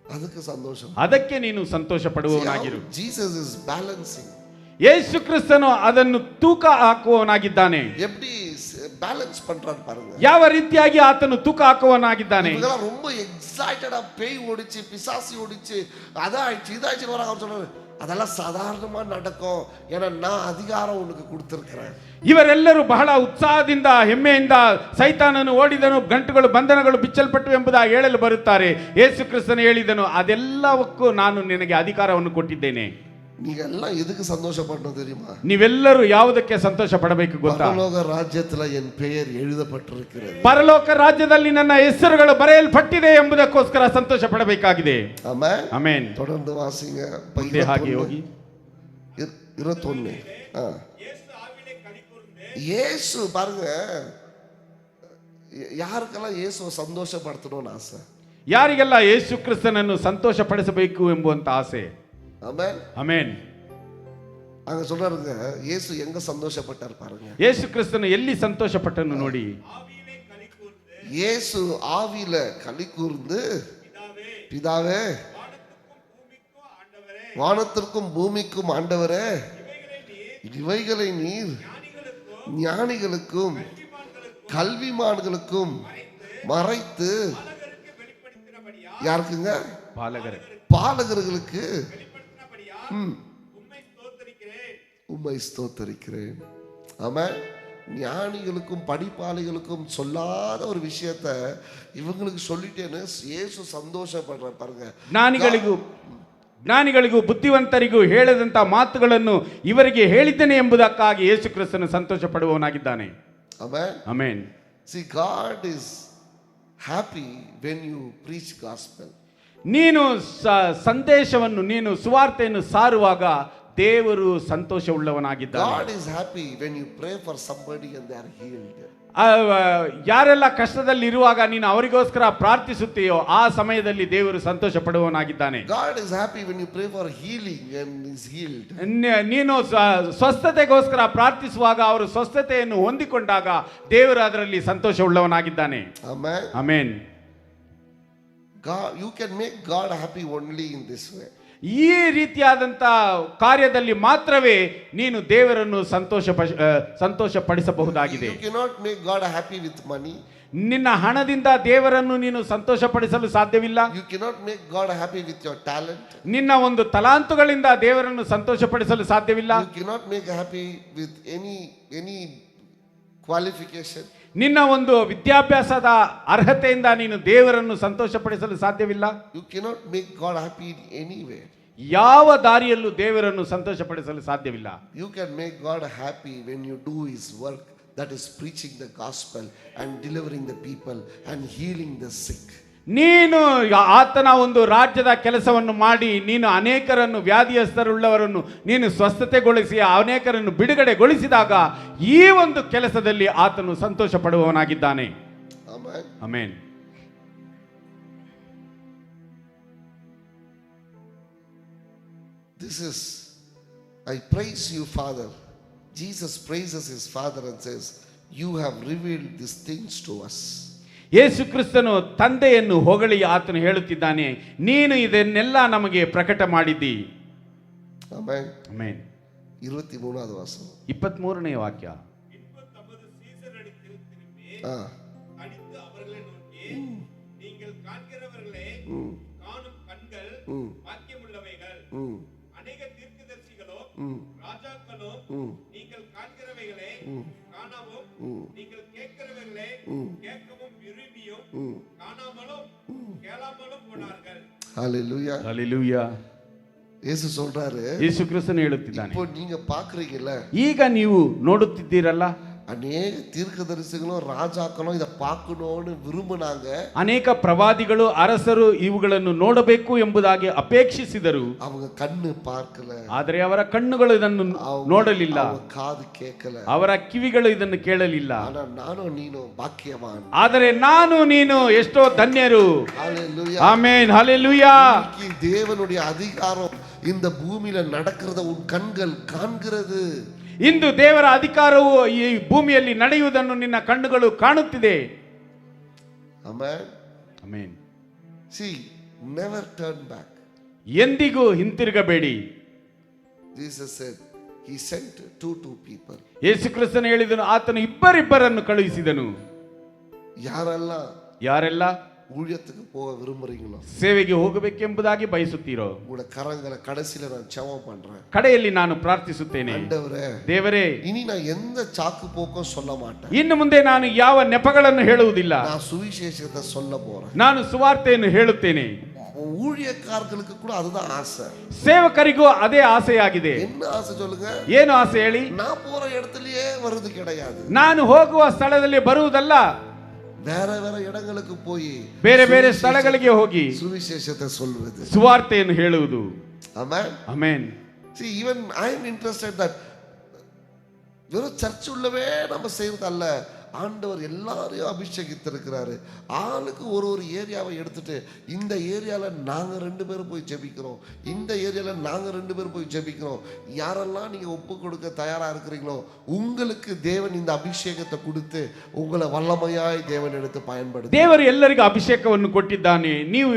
ಅದಕ್ಕೆ ಸಂತೋಷ, ಅದಕ್ಕೆ ನೀನು ಸಂತೋಷ ಪಡುವವನಾಗಿರು. Jesus is balancing. ಯೇಸು ಕ್ರಿಸ್ತನು ಅದನ್ನು ತೂಕ ಹಾಕುವವನಾಗಿದ್ದಾನೆ. எப்படி ಬ್ಯಾಲೆನ್ಸ್ பண்றாரு பாருங்க. ಯಾವ ರೀತಿಯಾಗಿ ಆತನು ತೂಕ ಹಾಕುವವನಾಗಿದ್ದಾನೆ. இதெல்லாம் ரொம்ப எக்ஸைட்டடா பேய் ஓடிச்சு, பிசாசி ஓடிச்சு, அதாயிடுச்சு இதாயிடுச்சு வராங்க. அவர் சொல்றாரு, அதெல்லாம் சாதாரணமா நடக்கும், ஏன்னா நான் அதிகாரம் உனக்கு கொடுத்திருக்கிறேன். ಇವರೆಲ್ಲರೂ ಬಹಳ ಉತ್ಸಾಹದಿಂದ ಹೆಮ್ಮೆಯಿಂದ ಸೈತಾನನು ಓಡಿದನು, ಗಂಟುಗಳು ಬಂಧನಗಳು ಬಿಚ್ಚಲ್ಪಟ್ಟು ಎಂಬುದಾಗಿ ಹೇಳಲು ಬರುತ್ತಾರೆ. ಯೇಸು ಕ್ರಿಸ್ತನು ಹೇಳಿದನು, ಅದೆಲ್ಲವಕ್ಕೂ ನಾನು ನಿನಗೆ ಅಧಿಕಾರವನ್ನು ಕೊಟ್ಟಿದ್ದೇನೆ. நீங்க எல்லாம் எதுக்கு சந்தோஷப்படணும் தெரியுமா? ನೀವೆಲ್ಲರೂ ಯಾವುದಕ್ಕೆ ಸಂತೋಷ ಪಡಬೇಕು ಗೊತ್ತಾ? ಪರಲೋಕ ರಾಜ್ಯದಲ್ಲಿ ಎನ್ ಪೇರ್ எழுதப்பட்டிருக்கிறது. ಪರಲೋಕ ರಾಜ್ಯದಲ್ಲಿ ನನ್ನ ಹೆಸರುಗಳು ಬರೆಯಲ್ಪಟ್ಟಿದೆ ಎಂಬುದಕ್ಕೋಸ್ಕರ ಸಂತೋಷ ಪಡಬೇಕಾಗಿದೆ. ಆಮೆನ್. ಆಮೆನ್. தொடர்ந்து வாசிங்க. ಹಾಗೆ ಹೋಗಿ 21. இயேசு பாருங்க, யாருக்கெல்லாம் இயேசுவை சந்தோஷப்படுத்தணும்னு ஆசை? ಯಾರಿಗೆಲ್ಲ ಯೇಸು ಕ್ರಿಸ್ತನನ್ನು ಸಂತೋಷ ಪಡಿಸಬೇಕು ಎಂಬುವಂತ ಆಸೆ. ஆமென். ಆಮೆನ್. அங்க சொல்றாருங்க, இயேசு எங்க சந்தோஷப்பட்டார் பாருங்க. ಯೇಸು ಕ್ರಿಸ್ತನು ಎಲ್ಲಿ ಸಂತೋಷ ಪಟ್ಟನು ನೋಡಿ. இயேசு ஆவியில களி கூர்ந்து, பிதாவே, வானத்திற்கும் பூமிக்கும் ஆண்டவரே, இவைகளை நீர் ஞானிகளுக்கும் கல்விமான்களுக்கும் மறைத்து யாருக்குங்க? பாலகர்களுக்கு உம்மை ஸ்தோத்தரிக்கிறேன். ஆமென். ஞானிகளுக்கும் படிப்பாளிகளுக்கும் சொல்லாத ஒரு விஷயத்த இவங்களுக்கு சொல்லிட்டேன்னு இயேசு சந்தோஷப்படுற பாருங்க. ಜ್ಞಾನಿಗಳಿಗೂ ಬುದ್ಧಿವಂತರಿಗೂ ಹೇಳದಂತ ಮಾತುಗಳನ್ನು ಇವರಿಗೆ ಹೇಳಿದ್ದೇನೆ ಎಂಬುದಕ್ಕಾಗಿ ಯೇಸು ಕ್ರಿಸ್ತನು ಸಂತೋಷ ಪಡುವವನಾಗಿದ್ದಾನೆ. Amen. Amen. See, God is happy when you preach gospel. ನೀನು ಸಂದೇಶವನ್ನು ನೀನು ಸುವಾರ್ತೆಯನ್ನು ಸಾರುವಾಗ ದೇವರು ಸಂತೋಷವುಳ್ಳವನಾಗಿದ್ದಾನೆ. God is happy when you pray for somebody and they are healed. ಯಾರೆಲ್ಲ ಕಷ್ಟದಲ್ಲಿ ಇರುವಾಗ ನೀನು ಅವರಿಗೋಸ್ಕರ ಪ್ರಾರ್ಥಿಸುತ್ತೀಯೋ ಆ ಸಮಯದಲ್ಲಿ ದೇವರು ಸಂತೋಷ ಪಡುವವನಾಗಿದ್ದಾನೆ. God is happy when you pray for healing and is healed. ನೀನು ಸ್ವಸ್ಥತೆಗೋಸ್ಕರ ಪ್ರಾರ್ಥಿಸುವಾಗ ಅವರು ಸ್ವಸ್ಥತೆಯನ್ನು ಹೊಂದಿಕೊಂಡಾಗ ದೇವರು ಅದರಲ್ಲಿ ಸಂತೋಷವುಳ್ಳವನಾಗಿದ್ದಾನೆ. Amen. Amen. God, you can make God happy only in this way. ಈ ರೀತಿಯಾದಂಥ ಕಾರ್ಯದಲ್ಲಿ ಮಾತ್ರವೇ ನೀನು ದೇವರನ್ನು ಸಂತೋಷ ಪಡಿಸಬಹುದಾಗಿದೆ. You cannot make God happy with money. ನಿನ್ನ ಹಣದಿಂದ ದೇವರನ್ನು ನೀನು ಸಂತೋಷಪಡಿಸಲು ಸಾಧ್ಯವಿಲ್ಲ. You cannot make God happy with your talent. ನಿನ್ನ ಒಂದು ತಲಾಂತುಗಳಿಂದ ದೇವರನ್ನು ಸಂತೋಷಪಡಿಸಲು ಸಾಧ್ಯವಿಲ್ಲ. You cannot make happy with any qualification. ನಿನ್ನ ಒಂದು ವಿದ್ಯಾಭ್ಯಾಸದ ಅರ್ಹತೆಯಿಂದ ನೀನು ದೇವರನ್ನು ಸಂತೋಷಪಡಿಸಲು ಸಾಧ್ಯವಿಲ್ಲ. You cannot make God happy in any way. ಯಾವ ದಾರಿಯಲ್ಲೂ ದೇವರನ್ನು ಸಂತೋಷಪಡಿಸಲು ಸಾಧ್ಯವಿಲ್ಲ. You can make God happy when you do His work, that is preaching the gospel and delivering the people and healing the sick. ನೀನು ಆತನ ಒಂದು ರಾಜ್ಯದ ಕೆಲಸವನ್ನು ಮಾಡಿ ನೀನು ಅನೇಕರನ್ನು ವ್ಯಾಧಿಯಸ್ಥರುಳ್ಳವರನ್ನು ನೀನು ಸ್ವಸ್ಥತೆಗೊಳಿಸಿ ಅನೇಕರನ್ನು ಬಿಡುಗಡೆಗೊಳಿಸಿದಾಗ ಈ ಒಂದು ಕೆಲಸದಲ್ಲಿ ಆತನು ಸಂತೋಷ ಪಡುವವನಾಗಿದ್ದಾನೆ. Amen. Amen. This is, I praise you, Father. Jesus praises his Father and says, you have revealed these things to us. ಯೇಸು ಕ್ರಿಸ್ತನು ತಂದೆಯನ್ನು ಹೊಗಳಿ ಆತನು ಹೇಳುತ್ತಿದ್ದಾನೆ, ನೀನು ಇದನ್ನೆಲ್ಲ ನಮಗೆ ಪ್ರಕಟ ಮಾಡಿದ್ದಿ. Amen. ಆಮೆನ್. 23வது வசனம். 23ನೇ ವಾಕ್ಯ. நீங்கள் காண்கிறவர்களே காணும் கண்கள் பாக்கியமுள்ளவைகள். அநேக தீர்க்கதரிசிகளோ ராஜாக்களோ நீங்கள் காண்கிறவைகளே காணவும் நீங்கள் கேட்கிறவைகளே கேட்கவும் விரும்பியும் காணாமலும் கேளாமலும் போனார்கள். ஹalleluya. ಹಲ್ಲೆಲೂಯಾ. ಯೇಸು சொல்றாரு, ಯೇಸು ಕ್ರಿಸ್ತನು ಹೇಳುತ್ತಿದ್ದಾನೆ, இப்போ நீங்க பாக்குறீங்கல்ல, ಈಗ ನೀವು ನೋಡುತ್ತಿದ್ದೀರಲ್ಲ, ಅನೇಕ தீர்க்கதரிசிகளும் ராஜாக்களும் இத பார்க்கணும்னு விரும்பினாங்க. ಅನೇಕ ಪ್ರವಾದಿಗಳು ಅರಸರು ಇವುಗಳನ್ನು ನೋಡಬೇಕು ಎಂಬುದಾಗಿ ಅಪೇಕ್ಷಿಸಿದರು. அவங்க ಕಣ್ಣು பார்க்கல, ಆದರೆ ಅವರ ಕಣ್ಣುಗಳು ಇದನ್ನು ನೋಡಲಿಲ್ಲ, அவங்க ಕಾದು ಕೇಳಲ್ಲ, ಅವರ ಕಿವಿಗಳು ಇದನ್ನು ಕೇಳಲಿಲ್ಲ. ಆனா ನಾನು ನೀನು ಭಾಗ್ಯವಾನ್. ಆದರೆ ನಾನು ನೀನು ಎಷ್ಟೋ ಧನ್ಯರು. ஹalleluya. ಆಮೆನ್. ಹಲ್ಲೆಲೂಯಾ. தேவனுடைய அதிகாரம் இந்த பூமியில நடக்கிறத உன் கண்கள் காண்கிறது. ಇಂದು ದೇವರ ಅಧಿಕಾರವು ಈ ಭೂಮಿಯಲ್ಲಿ ನಡೆಯುವುದನ್ನು ನಿನ್ನ ಕಣ್ಣುಗಳು ಕಾಣುತ್ತಿದೆ. Amen. Amen. See, never turn back. ಎಂದಿಗೂ ಹಿಂತಿರುಗಬೇಡಿ. Jesus said he sent two people. ಯೇಸು ಕ್ರಿಸ್ತನು ಹೇಳಿದನು, ಆತನು ಇಬ್ಬರಿಬ್ಬರನ್ನು ಕಳುಹಿಸಿದನು. ಯಾರೆಲ್ಲ ஊழியத்துக்கு போக விரும்புறீங்களோ, ಸೇವೆಗೆ ಹೋಗಬೇಕೆಂಬುದಾಗಿ ಬಯಸುತ್ತೀರೋ, உங்களோட கரங்களை கடைசியில நான் ஜெபம் பண்றேன். ಕಡೆಯಲ್ಲಿ ನಾನು ಪ್ರಾರ್ಥಿಸುತ್ತೇನೆ, ஆண்டவரே, ದೇವರೇ, இனி நான் எந்த சாக்கு போக்கும் சொல்ல மாட்டேன். ಇನ್ನು ಮುಂದೆ ನಾನು ಯಾವ ನೆಪಗಳನ್ನು ಹೇಳುವುದಿಲ್ಲ. நான் சுவிசேஷத்தை சொல்ல போறேன். ನಾನು ಸುವಾರ್ತೆಯನ್ನು ಹೇಳುತ್ತೇನೆ. ஊழியக்காரர்களுக்கு கூட அதுதான் ஆசை. ಸೇವಕರಿಗೂ ಅದೇ ಆಸೆಯಾಗಿದೆ. என்ன ಆಸೆ சொல்லுங்க? ಏನು ಆಸೆ ಹೇಳಿ? நான் போற இடத்துலயே வருது கிடையாது. ನಾನು ಹೋಗುವ ಸ್ಥಳದಲ್ಲಿ ಬರುವುದಲ್ಲ, ಬೇರೆ ಬೇರೆ இடங்களுக்கு போய் ಬೇರೆ ಬೇರೆ ಸ್ಥಳಗಳಿಗೆ ಹೋಗಿ ಸುವಿಶೇಷತೆ சொல்வது, ಸುವಾರ್ತೆಯನ್ನು ಹೇಳುವುದು. Amen. Amen. See, even I am interested that வெறும் சர்ச் உள்ளவே நம்ம செய்யறதல்ல, ஆண்டவர் எல்லாரையும் அபிஷேகித்திருக்கிறாரு. ஆளுக்கு ஒரு ஏரியாவை எடுத்துட்டு இந்த ஏரியால நாங்க 2 பேரும் போய் ஜெபிக்கிறோம், இந்த ஏரியால நாங்க 2 பேரும் போய் ஜெபிக்கிறோம். யாரெல்லாம் நீங்க ஒப்பு கொடுக்க தயாரா இருக்கிறீங்களோ உங்களுக்கு தேவன் இந்த அபிஷேகத்தை கொடுத்து உங்களை வல்லமையாய் தேவன் எடுத்து பயன்படுத்த. ದೇವರು ಎಲ್ಲರಿಗೂ ಅಭಿಷೇಕವನ್ನು ಕೊಟ್ಟಿದ್ದಾನೆ. ನೀವು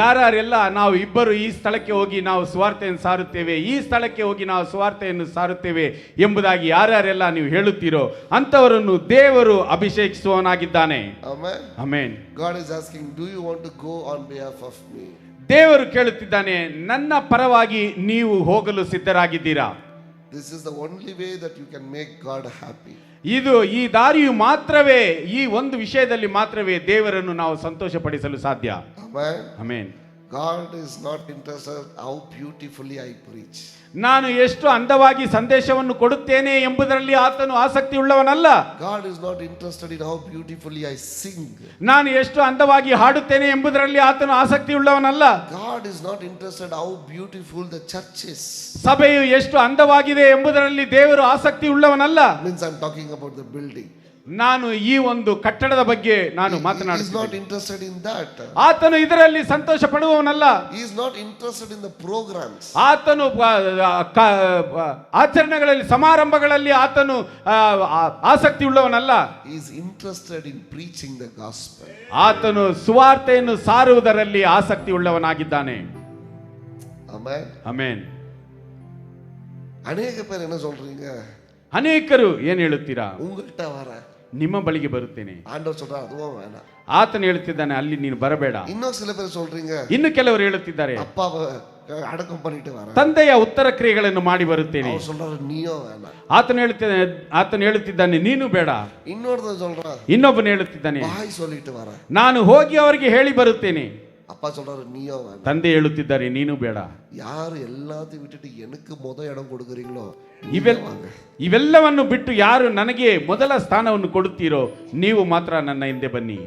ಯಾರೆಲ್ಲ ನಾವು ಇಬ್ಬರು ಈ ಸ್ಥಳಕ್ಕೆ ಹೋಗಿ ನಾವು ಸುವಾರ್ತೆಯನ್ನು ಸಾರುತ್ತೇವೆ, ಈ ಸ್ಥಳಕ್ಕೆ ಹೋಗಿ ನಾವು ಸುವಾರ್ತೆಯನ್ನು ಸಾರುತ್ತೇವೆ ಎಂಬುದಾಗಿ ಯಾರೆಲ್ಲ ನೀವು ಹೇಳುತ್ತೀರೋ ಅಂತವರನ್ನು ದೇವರು ಅಭಿಷೇಕಿಸುವವನಾಗಿದ್ದಾನೆ. Amen. Amen. God is asking, do you want to go on behalf of me? ದೇವರು ಕೇಳುತ್ತಿದ್ದಾನೆ, ನನ್ನ ಪರವಾಗಿ ನೀವು ಹೋಗಲು ಸಿದ್ಧರಾಗಿದ್ದೀರಾ? This is the only way that you can make God happy. ಇದು ಈ ದಾರಿಯು ಮಾತ್ರವೇ, ಈ ಒಂದು ವಿಷಯದಲ್ಲಿ ಮಾತ್ರವೇ ದೇವರನ್ನು ನಾವು ಸಂತೋಷಪಡಿಸಲು ಸಾಧ್ಯ. Amen. Amen. God is not interested how beautifully I preach. ನಾನು ಎಷ್ಟು ಅಂದವಾಗಿ ಸಂದೇಶವನ್ನು ಕೊಡುತ್ತೇನೆ ಎಂಬುದರಲ್ಲಿ ಆತನು ಆಸಕ್ತಿ ಉಳ್ಳವನಲ್ಲ. God is not interested in how beautifully I sing. ನಾನು ಎಷ್ಟು ಅಂದವಾಗಿ ಹಾಡುತ್ತೇನೆ ಎಂಬುದರಲ್ಲಿ ಆತನು ಆಸಕ್ತಿ ಉಳ್ಳವನಲ್ಲ. God is not interested how beautiful the church is. ಸಭೆಯು ಎಷ್ಟು ಅಂದವಾಗಿದೆ ಎಂಬುದರಲ್ಲಿ ದೇವರು ಆಸಕ್ತಿ ಉಳ್ಳವನಲ್ಲ. Means I'm talking about the building. ನಾನು ಈ ಒಂದು ಕಟ್ಟಡದ ಬಗ್ಗೆ ನಾನು He is not ಮಾತನಾಡುತ್ತೇನೆ. interested in that. ಆತನು ಇದರಲ್ಲಿ ಸಂತೋಷ ಪಡುವವನಲ್ಲ. He is not interested in the programs. ಆತನು ಆಚರಣೆಗಳಲ್ಲಿ ಸಮಾರಂಭಗಳಲ್ಲಿ ಆತನು ಆಸಕ್ತಿ ಉಳ್ಳವನಲ್ಲ. He is interested in preaching the gospel. ಆತನು ಸುವಾರ್ತೆಯನ್ನು ಸಾರುವುದರಲ್ಲಿ ಆಸಕ್ತಿ ಉಳ್ಳವನಾಗಿದ್ದಾನೆ. Amen. ಆಮೆನ್. அநேக பேர் என்ன சொல்றீங்க? ಅನೇಕರು ಏನ್ ಹೇಳುತ್ತೀರಾ? உங்கள்கிட்ட வர ನಿಮ್ಮ ಬಳಿಗೆ ಬರುತ್ತೇನೆ. ஆண்டவர் சொல்றார் அதுவும் வேணாம். ಆತನು ಹೇಳುತ್ತಿದ್ದಾನೆ ಅಲ್ಲಿ ನೀನು ಬರಬೇಡ. இன்னும் சில பேர் சொல்றீங்க ಇನ್ನು ಕೆಲವರು ಹೇಳುತ್ತಿದ್ದಾರೆ அப்பாவை அடக்கம் பண்ணிட்டு வர. ತಂದೆಯ ಉತ್ತರ ಕ್ರಿಯೆಗಳನ್ನು ಮಾಡಿ ಬರುತ್ತೇನೆ. அவர் சொல்றாரு நீயும் வேணாம். ಆತನು ಹೇಳುತ್ತಿದ್ದಾನೆ ನೀನು ಬೇಡ. இன்னொருத்தன் சொல்றான் ಇನ್ನೊಬ್ಬನು ಹೇಳುತ್ತಿದ್ದಾನೆ பாய் சொல்லிட்டு வர. ನಾನು ಹೋಗಿ ಅವರಿಗೆ ಹೇಳಿ ಬರುತ್ತೇನೆ. அப்பா சொல்றாரு நீயும் வேணாம். ತಂದೆ ಹೇಳುತ್ತಿದ್ದಾರೆ ನೀನು ಬೇಡ. யார் எல்லாத்தையும் விட்டுட்டு எனக்கு இடம் கொடுக்குறீங்களோ ಇವೆಲ್ಲವನ್ನು ಬಿಟ್ಟು ಯಾರು ನನಗೆ ಮೊದಲ ಸ್ಥಾನವನ್ನು ಕೊಡುತ್ತೀರೋ ನೀವು ಮಾತ್ರ ನನ್ನ ಹಿಂದೆ ಬನ್ನಿ.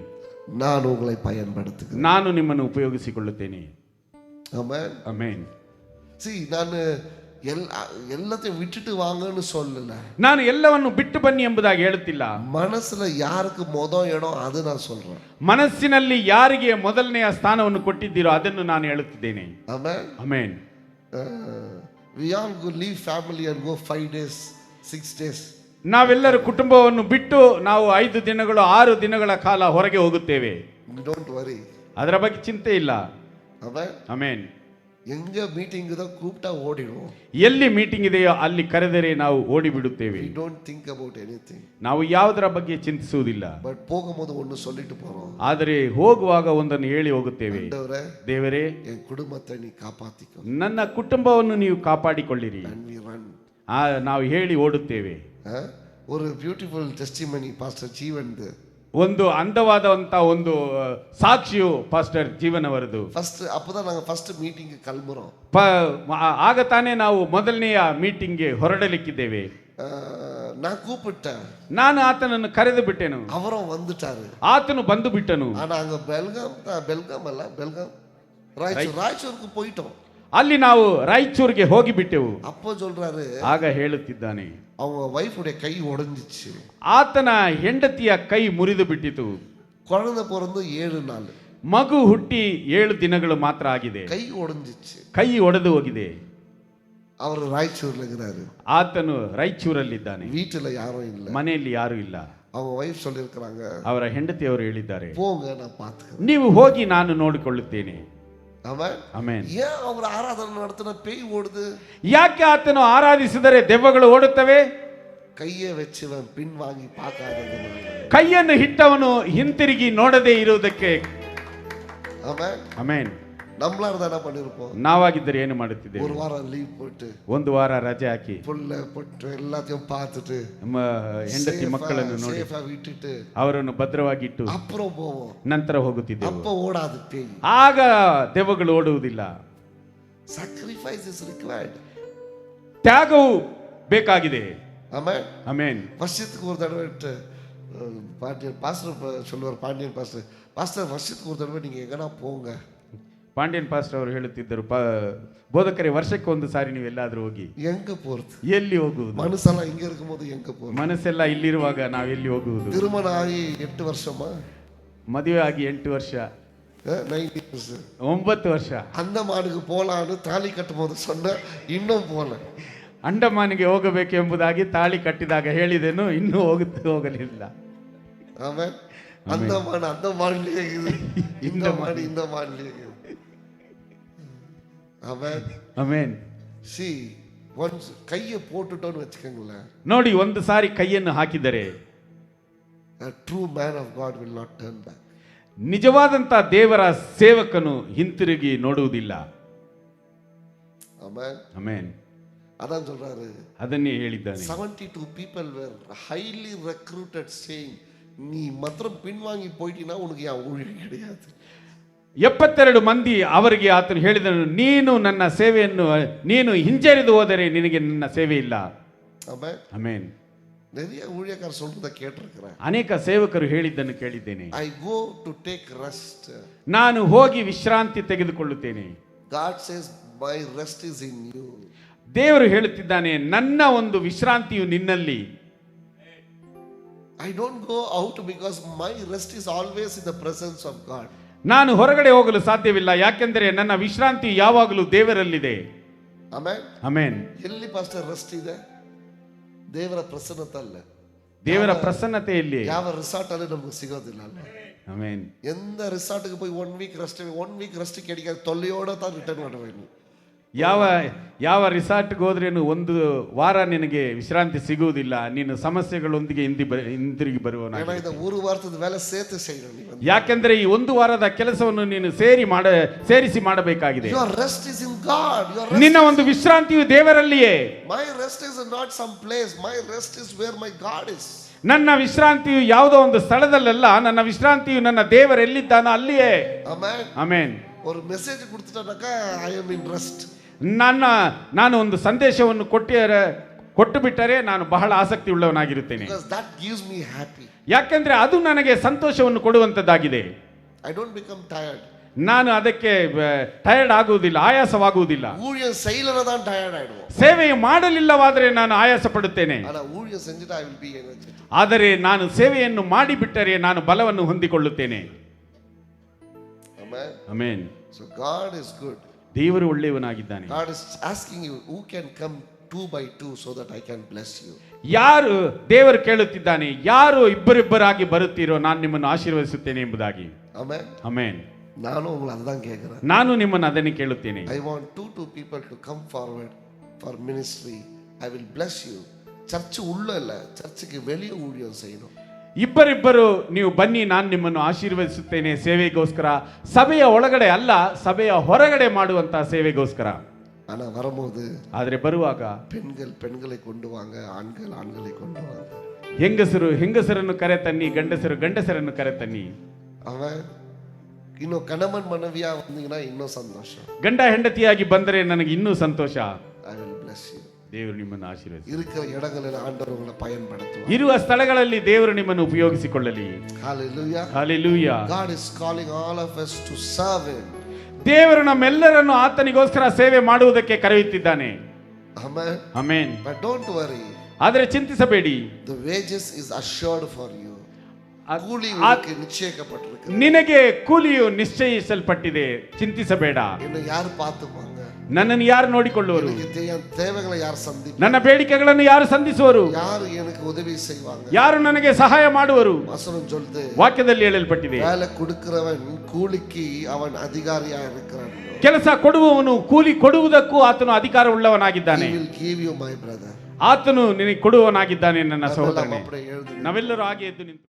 நான் உங்களை பயன்படுத்துகிறேன். ನಾನು ನಿಮ್ಮನ್ನು ಉಪಯೋಗಿಸಿಕೊಳ್ಳುತ್ತೇನೆ. ஆமென். ಆಮೆನ್. See நான் எல்லாத்தையும் விட்டுட்டு வாங்கன்னு சொல்லல. ನಾನು ಎಲ್ಲವನ್ನು ಬಿಟ್ಟು ಬನ್ನಿ ಎಂಬುದಾಗಿ ಹೇಳುತ್ತಿಲ್ಲ. மனசுல யாருக்கு இடம் அது நான் சொல்றேன். ಮನಸ್ಸಿನಲ್ಲಿ ಯಾರಿಗೆ ಮೊದಲನೆಯ ಸ್ಥಾನವನ್ನು ಕೊಟ್ಟಿದ್ದೀರೋ ಅದನ್ನು ನಾನು ಹೇಳುತ್ತಿದ್ದೇನೆ. Amen. Amen. We all go leave family and go 5 days, 6 days. ನಾವೆಲ್ಲರೂ ಕುಟುಂಬವನ್ನು ಬಿಟ್ಟು ನಾವು 5 ದಿನಗಳು 6 ದಿನಗಳ ಕಾಲ ಹೊರಗೆ ಹೋಗುತ್ತೇವೆ. Don't worry. ಅದರ ಬಗ್ಗೆ ಚಿಂತೆ ಇಲ್ಲ. ಆಮೆನ್. ಆಮೆನ್. எங்க மீட்டிங் தான் கூப்பிட்டா ஓடிடுவோம். ಎಲ್ಲಿ ಮೀಟಿಂಗ್ ಇದೆಯೋ ಅಲ್ಲಿ ಕರೆದರೆ ನಾವು ಓಡಿ ಬಿಡುತ್ತೇವೆ. We don't think about anything. ನಾವು ಯಾವುದರ ಬಗ್ಗೆ ಚಿಂತಿಸುವುದಿಲ್ಲ. ಬಟ್ போகும்போது ஒன்னு சொல்லிட்டு போறோம். ಆದರೆ ಹೋಗುವಾಗ ಒಂದನ್ನು ಹೇಳಿ ಹೋಗುತ್ತೇವೆ. ದೇವರೇ என் குடும்பத்தை நீ காப்பாத்திக்கோ. ನನ್ನ ಕುಟುಂಬವನ್ನು ನೀವು ಕಾಪಾಡಿಕೊಳ್ಳಿರಿ. And we run. ನಾವು ಹೇಳಿ ಓಡುತ್ತೇವೆ. ஒரு பியூட்டிஃபுல் ಟೆಸ್ಟಿಮನಿ ಪಾಸ್ಟರ್ ಜೀವನ್ದು. ಒಂದು ಅಂದವಾದಂತ ಒಂದು ಸಾಕ್ಷಿಯು ಪಾಸ್ಟರ್ ಜೀವನವರದು. ಫಸ್ಟ್ அப்பதான் நாங்க ಫಸ್ಟ್ ಮೀಟಿಂಗ್ ಕಲ್ಮುರೋம். ಆಗ ತಾನೇ ನಾವು ಮೊದಲನೆಯ ಮೀಟಿಂಗ್ಗೆ ಹೊರಡಲಿಕ್ಕಿದ್ದೇವೆ. நான் கூப்பிட்டேன். ನಾನು ಆತನನ್ನು ಕರೆದು ಬಿಟ್ಟೆನು. அவரும் வந்துட்டாரு. ಆತನು ಬಂದು ಬಿಟ್ಟನು. ஆனா அங்க பெல்காம் ರಾಯಚೂருக்கு போயிட்டோம். ಅಲ್ಲಿ ನಾವು ರಾಯಚೂರಿಗೆ ಹೋಗಿ ಬಿಟ್ಟೆವು. அப்போ சொல்றாரு ಆಗ ಹೇಳುತ್ತಿದ್ದಾನೆ அவங்க வைஃபுடைய கை உடைஞ்சிச்சு. ಆತನ ಹೆಂಡತಿಯ ಕೈ ಮುರಿದು ಬಿಟ್ಟಿತು. குழந்தை பிறந்து 7 நாள். ಮಗು ಹುಟ್ಟಿ 7 ದಿನಗಳು ಮಾತ್ರ ಆಗಿದೆ. ಕೈ ಒಡೆஞ்சிச்சு. ಕೈ ಒಡೆದು ಹೋಗಿದೆ. ಅವರು ರಾಯಚೂರ್ல இருக்கிறாரு. ಆತನು ರಾಯಚೂರಲ್ಲಿದ್ದಾನೆ. வீட்டுல யாரும் இல்ல. ಮನೆಯಲ್ಲಿ ಯಾರು ಇಲ್ಲ. அவங்க வைஃப் சொல்லிருக்காங்க ಅವರ ಹೆಂಡತಿಯವರು ಹೇಳಿದ್ದಾರೆ போங்க நான் பாத்துக்கிறேன். ನೀವು ಹೋಗಿ ನಾನು ನೋಡಿಕೊಳ್ಳುತ್ತೇನೆ. ಆಮೆನ್. ಆಮೆನ್. ஏன் அவர் ஆராதனை நடத்தின பேய் ஓடுது? ಯಾಕೆ ಆತನು ಆರಾಧಿಸಿದರೆ ದೆವ್ವಗಳು ಓಡುತ್ತವೆ? ಕೈಯೇ வெச்சவன் பின் வாங்கி பார்க்காததுனால. ಕೈಯನ್ನು ಹಿಟ್ಟವನು ಹಿಂತಿರುಗಿ ನೋಡದೇ ಇರುವುದಕ್ಕೆ. ಆಮೆನ್. ಆಮೆನ್. நம்மளா இருந்தா என்ன பண்ணிருப்போம்? ನಾವಾಗಿದ್ದರೆ ಏನು ಮಾಡುತ್ತಿದ್ದೇವೆ? ஒரு வாரம் லீவ் போட்டு ಒಂದು ವಾರ ರಜೆ ಹಾಕಿ புள்ள பொட்டு எல்லாத்தையும் பார்த்துட்டு ನಮ್ಮ ಹೆಂಡತಿ ಮಕ್ಕಳನ್ನು ನೋಡಿ ಸೇಫಾ விட்டுட்டு ಅವರನ್ನು ಭದ್ರವಾಗಿಟ್ಟು அப்புறம் போவோம். ನಂತರ ಹೋಗುತ್ತಿದ್ದೆವು. அப்ப ஓடாது பேய். ಆಗ ದೆವ್ವಗಳು ಓಡುವುದಿಲ್ಲ. sacrifice is required. ತ್ಯಾಗವು ಬೇಕಾಗಿದೆ. ஆமென். ಆಮೆನ್. வருஷத்துக்கு ஒரு தடவை பாண்டியன் பாஸ்டர் சொல்லுவார். பாண்டியன் பாஸ்டர் வருஷத்துக்கு ஒரு தடவை நீங்க எங்கனா போங்க. ಪಾಂಡ್ಯನ್ ಪಾಸ್ಟರ್ ಅವರು ಹೇಳುತ್ತಿದ್ದರು, ಬೋಧಕರೇ ವರ್ಷಕ್ಕೆ ಒಂದು ಸಾರಿ ನೀವು ಎಲ್ಲಾದ್ರೂ ಹೋಗಿ. எங்க போறது? ಎಲ್ಲಿ ಹೋಗುವುದು? மனசெல்லாம் இங்க இருக்கும்போது எங்க போறது? ಮನಸ್ಸೆಲ್ಲ ಇಲ್ಲಿರುವಾಗ ನಾವು ಎಲ್ಲಿ ಹೋಗುವುದು? திருமணம் ஆகி 8 வருஷமா? ಮದುವೆ ಆಗಿ 8 ವರ್ಷ. 9 years. 9 ವರ್ಷ. ಅಂಡಮಾನಿಗೆ போலான்னு தாலி கட்டும்போது சொன்ன இன்னும் போல. ಅಂಡಮಾನಿಗೆ ಹೋಗಬೇಕು ಎಂಬುದಾಗಿ ತಾಳಿ ಕಟ್ಟಿದಾಗ ಹೇಳಿದೆನು, ಇನ್ನೂ ಹೋಗಲಿಲ್ಲ. ಆಮೇಲೆ ಅಂಡಮಾನ್ಲೇ ಇದೆ, இந்த மான்லயே ಇದೆ. ஆமென். ಆಮೆನ್. see once கையை போட்டுட்டோன்னு வெச்சுக்கங்களேன், ನೋಡಿ ಒಂದು ಸಾರಿ ಕೈಯನ್ನು ಹಾಕಿದರೆ a true man of God will not turn back. ನಿಜವಾದಂತ ದೇವರ ಸೇವಕನು ಹಿಂತಿರುಗಿ ನೋಡುವುದಿಲ್ಲ. ಆಮೆನ್. ಆಮೆನ್. அதான் சொல்றாரு, ಅದನ್ನೇ ಹೇಳಿದ್ದಾನೆ. 72 people were highly recruited saying, நீ மாத்திரம் பின்வாங்கி போயிட்டீனா உனக்கு என் ஊழியம் கிடையாது. 72 ಮಂದಿ ಅವರಿಗೆ ಆತನು ಹೇಳಿದನು, ನೀನು ನನ್ನ ಸೇವೆಯನ್ನು ನೀನು ಹಿಂಜರಿದು ಹೋದರೆ ನಿನಗೆ ನನ್ನ ಸೇವೆ ಇಲ್ಲ. ஆமென். ಆಮೆನ್. நிறைய ஊழியக்காரர் சொல்றத கேட்டிருக்கிறேன். ಅನೇಕ ಸೇವಕರು ಹೇಳಿದ್ದನ್ನು ಕೇಳಿದ್ದೇನೆ. I go to take rest. ನಾನು ಹೋಗಿ ವಿಶ್ರಾಂತಿ ತೆಗೆದುಕೊಳ್ಳುತ್ತೇನೆ. God says my rest is in you. ದೇವರು ಹೇಳುತ್ತಿದ್ದಾನೆ, ನನ್ನ ಒಂದು ವಿಶ್ರಾಂತಿಯು ನಿನ್ನಲ್ಲಿ. I don't go out because my rest is always in the presence of God. ನಾನು ಹೊರಗಡೆ ಹೋಗಲು ಸಾಧ್ಯವಿಲ್ಲ, ಯಾಕೆಂದರೆ ನನ್ನ ವಿಶ್ರಾಂತಿ ಯಾವಾಗಲೂ ದೇವರಲ್ಲಿದೆ. Amen. ಆಮೆನ್. ಎಲ್ಲಿ ಪಾಸ್ಟರ್ ರೆಸ್ಟ್ ಇದೆ? ದೇವರ ಪ್ರಸನ್ನತೆ ಅಲ್ಲ. ದೇವರ ಪ್ರಸನ್ನತೆಯಲ್ಲಿ. ಯಾವ ರಿಸಾರ್ಟ್ ಅಲ್ಲಿ ನಮಗೆ ಸಿಗೋದಿಲ್ಲ ಅಲ್ಲ. ಆಮೆನ್. எந்த ரிசார்ட்டுக்கு போய் 1 வீக் ரெஸ்ட் கிடைக்காது, தொல்லையோட தான் ரிட்டர்ன் பண்ணுவேன். ಯಾವ ರಿಸಾರ್ಟ್ಗೆ ಹೋದ್ರೇನು ಒಂದು ವಾರ ನಿನಗೆ ವಿಶ್ರಾಂತಿ ಸಿಗುವುದಿಲ್ಲ, ನೀನು ಸಮಸ್ಯೆಗಳೊಂದಿಗೆ ಹಿಂದಿರುಗಿ ಬರುವವನಾಗಿ. ஏன்னா இந்த ஒரு வாரத்துக்கு வேலை சேர்த்து செய்யணும் நீ வந்து. ಯಾಕೆಂದ್ರೆ ಈ ಒಂದು ವಾರದ ಕೆಲಸವನ್ನು ನೀನು ಸೇರಿಸಿ ಮಾಡಬೇಕಾಗಿದೆ. Your rest is in God. ನಿನ್ನ ಒಂದು ವಿಶ್ರಾಂತಿಯು ದೇವರಲ್ಲಿಯೇ. My rest is not some place. My rest is where my God is. ನನ್ನ ವಿಶ್ರಾಂತಿಯು ಯಾವುದೋ ಒಂದು ಸ್ಥಳದಲ್ಲ, ನನ್ನ ವಿಶ್ರಾಂತಿಯು ನನ್ನ ದೇವರು ಎಲ್ಲಿದ್ದಾನೋ ಅಲ್ಲಿಯೇ. Amen. ಆಮೆನ್. ஒரு மெசேಜ್ கொடுத்துட்டானக்கಾ I am in rest. ನಾನು ಒಂದು ಸಂದೇಶವನ್ನು ಕೊಟ್ಟು ಬಿಟ್ಟರೆ ನಾನು ಬಹಳ ಆಸಕ್ತಿ ಉಳ್ಳವನಾಗಿರುತ್ತೇನೆ. Because that gives me happy. ಯಾಕೆಂದ್ರೆ ಅದು ನನಗೆ ಸಂತೋಷವನ್ನು ಕೊಡುವಂತದ್ದಾಗಿದೆ. I don't become tired. ನಾನು ಅದಕ್ಕೆ ಟಯರ್ಡ್ ಆಗುವುದಿಲ್ಲ, ಆಯಾಸವಾಗುವುದಿಲ್ಲ. ஊழியம் செய்யலனா தான் டயர்ட் ஆயிடுவோம். ಸೇವೆ ಮಾಡಲಿಲ್ಲವಾದರೆ ನಾನು ಆಯಾಸ ಪಡುತ್ತೇನೆ. ಆனா ஊழியம் செஞ்சிட்டா I will be energetic. ಆದರೆ ನಾನು ಸೇವೆಯನ್ನು ಮಾಡಿಬಿಟ್ಟರೆ ನಾನು ಬಲವನ್ನು ಹೊಂದಿಕೊಳ್ಳುತ್ತೇನೆ. Amen. Amen. So God is good. ದೇವರು ಒಳ್ಳೆಯವನಾಗಿದ್ದಾನೆ. God is asking you who can come 2 by 2 so that I can bless you. ಯಾರು ದೇವರು ಕೇಳುತ್ತಿದ್ದಾನೆ, ಯಾರು ಇಬ್ಬರಿಬ್ಬರಾಗಿ ಬರುತ್ತೀರೋ ನಾನು ನಿಮ್ಮನ್ನು ಆಶೀರ್ವದಿಸುತ್ತೇನೆ ಎಂಬುದಾಗಿ. Amen. ಆಮೆನ್. ನಾನು ಉங்களை ಅದನ್ನ கேக்குறேன். ನಾನು ನಿಮ್ಮನ್ನು ಅದನ್ನೇ ಕೇಳುತ್ತೇನೆ. I want 2 people to come forward for ministry. I will bless you. Church ಉள்ள ಇಲ್ಲ, ಚರ್ಚ್ಗೆ வெளியே ஊழியம் செய்யணும். ಇಬ್ಬರಿಬ್ಬರು ನೀವು ಬನ್ನಿ, ನಾನು ನಿಮ್ಮನ್ನು ಆಶೀರ್ವದಿಸುತ್ತೇನೆ ಸೇವೆಗೋಸ್ಕರ. ಸಭೆಯ ಒಳಗಡೆ ಅಲ್ಲ, ಸಭೆಯ ಹೊರಗಡೆ ಮಾಡುವಂತಹ ಸೇವೆಗೋಸ್ಕರ. ஆனா வரும்போது ಆದರೆ ಬರುವಾಗ பெண்களை கொண்டு வாங்க, ஆண்களை கொண்டு வாங்க. ಹೆಂಗಸರನ್ನು ಕರೆ ತನ್ನಿ, ಗಂಡಸರನ್ನು ಕರೆ ತನ್ನಿ. அவன் இன்னும் கணவன் மனைவியா வந்தீங்கன்னா இன்னும் சந்தோஷம். ಗಂಡ ಹೆಂಡತಿಯಾಗಿ ಬಂದರೆ ನನಗೆ ಇನ್ನೂ ಸಂತೋಷ. I will bless you. ದೇವರು ನಿಮ್ಮನ್ನು ಆಶೀರ್ವದಿಸಲಿ. இருக்கிற இடங்களில் ஆண்டவர் உங்களை பயன்படுத்துவார். ಇರುವ ಸ್ಥಳಗಳಲ್ಲಿ ದೇವರು ನಿಮ್ಮನ್ನು ಉಪಯೋಗಿಸಿಕೊಳ್ಳಲಿ. Hallelujah. Hallelujah. God is calling all of us to serve him. ದೇವರು ನಮ್ಮೆಲ್ಲರನ್ನು ಆತನಿಗೋಸ್ಕರ ಸೇವೆ ಮಾಡುವುದಕ್ಕೆ ಕರೆಯುತ್ತಿದ್ದಾನೆ. Amen. Amen. But don't worry. ಆದರೆ ಚಿಂತಿಸಬೇಡಿ. The wages is assured for you. ಕೂಲಿ ನಿಶ್ಚಯಿಸಲ್ಪಟ್ಟಿருக்கு. ನಿನಗೆ ಕೂಲಿಯು ನಿಶ್ಚಯಿಸಲ್ಪಟ್ಟಿದೆ, ಚಿಂತಿಸಬೇಡ. ಇನ್ನು ಯಾರು ಪಾತುಪಾಂಗ? ನನ್ನನ್ನು ಯಾರು ನೋಡಿಕೊಳ್ಳುವರು? தேவைகளை யார் சந்திப்பாங்க? ನನ್ನ ಬೇಡಿಕೆಗಳನ್ನು ಯಾರು ಸಂಧಿಸುವರು? ಯಾರು எனக்கு ಉದವಿ செய்வாங்க? ಯಾರು ನನಗೆ ಸಹಾಯ ಮಾಡುವರು? ವಚனம் சொல்லுது, ವಾಕ್ಯದಲ್ಲಿ ಹೇಳಲ್ಪಟ್ಟಿದೆ, வேலை கொடுக்கிறவன் ಕೂಲಿக்கு ಅವன் ಅಧಿಕಾರಿಯಾ ಇರುತ್ತಾನೆ. ಕೆಲಸ ಕೊಡುವವನು ಕೂಲಿ ಕೊಡುವುದಕ್ಕೂ ಆತನು ಅಧಿಕಾರ ಉಳ್ಳವನಾಗಿದ್ದಾನೆ. He will give you my brother. ಆತನು ನಿನಗೆ ಕೊಡುವವನಾಗಿದ್ದಾನೆ ನನ್ನ ಸಹೋದರನೇ. ನಾವೆಲ್ಲರೂ ಹಾಗೆ ಎದ್ದು ನಿಂತು